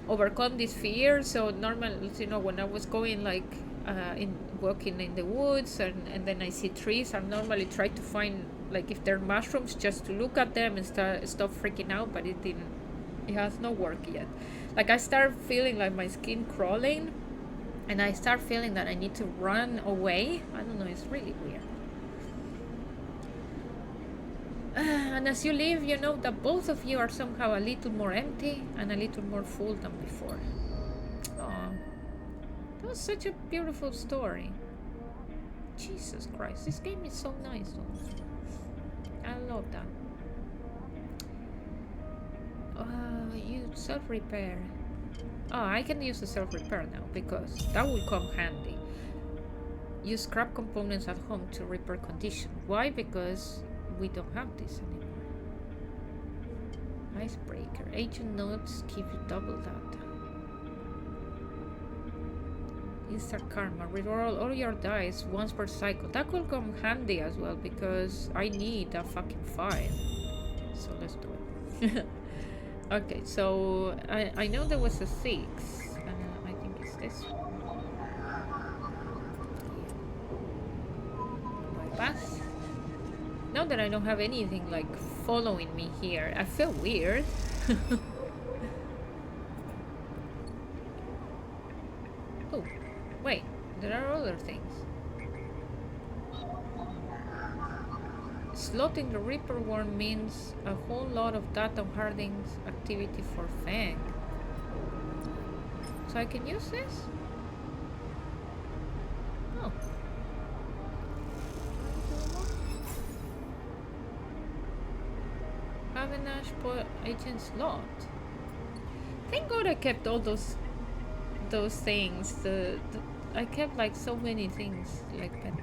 overcome this fear. So normally, when I was going like in walking in the woods and then I see trees, I normally try to find like if there are mushrooms just to look at them and stop freaking out, but it has no work yet. Like I start feeling like my skin crawling and I start feeling that I need to run away. I don't know, it's really weird. And as you leave, you know that both of you are somehow a little more empty and a little more full than before. Oh, that was such a beautiful story. Jesus Christ, this game is so nice though. I love that. Use self-repair. Oh, I can use the self-repair now because that will come handy. Use scrap components at home to repair condition. Why? Because we don't have this anymore. Icebreaker. Agent notes give you double that. Instant karma. Reroll all your dice once per cycle. That will come handy as well because I need a fucking 5. So let's do it. Okay, so I know there was a 6. I think it's this one. Bypass. Now that I don't have anything like following me here, I feel weird. Oh, wait, there are other things. Slotting the Reaper Worm means a whole lot of data Harding's activity for Fang. So I can use this? Oh. Havenash agent slot. Thank God I kept all those things. I kept like so many things like that.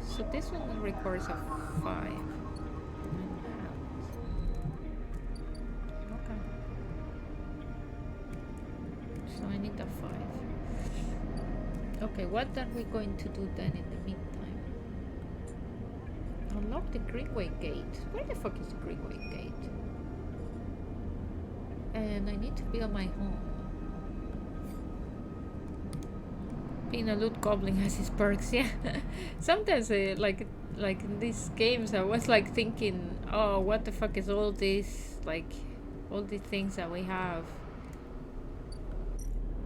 So this one requires a 5. Okay. So I need a 5. Okay, what are we going to do then in the meantime? Unlock the Greenway Gate. Where the fuck is the Greenway Gate? And I need to build my home. Being a loot goblin has its perks, yeah. Sometimes, like in these games, I was like thinking, oh, what the fuck is all this, like, all these things that we have.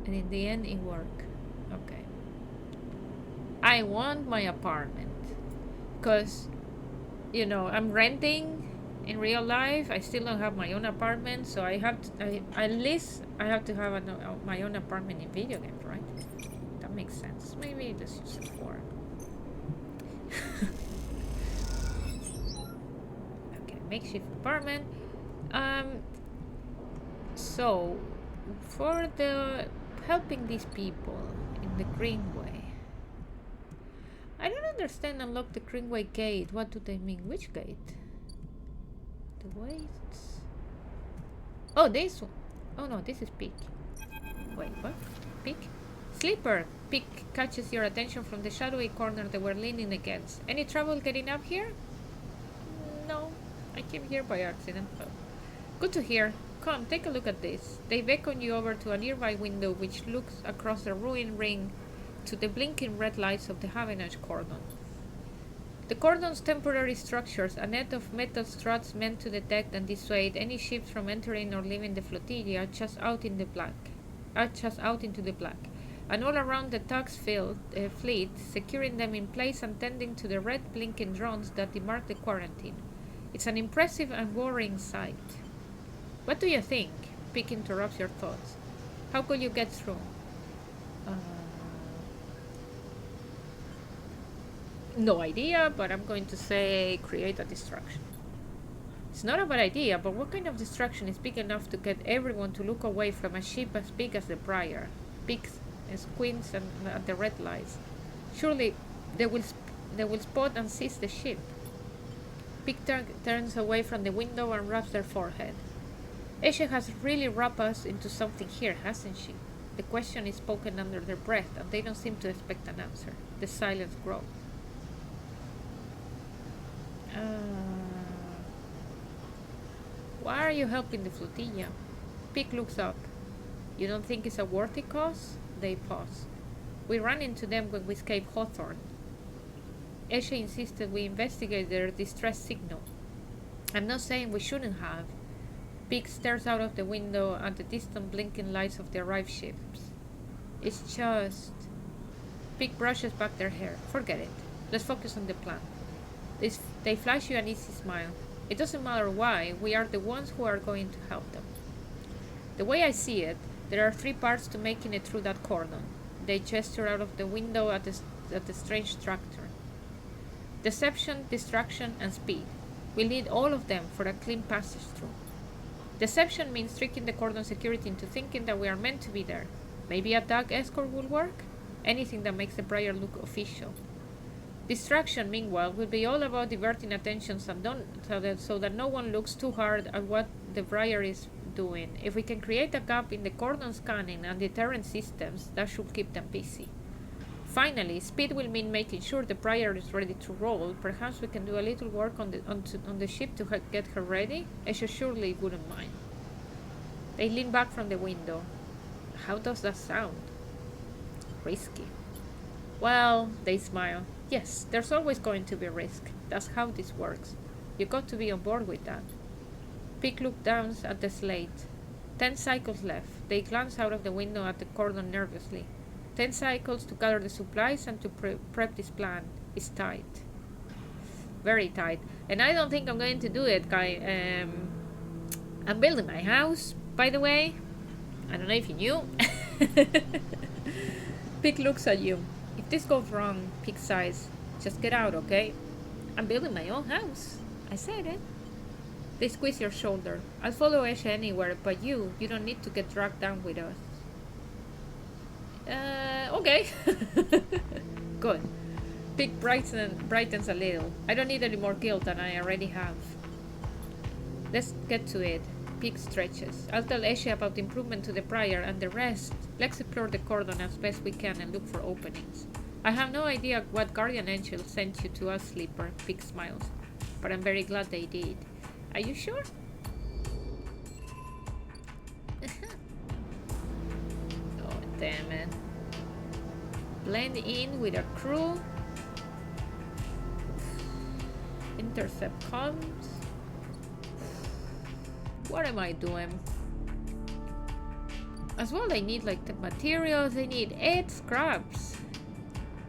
And in the end, it worked. Okay. I want my apartment. Because, you know, I'm renting in real life. I still don't have my own apartment, so I have to, at least I have to have my own apartment in video games, right? That makes sense. Maybe let's use it for. Okay, makeshift apartment. So for the helping these people in the Greenway, I don't understand. Unlock the Greenway Gate. What do they mean? Which gate? The weights. Oh, this one. Oh no, this is Peak. Wait, what? Peak? Sleeper. Peak catches your attention from the shadowy corner they were leaning against. Any trouble getting up here? No, I came here by accident. Oh. Good to hear. Come, take a look at this. They beckon you over to a nearby window which looks across the ruined ring to the blinking red lights of the Havenash cordon. The cordon's temporary structures, a net of metal struts meant to detect and dissuade any ships from entering or leaving the flotilla, just out into the black. And all around the tug's fleet, securing them in place and tending to the red blinking drones that demark the quarantine. It's an impressive and worrying sight. What do you think? Pick interrupts your thoughts. How could you get through? No idea, but I'm going to say create a distraction. It's not a bad idea, but what kind of distraction is big enough to get everyone to look away from a ship as big as the Briar? Peaks and squints at the red lights. Surely they will spot and seize the ship. Peak turns away from the window and rubs their forehead. Eshe has really wrapped us into something here, hasn't she? The question is spoken under their breath, and they don't seem to expect an answer. The silence grows. Why are you helping the flotilla? Peak looks up. You don't think it's a worthy cause? They pause. We ran into them when we escaped Hawthorne. Eshe insisted we investigate their distress signal. I'm not saying we shouldn't have. Peak stares out of the window at the distant blinking lights of the arrived ships. It's just... Peak brushes back their hair. Forget it. Let's focus on the plan. They flash you an easy smile. It doesn't matter why, we are the ones who are going to help them. The way I see it, there are 3 parts to making it through that cordon. They gesture out of the window at the strange structure. Deception, distraction, and speed. We'll need all of them for a clean passage through. Deception means tricking the cordon security into thinking that we are meant to be there. Maybe a dog escort will work? Anything that makes the Briar look official. Distraction, meanwhile, will be all about diverting attention so that no one looks too hard at what the Briar is doing. If we can create a gap in the cordon scanning and deterrent systems, that should keep them busy. Finally, speed will mean making sure the Briar is ready to roll. Perhaps we can do a little work on the ship to get her ready. Esha surely wouldn't mind. They lean back from the window. How does that sound? Risky. Well, they smile. Yes, there's always going to be risk. That's how this works. You got to be on board with that. Pig looked down at the slate. 10 cycles left. They glanced out of the window at the cordon nervously. 10 cycles to gather the supplies and to prep this plan. It's tight. Very tight. And I don't think I'm going to do it, guy. I'm building my house, by the way. I don't know if you knew. Pig looks at you. If this goes wrong, Pig sighs. Just get out, okay? I'm building my own house. I said it. They squeeze your shoulder. I'll follow Esha anywhere, but you don't need to get dragged down with us. Okay. Good. Pig brightens a little. I don't need any more guilt than I already have. Let's get to it. Pig stretches. I'll tell Esha about the improvement to the Briar and the rest. Let's explore the cordon as best we can and look for openings. I have no idea what guardian angel sent you to us, Sleeper. Pig smiles. But I'm very glad they did. Are you sure? Oh, damn it. Blend in with our crew. Intercept comms. What am I doing? As well, I need like the materials. I need 8 scraps.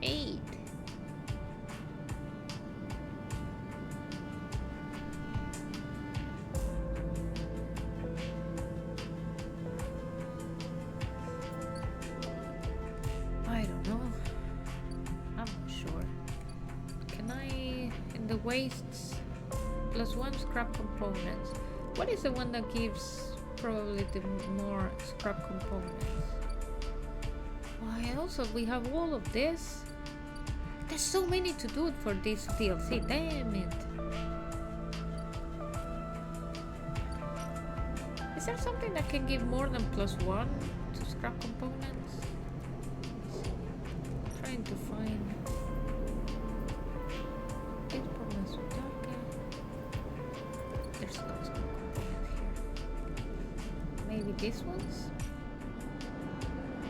8. I don't know. I'm not sure. Can I, in the wastes, +1 scrap components. What is the one that gives probably the more scrap components? Why, also we have all of this. There's so many to do for this DLC. Damn it. Is there something that can give more than +1 to scrap components? Trying to find. There's no scrap component here. Maybe these ones?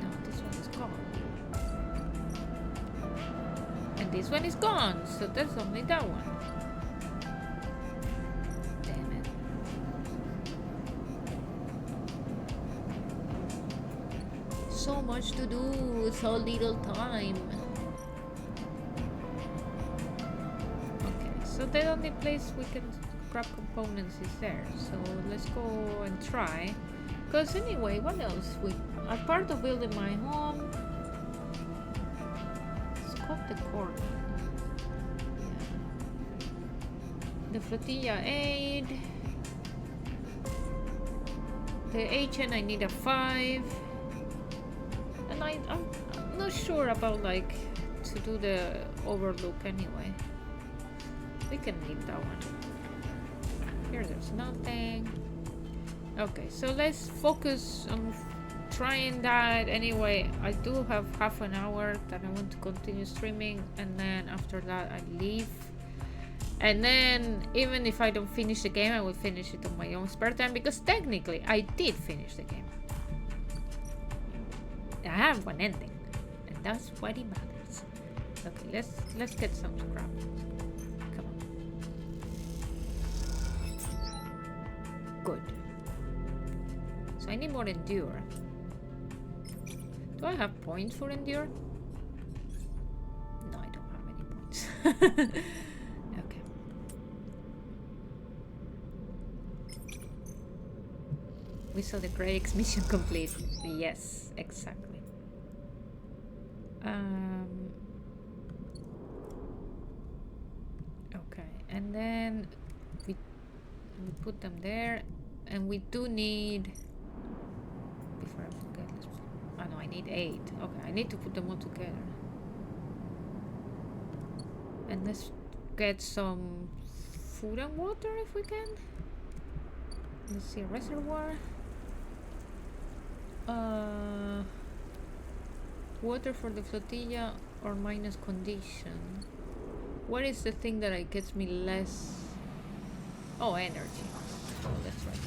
No, this one is gone. And this one is gone, so there's only that one. Damn it. So much to do, so little time. Okay, so the only place we can scrap components is there. So let's go and try. Because anyway, what else? As part of building my home, it's called the cordon. Yeah. The flotilla aid. The HN I need a 5. And I'm not sure about like to do the overlook anyway. We can leave that one. Here there's nothing. Okay, so let's focus on trying that. Anyway, I do have half an hour that I want to continue streaming, and then after that I leave. And then even if I don't finish the game, I will finish it on my own spare time, because technically I did finish the game. I have one ending, and that's what it matters. Okay, let's get some scrap. Come on. Good. So I need more endure. Do I have points for endure? No, I don't have any points. Okay. We saw the Greyk's mission complete. Yes, exactly. Okay, and then we put them there, and we do need. Before I forget, oh no, I need 8. Okay, I need to put them all together. And let's get some food and water if we can. Let's see, reservoir. Water for the flotilla or minus condition. What is the thing that gets me less? Oh, energy. Oh, that's right.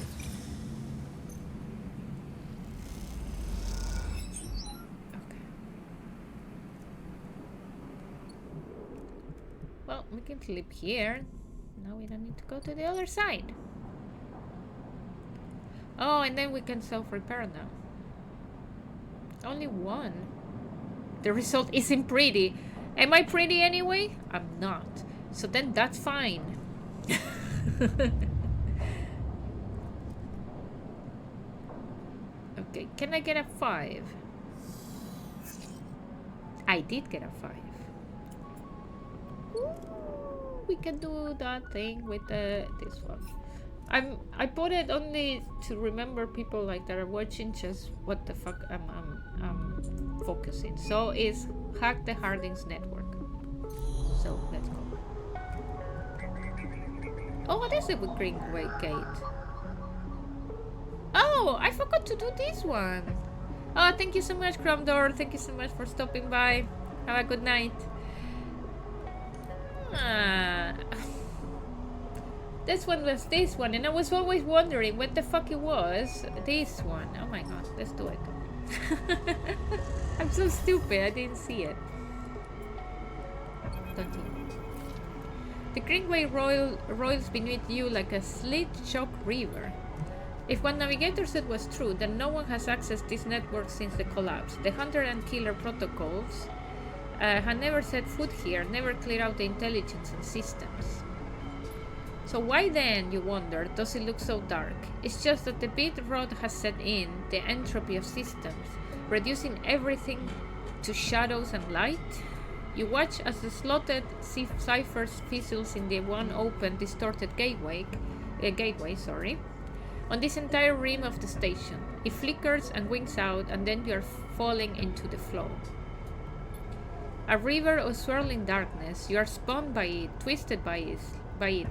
Okay. Well, we can sleep here. Now we don't need to go to the other side. Oh, and then we can self-repair now. Only one. The result isn't pretty. Am I pretty anyway? I'm not. So then that's fine. Okay, can I get a 5? I did get a 5. Ooh, we can do that thing with this one. I bought it only to remember people like that are watching just what the fuck I'm focusing. So it's Hack the Hardings Network. So let's go. Oh, what is it with Greenway Gate? Oh, I forgot to do this one. Oh, thank you so much, Cromdor. Thank you so much for stopping by. Have a good night. This one was this one, and I was always wondering what the fuck it was. This one. Oh my god, let's do it. I'm so stupid, I didn't see it. Continue. The Greenway roils beneath you like a slit-shock river. If what Navigator said was true, then no one has accessed this network since the collapse. The hunter and killer protocols had never set foot here, never cleared out the intelligence and systems. So why then, you wonder, does it look so dark? It's just that the bit rot has set in, the entropy of systems, reducing everything to shadows and light. You watch as the slotted ciphers fizzles in the one open, distorted gateway, on this entire rim of the station. It flickers and winks out, and then you are falling into the flow. A river of swirling darkness. You are spun by it, twisted by it,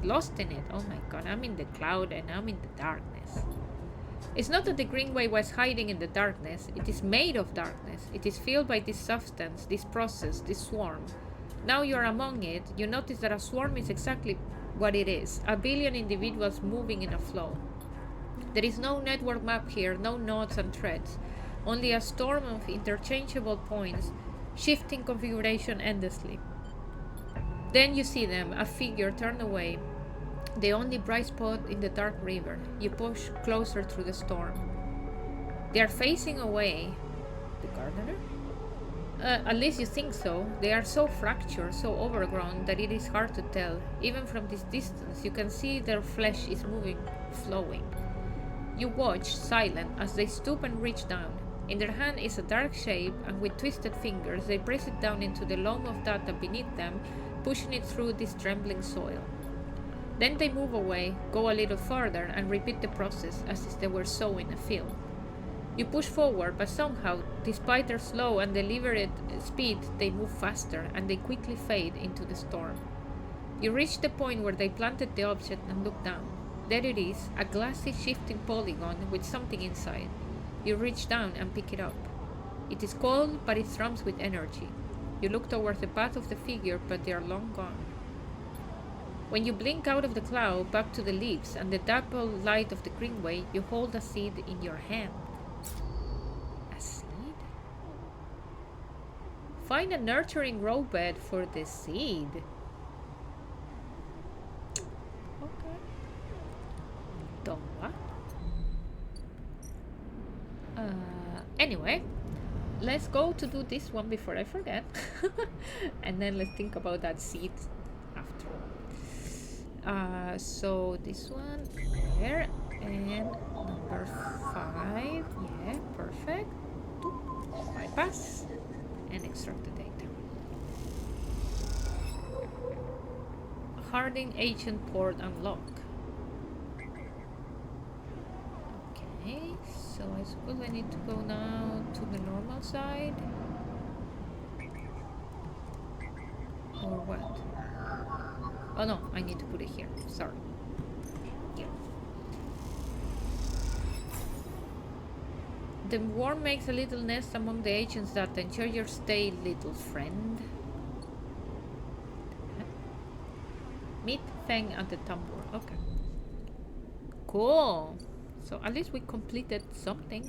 lost in it. Oh my god, I'm in the cloud and I'm in the darkness. It's not that the Greenway was hiding in the darkness. It is made of darkness. It is filled by this substance, this process, this swarm. Now you are among it, you notice that a swarm is exactly what it is. A billion individuals moving in a flow. There is no network map here, no nodes and threads. Only a storm of interchangeable points, shifting configuration endlessly. Then you see them, a figure turned away, the only bright spot in the dark river. You push closer through the storm. They are facing away. The gardener? At least you think so. They are so fractured, so overgrown, that it is hard to tell. Even from this distance, you can see their flesh is moving, flowing. You watch, silent, as they stoop and reach down. In their hand is a dark shape, and with twisted fingers, they press it down into the loam of data beneath them, pushing it through this trembling soil. Then they move away, go a little further, and repeat the process as if they were sowing a field. You push forward, but somehow, despite their slow and deliberate speed, they move faster, and they quickly fade into the storm. You reach the point where they planted the object and look down. There it is, a glassy shifting polygon with something inside. You reach down and pick it up. It is cold, but it thrums with energy. You look towards the path of the figure, but they are long gone. When you blink out of the cloud back to the leaves and the dappled light of the Greenway, you hold a seed in your hand. A seed? Find a nurturing grow bed for the seed. Okay. Don't what? Anyway. Let's go to do this one before I forget. And then let's think about that seed after. So this one there, and number number 5. Yeah, perfect. Bypass and extract the data. Harding agent port unlock. Okay, so I suppose I need to go now to the normal side. Or what? Oh no, I need to put it here. Sorry. Here. The worm makes a little nest among the agents that enjoy your stay, little friend. Meet Feng at the tambour. Okay. Cool. So at least we completed something.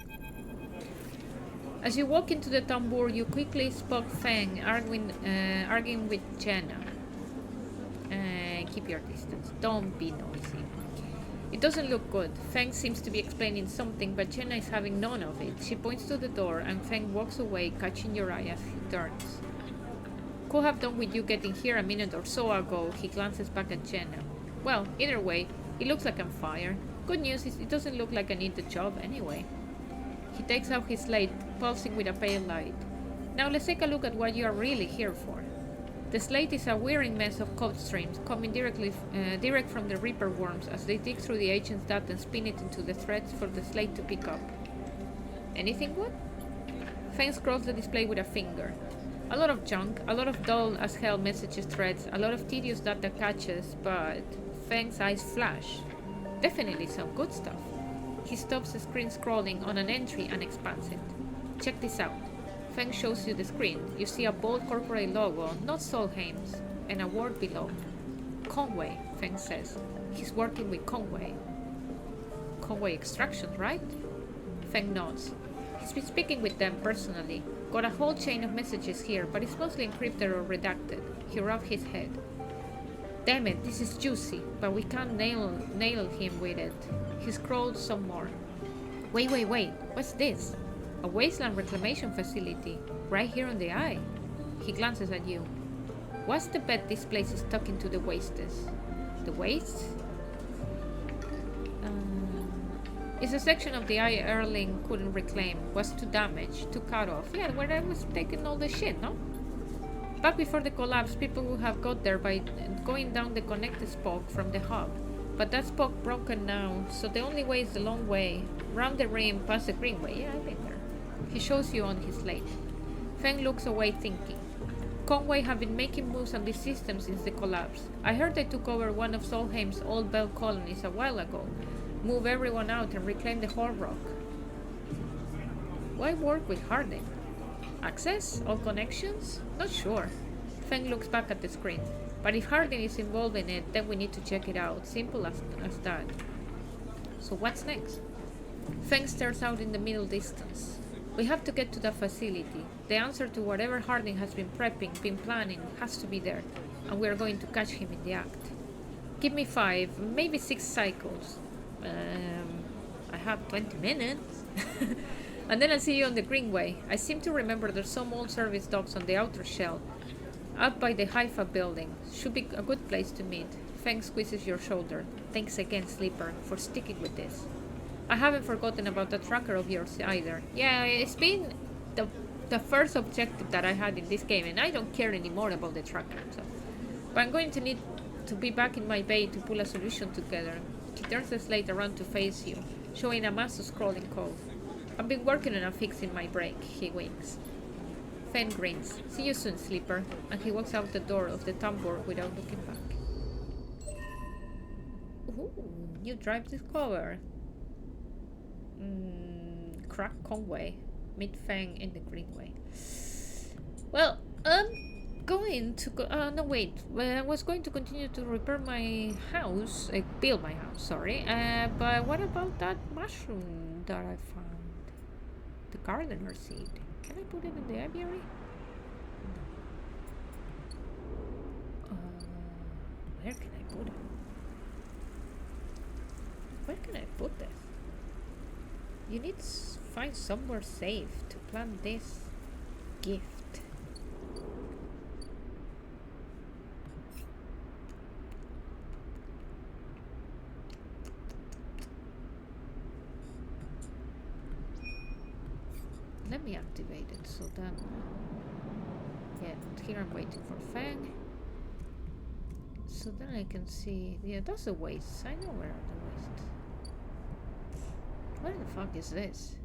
As you walk into the tambour, you quickly spot Feng arguing with Jenna. Keep your distance. Don't be noisy. It doesn't look good. Feng seems to be explaining something, but Jenna is having none of it. She points to the door, and Feng walks away, catching your eye as he turns. Could have done with you getting here a minute or so ago. He glances back at Jenna. Well, either way, it looks like I'm fired. Good news is it doesn't look like I need the job anyway. He takes out his slate, pulsing with a pale light. Now let's take a look at what you are really here for. The slate is a wearing mess of code streams coming direct from the Reaper worms as they dig through the agent's data and spin it into the threads for the slate to pick up. Anything good? Feng scrolls the display with a finger. A lot of junk, a lot of dull as hell messages threads, a lot of tedious data catches, but Feng's eyes flash. Definitely some good stuff. He stops the screen scrolling on an entry and expands it. Check this out. Feng shows you the screen. You see a bold corporate logo, not Solheim's, and a word below. Conway, Feng says. He's working with Conway. Conway Extraction, right? Feng nods. He's been speaking with them personally. Got a whole chain of messages here, but it's mostly encrypted or redacted. He rubbed his head. Damn it, this is juicy, but we can't nail him with it. He scrolled some more. Wait, what's this? A wasteland reclamation facility, right here on the eye. He glances at you. What's the bet this place is tucked into the wastes? The wastes? It's a section of the eye Erling couldn't reclaim, was too damaged, too cut off. Yeah, where I was taking all the shit, no? Back before the collapse, people would have got there by going down the connected spoke from the hub. But that spoke broken now, so the only way is the long way. Round the rim, past the greenway. Yeah, I've been there. He shows you on his slate. Feng looks away thinking. Conway have been making moves on this system since the collapse. I heard they took over one of Solheim's old Bell colonies a while ago. Move everyone out and reclaim the whole rock. Why work with Harding? Access? All connections? Not sure. Feng looks back at the screen. But if Harding is involved in it, then we need to check it out. Simple as that. So what's next? Feng stares out in the middle distance. We have to get to the facility. The answer to whatever Harding has been prepping, been planning, has to be there. And we are going to catch him in the act. Give me 5, maybe 6 cycles. I have 20 minutes. And then I'll see you on the Greenway. I seem to remember there's some old service docks on the outer shell. Up by the Haifa building. Should be a good place to meet. Feng squeezes your shoulder. Thanks again, Sleeper, for sticking with this. I haven't forgotten about the tracker of yours either. Yeah, it's been the first objective that I had in this game, and I don't care anymore about the tracker. So. But I'm going to need to be back in my bay to pull a solution together. He turns the slate around to face you, showing a mass of scrolling code. I've been working on a fix in my break, he winks. Feng grins. See you soon, Sleeper. And he walks out the door of the tambour without looking back. Ooh, new drive discovered. Crack Conway. Meet Feng in the Greenway. Well, I'm going to go. No, wait. I was going to continue to repair my house. Build my house, sorry. But what about that mushroom that I found? The gardener seed. Can I put it in the aviary? No. Where can I put it? Where can I put this? You need to find somewhere safe to plant this gift. let me activate it. So then, yeah, here I'm waiting for Fang. So then I can see, yeah, that's the wastes. I know where are the wastes. What the fuck is this?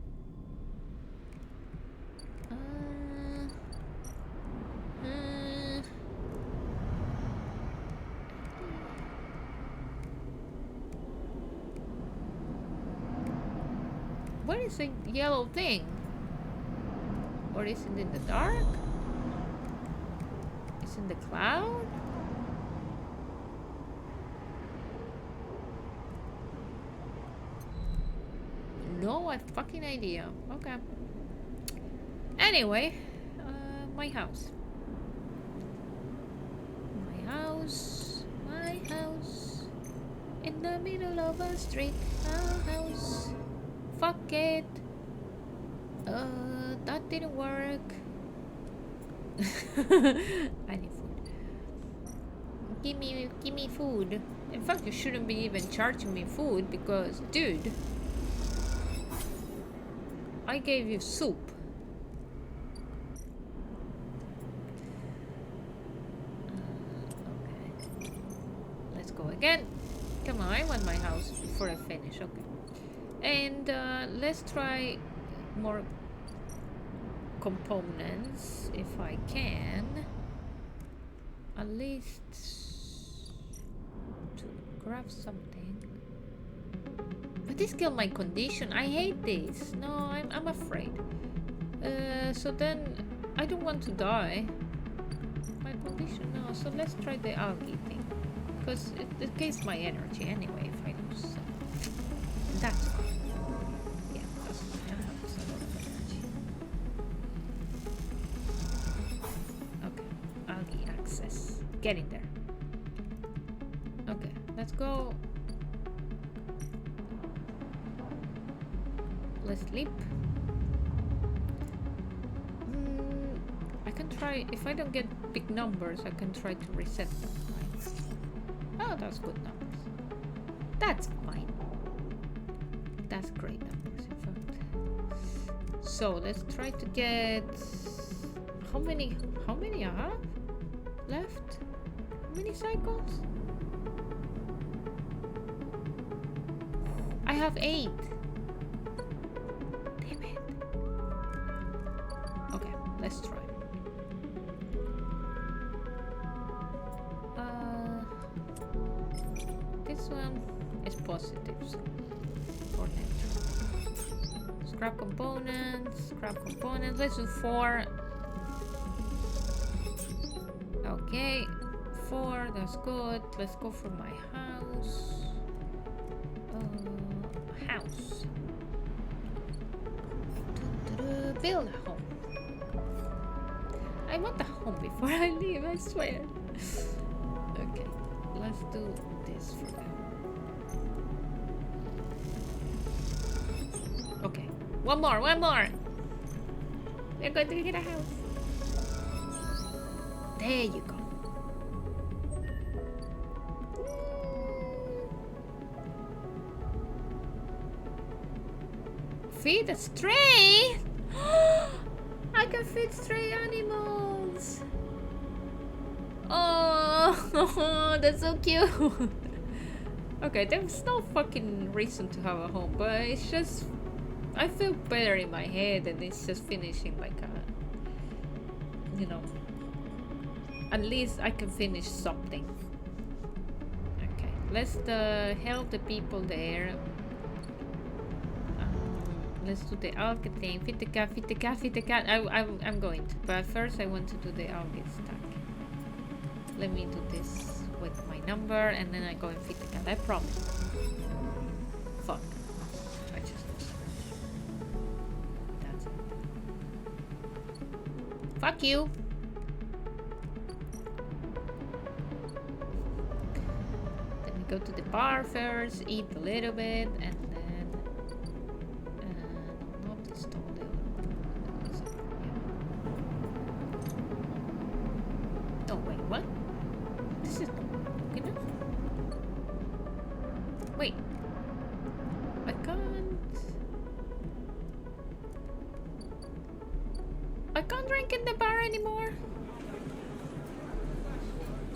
What is a yellow thing? Or is it in the dark? It's in the cloud? No fucking idea. Okay. Anyway, my house. My house. In the middle of a street. A house. Fuck it. That didn't work. I need food. Give me food. In fact, you shouldn't be even charging me food because, dude, I gave you soup. Okay. Let's go again. Come on, I want my house before I finish. Okay. And let's try more components if I can. At least to grab something. But this killed my condition. I hate this. No, I'm afraid. So then I don't want to die. My condition, no. So let's try the algae thing. Because it takes my energy anyway if I lose some. That's fine. Yeah, that's fine. I have a lot of energy. Okay, algae access. Getting there. Okay, let's go. Let's sleep. I can try, if I don't get big numbers, I can try to reset them. Right? Oh, that's good numbers. That's fine. That's great numbers, in fact. So let's try to get, how many I have left? How many cycles? I have 8. Damn it. Okay, let's try. This one is positive, so for natural. Scrap components, let's do 4. Okay, 4, that's good. Let's go for my house. House. Build a home. I want a home before I leave, I swear. Okay, let's do this for now. Okay, one more. We're going to get a house. There you go. Feed a stray? I can feed stray animals. Oh, that's so cute. Okay, there's no fucking reason to have a home, but it's just, I feel better in my head, and it's just finishing like a, you know, at least I can finish something. Okay, let's help the people there. Let's do the algae thing. Feed the cat. I'm going to, but first I want to do the algae stack. Let me do this with my number, and then I go and feed the cat. I promise. Fuck. I just lost. That's it. Fuck you. Let me go to the bar first, eat a little bit, and drink in the bar anymore?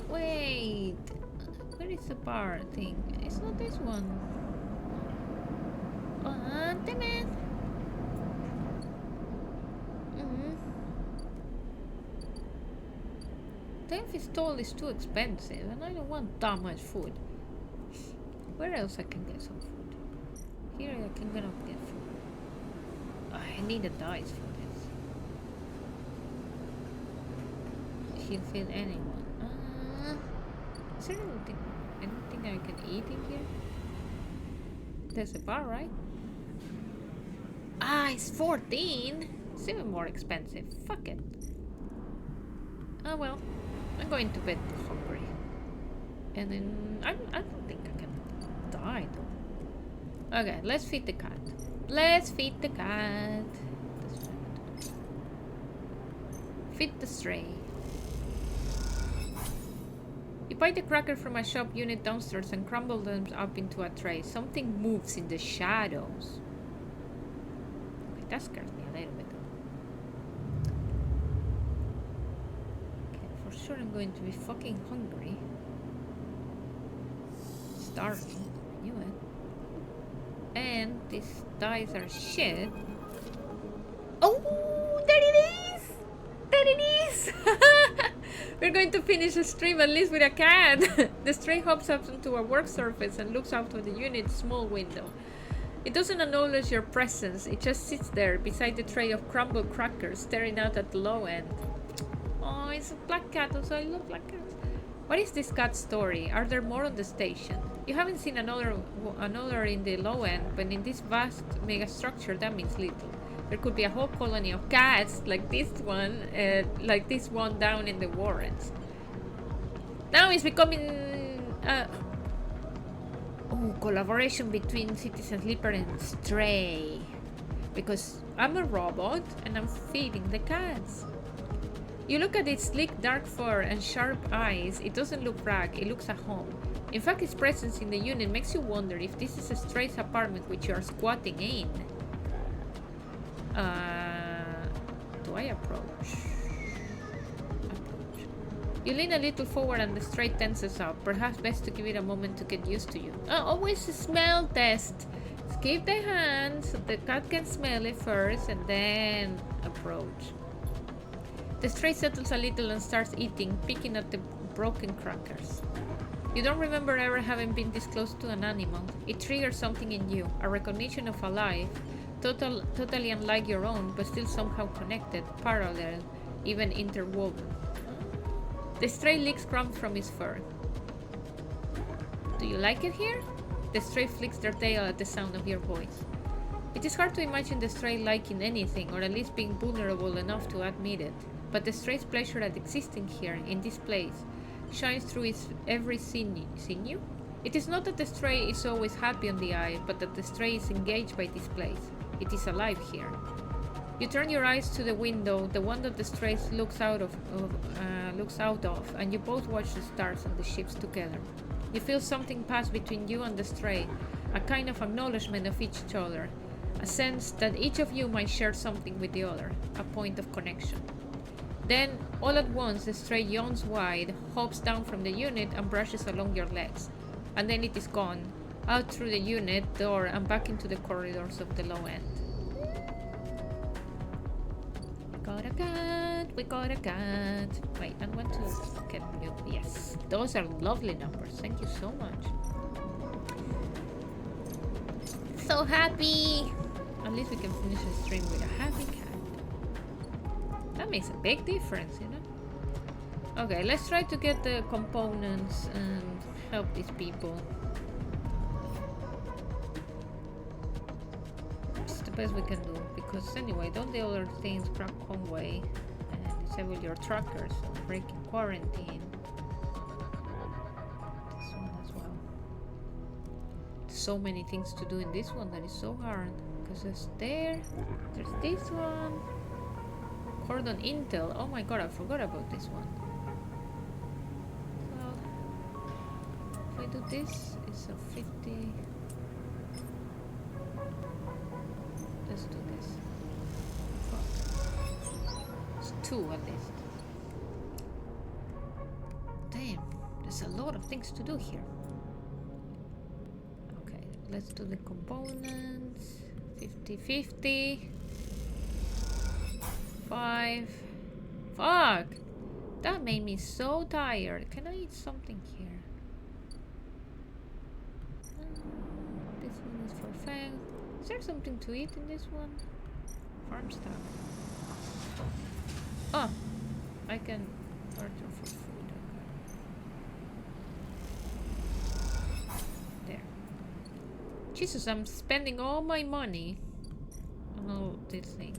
Wait. Where is the bar thing? It's not this one. Oh, damn it. The stall is too expensive and I don't want that much food. Where else I can get some food? Here I can get food. I need a dice for this. She'll feed anyone. Is there anything I can eat in here? There's a bar, right? It's 14. It's even more expensive. Fuck it. Oh well. I'm going to bed hungry. And then I don't think I can die though. Okay, let's feed the cat. Let's feed the cat. Feed the stray. You buy the cracker from a shop unit downstairs and crumble them up into a tray. Something moves in the shadows. Okay, that scares me a little bit. Okay, for sure I'm going to be fucking hungry. Starving. I knew it. And these dice are shit. Oh, there it is! There it is! We're going to finish the stream at least with a cat. The stray hops up onto a work surface and looks out of the unit's small window. It doesn't acknowledge your presence. It just sits there beside the tray of crumbled crackers, staring out at the low end. Oh, it's a black cat. Also, I love black cats. What is this cat's story? Are there more on the station? You haven't seen another in the low end, but in this vast megastructure, that means little. There could be a whole colony of cats like this one down in the Warrens. Now it's becoming collaboration between Citizen Sleeper and Stray. Because I'm a robot and I'm feeding the cats. You look at its sleek dark fur and sharp eyes, it doesn't look rag, it looks at home. In fact, its presence in the unit makes you wonder if this is a Stray's apartment which you are squatting in. Do I approach? You lean a little forward and the Stray tenses up. Perhaps best to give it a moment to get used to you. Always a smell test. Skip the hand so the cat can smell it first and then approach. The Stray settles a little and starts eating, picking at the broken crackers. You don't remember ever having been this close to an animal. It triggers something in you, a recognition of a life, totally unlike your own, but still somehow connected, parallel, even interwoven. The Stray licks crumbs from his fur. Do you like it here? The Stray flicks their tail at the sound of your voice. It is hard to imagine the Stray liking anything, or at least being vulnerable enough to admit it. But the Stray's pleasure at existing here, in this place, shines through its every sinew? It is not that the Stray is always happy on the eye, but that the Stray is engaged by this place. It is alive here. You turn your eyes to the window, the one that the Stray looks out of, and you both watch the stars and the ships together. You feel something pass between you and the Stray, a kind of acknowledgement of each other, a sense that each of you might share something with the other, a point of connection. Then, all at once, the Stray yawns wide, hops down from the unit and brushes along your legs. And then it is gone, out through the unit door and back into the corridors of the low end. We got a cat. Wait, I want to get you. Yes, those are lovely numbers. Thank you so much. So happy. At least we can finish the stream with a happy cat. That makes a big difference, you know? Okay, let's try to get the components and help these people. It's the best we can do, because anyway, don't the other things crack Conway and disable your trackers and break quarantine. This one as well. So many things to do in this one that is so hard. Because there's this one. Cordon Intel. Oh my god, I forgot about this one. Well, if I do this, it's a 50. Let's do this. 2 at least. Damn, there's a lot of things to do here. Okay, let's do the components. 50-50. 5. Fuck! That made me so tired. Can I eat something here? This one is for Fang. Is there something to eat in this one? Farm stuff. Oh! I can order for food. Okay. There. Jesus, I'm spending all my money on all these things.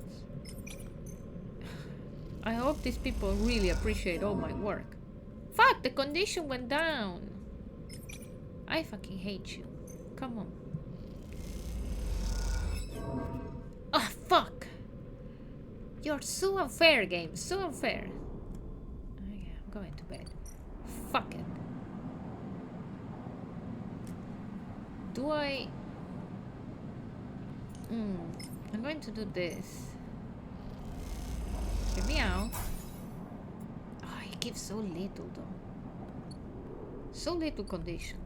I hope these people really appreciate all my work. Fuck, the condition went down. I fucking hate you. Come on. Ah, fuck. You're so unfair, game. So unfair. Okay, I'm going to bed. Fuck it. Do I... I'm going to do this. Hear me out. Oh, he gives so little though. So little condition.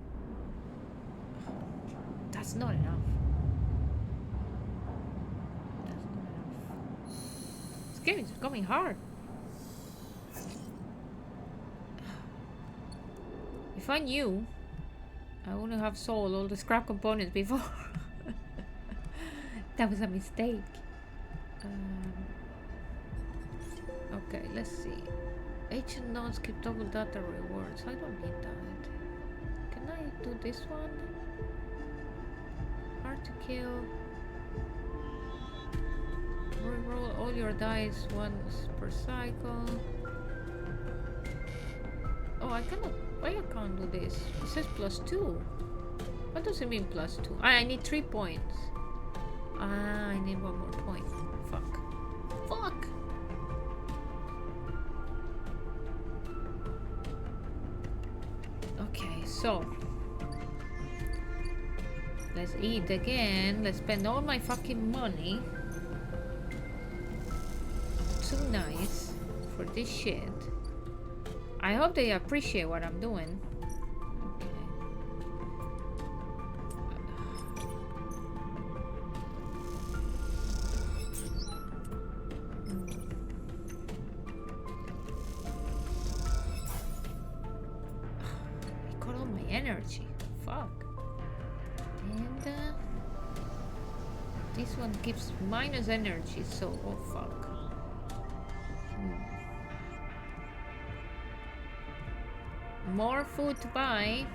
That's not enough. That's not enough. This game is becoming hard. If I knew, I wouldn't have sold all the scrap components before. That was a mistake. Okay, let's see. Ancient nodes keep double data rewards. I don't need that. Can I do this one? Hard to kill. Reroll all your dice once per cycle. Oh, I cannot. Why I can't do this? It says +2. What does it mean +2? Ah, I need 3 points. Ah, I need 1 more point. Fuck. Fuck! Okay, so let's eat again. Let's spend all my fucking money. I'm too nice for this shit. I hope they appreciate what I'm doing. Okay. Energy. Fuck. And this one gives minus energy, so oh fuck. More food to buy.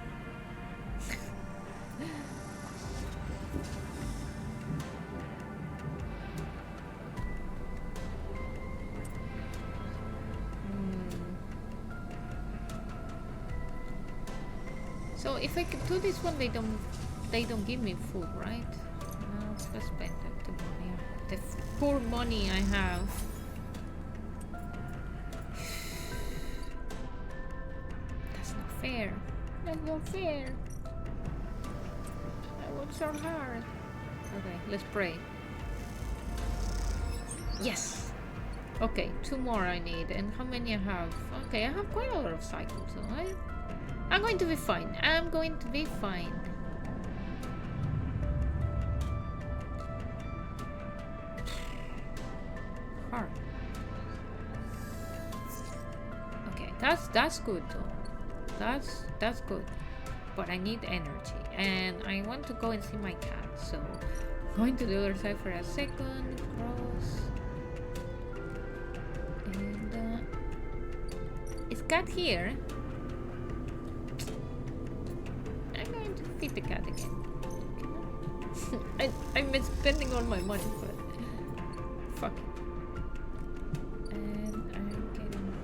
So if I do this one, they don't give me food, right? No, let's spend the money, the poor money I have. That's not fair. That's not fair. I worked so hard. Okay, let's pray. Yes. Okay, 2 more I need, and how many I have? Okay, I have quite a lot of cycles, so I'm going to be fine. I'm going to be fine. Hard. Okay, that's good though. That's good. But I need energy, and I want to go and see my cat. So I'm going to the other side for a second. Cross. And is cat here? Feed the cat again. I'm spending all my money, but fuck it. And I'm getting.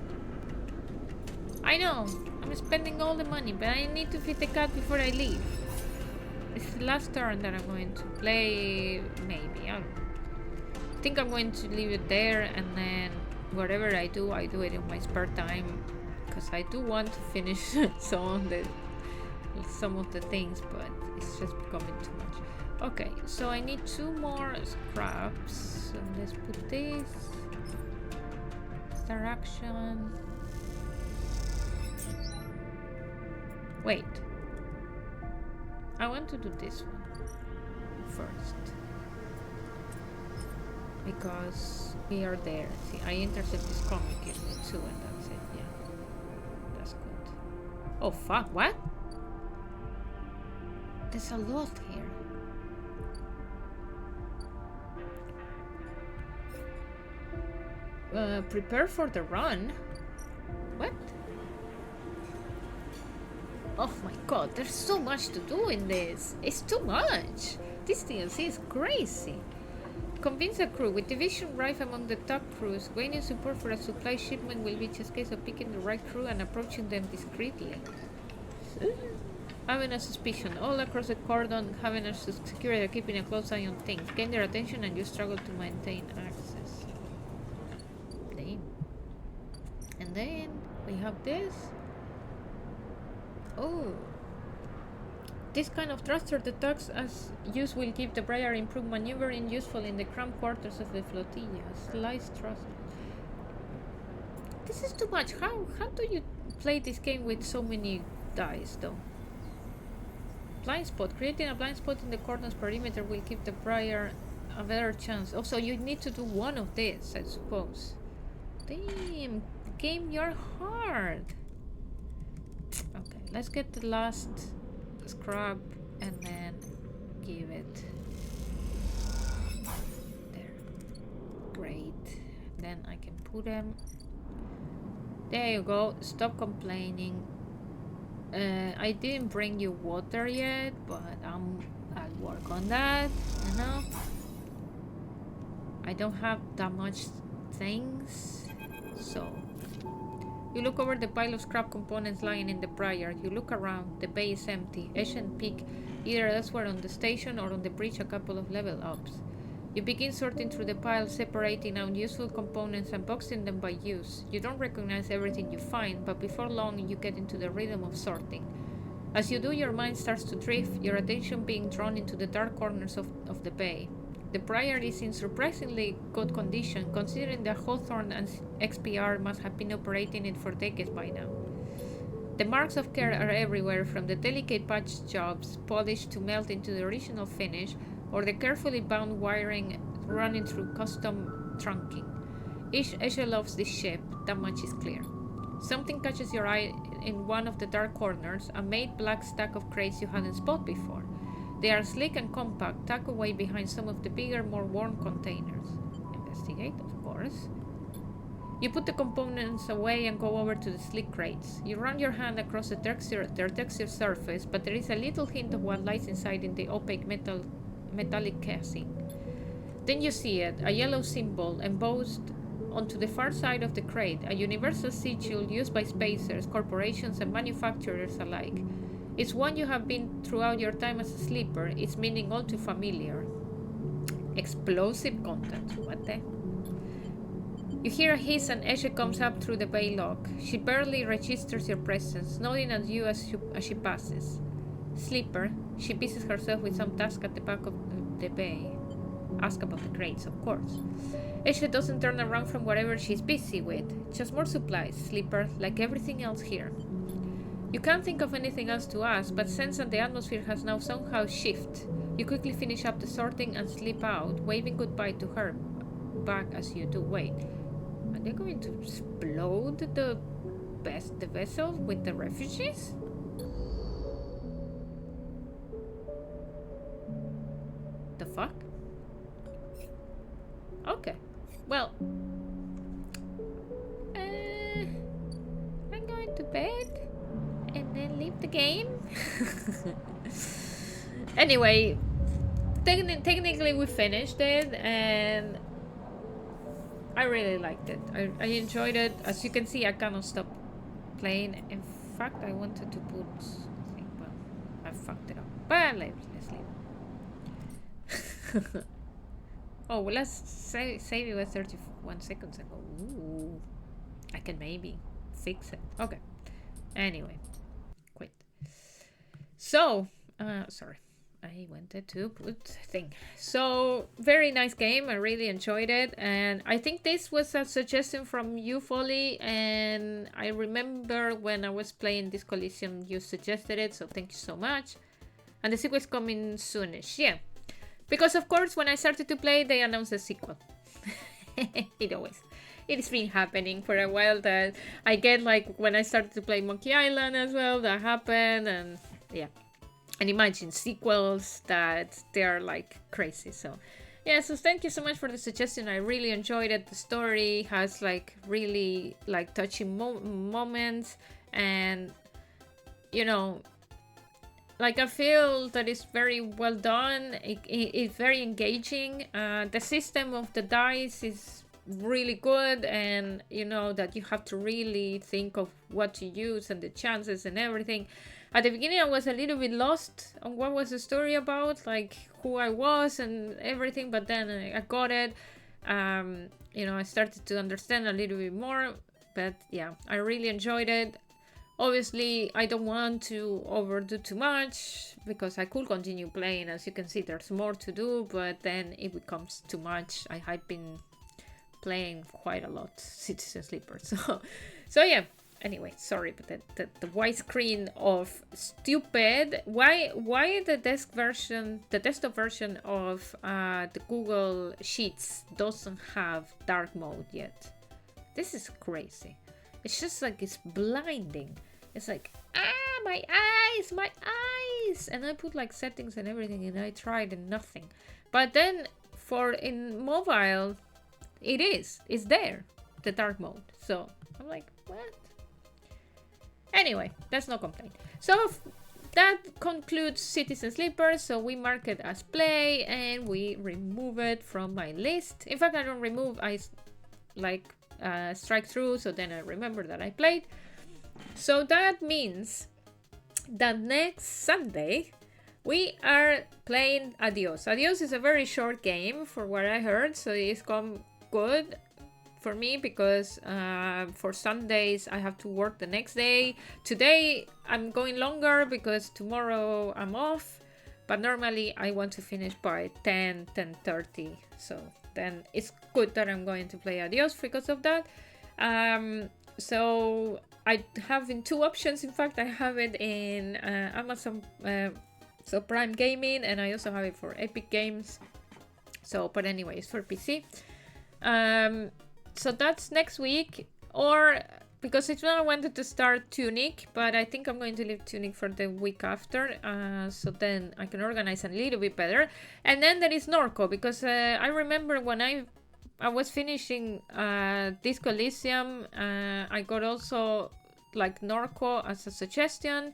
I know I'm spending all the money, but I need to feed the cat before I leave. It's the last turn that I'm going to play. Maybe I think I'm going to leave it there, and then whatever I do it in my spare time, because I do want to finish some of the things, but it's just becoming too much. Okay, so I need 2 more scraps. So let's put this. interaction. Wait. I want to do this one first. Because we are there. See, I intercept this comic in it too, and that's it. Yeah. That's good. Oh, fuck. What? There's a lot here. Prepare for the run? What? Oh my god, there's so much to do in this. It's too much. This DLC is crazy. Convince the crew. With division rife among the top crews, gaining support for a supply shipment will be just a case of picking the right crew and approaching them discreetly. Having a suspicion. All across the cordon, having a security keeping a close eye on things. Gain their attention and you struggle to maintain access. Damn. And then we have this. Oh. This kind of thruster detects as use will give the Briar improved maneuvering useful in the cramped quarters of the flotilla. Slice thruster. This is too much. How do you play this game with so many dice though? Blind spot. Creating a blind spot in the cordon's perimeter will give the Briar a better chance. Also, you need to do one of these, I suppose. Damn, game, you're hard. Okay, let's get the last scrub and then give it there. Great. Then I can put them. There you go. Stop complaining. I didn't bring you water yet, but I'll work on that, you know. I don't have that much things, so you look over the pile of scrap components lying in the Briar. You look around. The bay is empty. Ancient peak, either elsewhere on the station or on the bridge a couple of level ups. You begin sorting through the pile, separating out useful components and boxing them by use. You don't recognize everything you find, but before long you get into the rhythm of sorting. As you do, your mind starts to drift, your attention being drawn into the dark corners of the bay. The Briar is in surprisingly good condition, considering that Hawthorne and XPR must have been operating it for decades by now. The marks of care are everywhere, from the delicate patch jobs polished to melt into the original finish, or the carefully bound wiring running through custom trunking. Each Esche loves this ship, that much is clear. Something catches your eye in one of the dark corners, a made black stack of crates you hadn't spotted before. They are sleek and compact, tucked away behind some of the bigger, more worn containers. Investigate, of course. You put the components away and go over to the sleek crates. You run your hand across their textured surface, but there is a little hint of what lies inside in the opaque metallic casing. Then you see it, a yellow symbol embossed onto the far side of the crate, a universal sigil used by spacers, corporations, and manufacturers alike. It's one you have been throughout your time as a sleeper, its meaning all too familiar. Explosive content. What the? You hear a hiss and Esche comes up through the bay lock. She barely registers your presence, nodding at you as she passes. Sleeper, she busies herself with some task at the back of the bay. Ask about the crates, of course. Esche doesn't turn around from whatever she's busy with. Just more supplies, Sleeper, like everything else here. You can't think of anything else to ask, but sense that the atmosphere has now somehow shifted. You quickly finish up the sorting and slip out, waving goodbye to her. Back as you do. Wait, are they going to explode the vessel with the refugees? The fuck? Okay. Well, I'm going to bed and then leave the game. Anyway, technically we finished it and I really liked it. I enjoyed it. As you can see, I cannot stop playing. In fact, I wanted to put something, but I fucked it up. But let's leave. Oh, well, let's save it with 31 seconds ago. Ooh, I can maybe fix it. Okay. Anyway, quit. So, sorry. I wanted to put thing. So very nice game. I really enjoyed it, and I think this was a suggestion from you, Folly. And I remember when I was playing this Coliseum, you suggested it. So thank you so much. And the sequel is coming soonish. Yeah, because of course when I started to play, they announced a sequel. It's been happening for a while. That I get like when I started to play Monkey Island as well. That happened, and yeah. And imagine sequels that they are like crazy. So yeah, so thank you so much for the suggestion. I really enjoyed it. The story has like really like touching moments, and you know, like I feel that it's very well done. It's very engaging. The system of the dice is really good, and you know that you have to really think of what to use and the chances and everything. At the beginning I was a little bit lost on what was the story about, like who I was and everything, but then I got it. You know, I started to understand a little bit more, but yeah, I really enjoyed it. Obviously I don't want to overdo too much because I could continue playing. As you can see, there's more to do, but then it becomes too much. I have been playing quite a lot Citizen Sleeper, so yeah. Anyway, sorry, but the widescreen of stupid. Why the desktop version of the Google Sheets doesn't have dark mode yet? This is crazy. It's just like it's blinding. It's like my eyes, and I put like settings and everything, and I tried and nothing. But then for in mobile, it's there, the dark mode. So I'm like, what? Anyway, that's no complaint. So that concludes Citizen Sleeper. So we mark it as play and we remove it from my list. In fact, I don't remove, I like strike through, so then I remember that I played. So that means that next Sunday we are playing Adios. Adios is a very short game for what I heard, so it's come good for me because for Sundays I have to work the next day. Today I'm going longer because tomorrow I'm off, but normally I want to finish by 10:30. So then it's good that I'm going to play Adios because of that. So I have in two options. In fact, I have it in Amazon so Prime Gaming, and I also have it for Epic Games. So, but anyway, it's for PC. So that's next week, or because it's not, I wanted to start Tunic, but I think I'm going to leave Tunic for the week after, so then I can organize a little bit better. And then there is Norco, because I remember when I was finishing this Coliseum, I got also like Norco as a suggestion.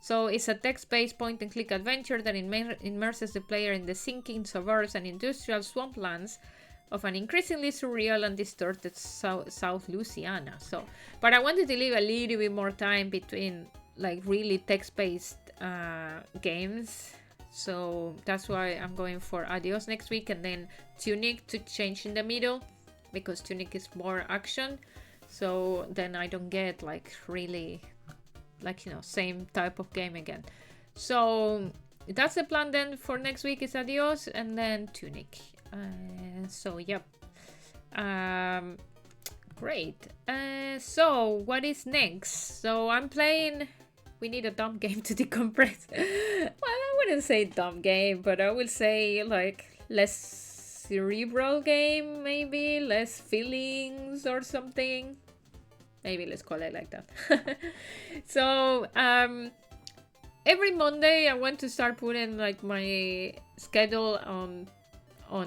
So it's a text-based point-and-click adventure that immerses the player in the sinking suburbs and industrial swamplands of an increasingly surreal and distorted South Louisiana. So, but I wanted to leave a little bit more time between like really text-based games. So that's why I'm going for Adios next week, and then Tunic to change in the middle, because Tunic is more action. So then I don't get like really like, you know, same type of game again. So that's the plan then for next week is Adios and then Tunic. So yep, great. So what is next? So I'm playing, we need a dumb game to decompress. Well, I wouldn't say dumb game, but I will say like less cerebral game, maybe less feelings or something. Maybe let's call it like that. So every Monday I want to start putting like my schedule on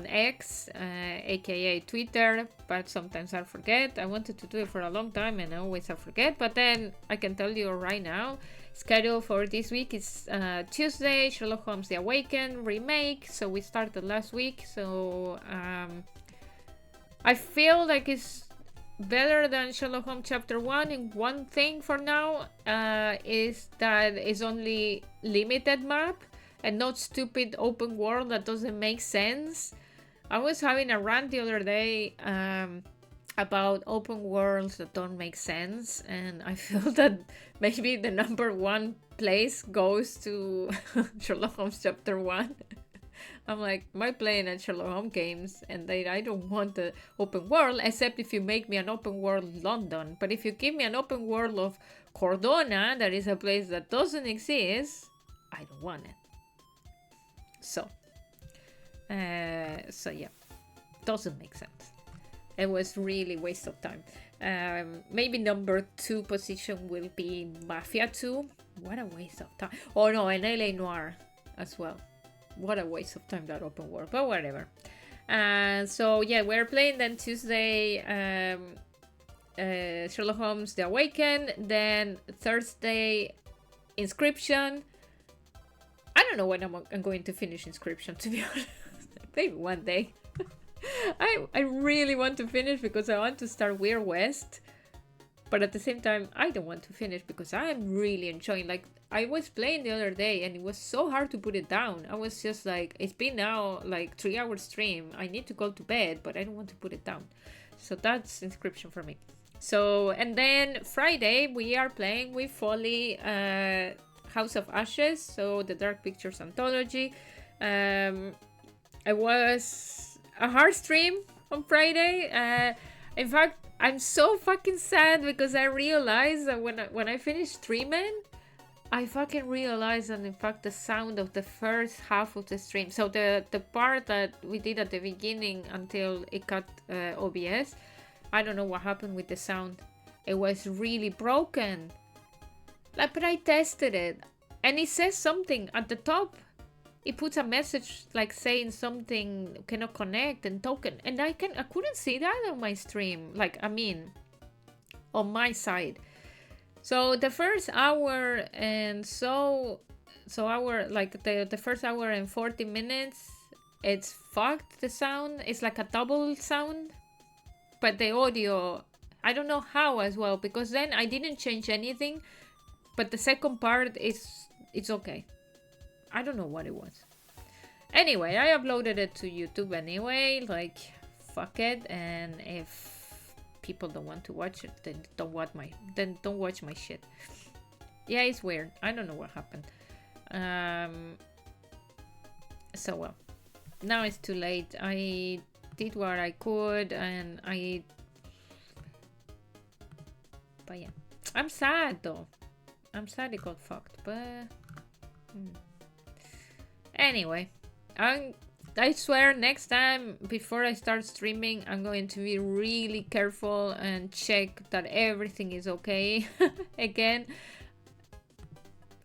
X, aka Twitter, but sometimes I forget. I wanted to do it for a long time and I always forget, but then I can tell you right now, schedule for this week is Tuesday, Sherlock Holmes The Awakened remake. So we started last week, so I feel like it's better than Sherlock Holmes Chapter 1 in one thing for now, is that it's only limited map and not stupid open world that doesn't make sense. I was having a rant the other day about open worlds that don't make sense, and I feel that maybe the number one place goes to Sherlock Holmes Chapter 1. I'm like, my playing at Sherlock Holmes games, and I don't want the open world, except if you make me an open world London. But if you give me an open world of Cordona, that is a place that doesn't exist, I don't want it. So yeah, doesn't make sense. It was really waste of time. Maybe number 2 position will be Mafia 2. What a waste of time. Oh no, and LA Noire as well. What a waste of time, that open world, but whatever. So yeah, we're playing then Tuesday Sherlock Holmes The Awakened, then Thursday Inscription. I don't know when I'm going to finish Inscription, to be honest. Maybe one day. I really want to finish because I want to start Weird West, but at the same time I don't want to finish because I'm really enjoying, like, I was playing the other day and it was so hard to put it down. I was just like, it's been now like 3-hour stream, I need to go to bed, but I don't want to put it down. So that's Inscription for me. So, and then Friday we are playing with Folly House of Ashes, so the Dark Pictures anthology. It was a hard stream on Friday. In fact, I'm so fucking sad because I realized that when I finished streaming, I fucking realized that in fact the sound of the first half of the stream, so the part that we did at the beginning until it got OBS, I don't know what happened with the sound. It was really broken. Like, but I tested it and it says something at the top. It puts a message like saying something cannot connect and token, and I couldn't see that on my stream. Like, I mean, on my side. So the first hour and so hour, like the first hour and 40 minutes, it's fucked. The sound it's like a double sound, but the audio, I don't know how as well, because then I didn't change anything, but the second part it's okay. I don't know what it was. Anyway, I uploaded it to YouTube anyway, like, fuck it, and if people don't want to watch it, then don't watch my shit. Yeah, it's weird. I don't know what happened. So well, now it's too late. I did what I could, and but yeah, I'm sad though. I'm sad it got fucked, but anyway, I swear next time before I start streaming, I'm going to be really careful and check that everything is okay. Again,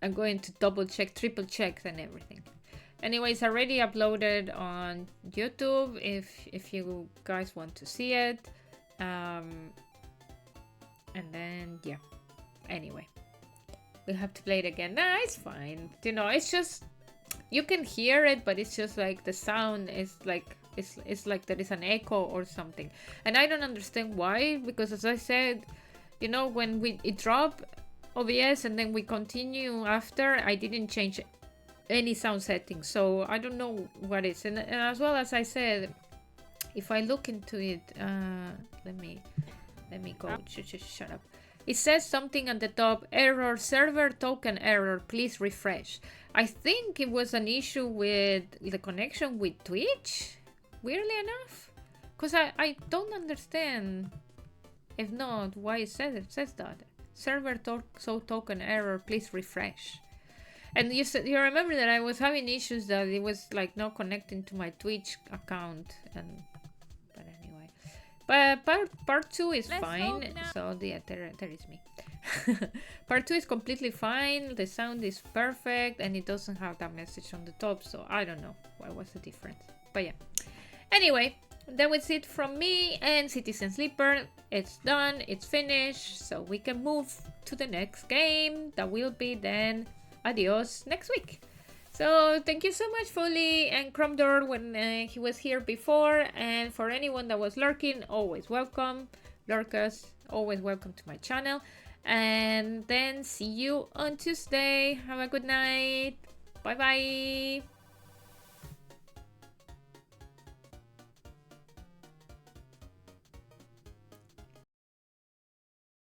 I'm going to double check, triple check and everything. Anyways, already uploaded on YouTube if you guys want to see it. And then yeah. Anyway, we have to play it again. Nah, it's fine. You know, it's just, you can hear it, but it's just like the sound is like it's like there is an echo or something, and I don't understand why, because as I said, you know, when it dropped OBS and then we continue after, I didn't change any sound settings, so I don't know what is. And as well as I said, if I look into it, let me go. Shut up. It says something at the top, error, server token error, please refresh. I think it was an issue with the connection with Twitch, weirdly enough. Because I don't understand, if not, why it says that. Server token error, please refresh. And you remember that I was having issues that it was like not connecting to my Twitch account, and but anyway. But part 2 is fine. So yeah, there is me. Part 2 is completely fine. The sound is perfect, and it doesn't have that message on the top. So I don't know what was the difference. But yeah. Anyway, that was it from me and Citizen Sleeper. It's done. It's finished. So we can move to the next game. That will be then Adios next week. So thank you so much, Foley and Cromdor, when he was here before, and for anyone that was lurking, always welcome. Lurkers, always welcome to my channel. And then see you on Tuesday. Have a good night. Bye bye.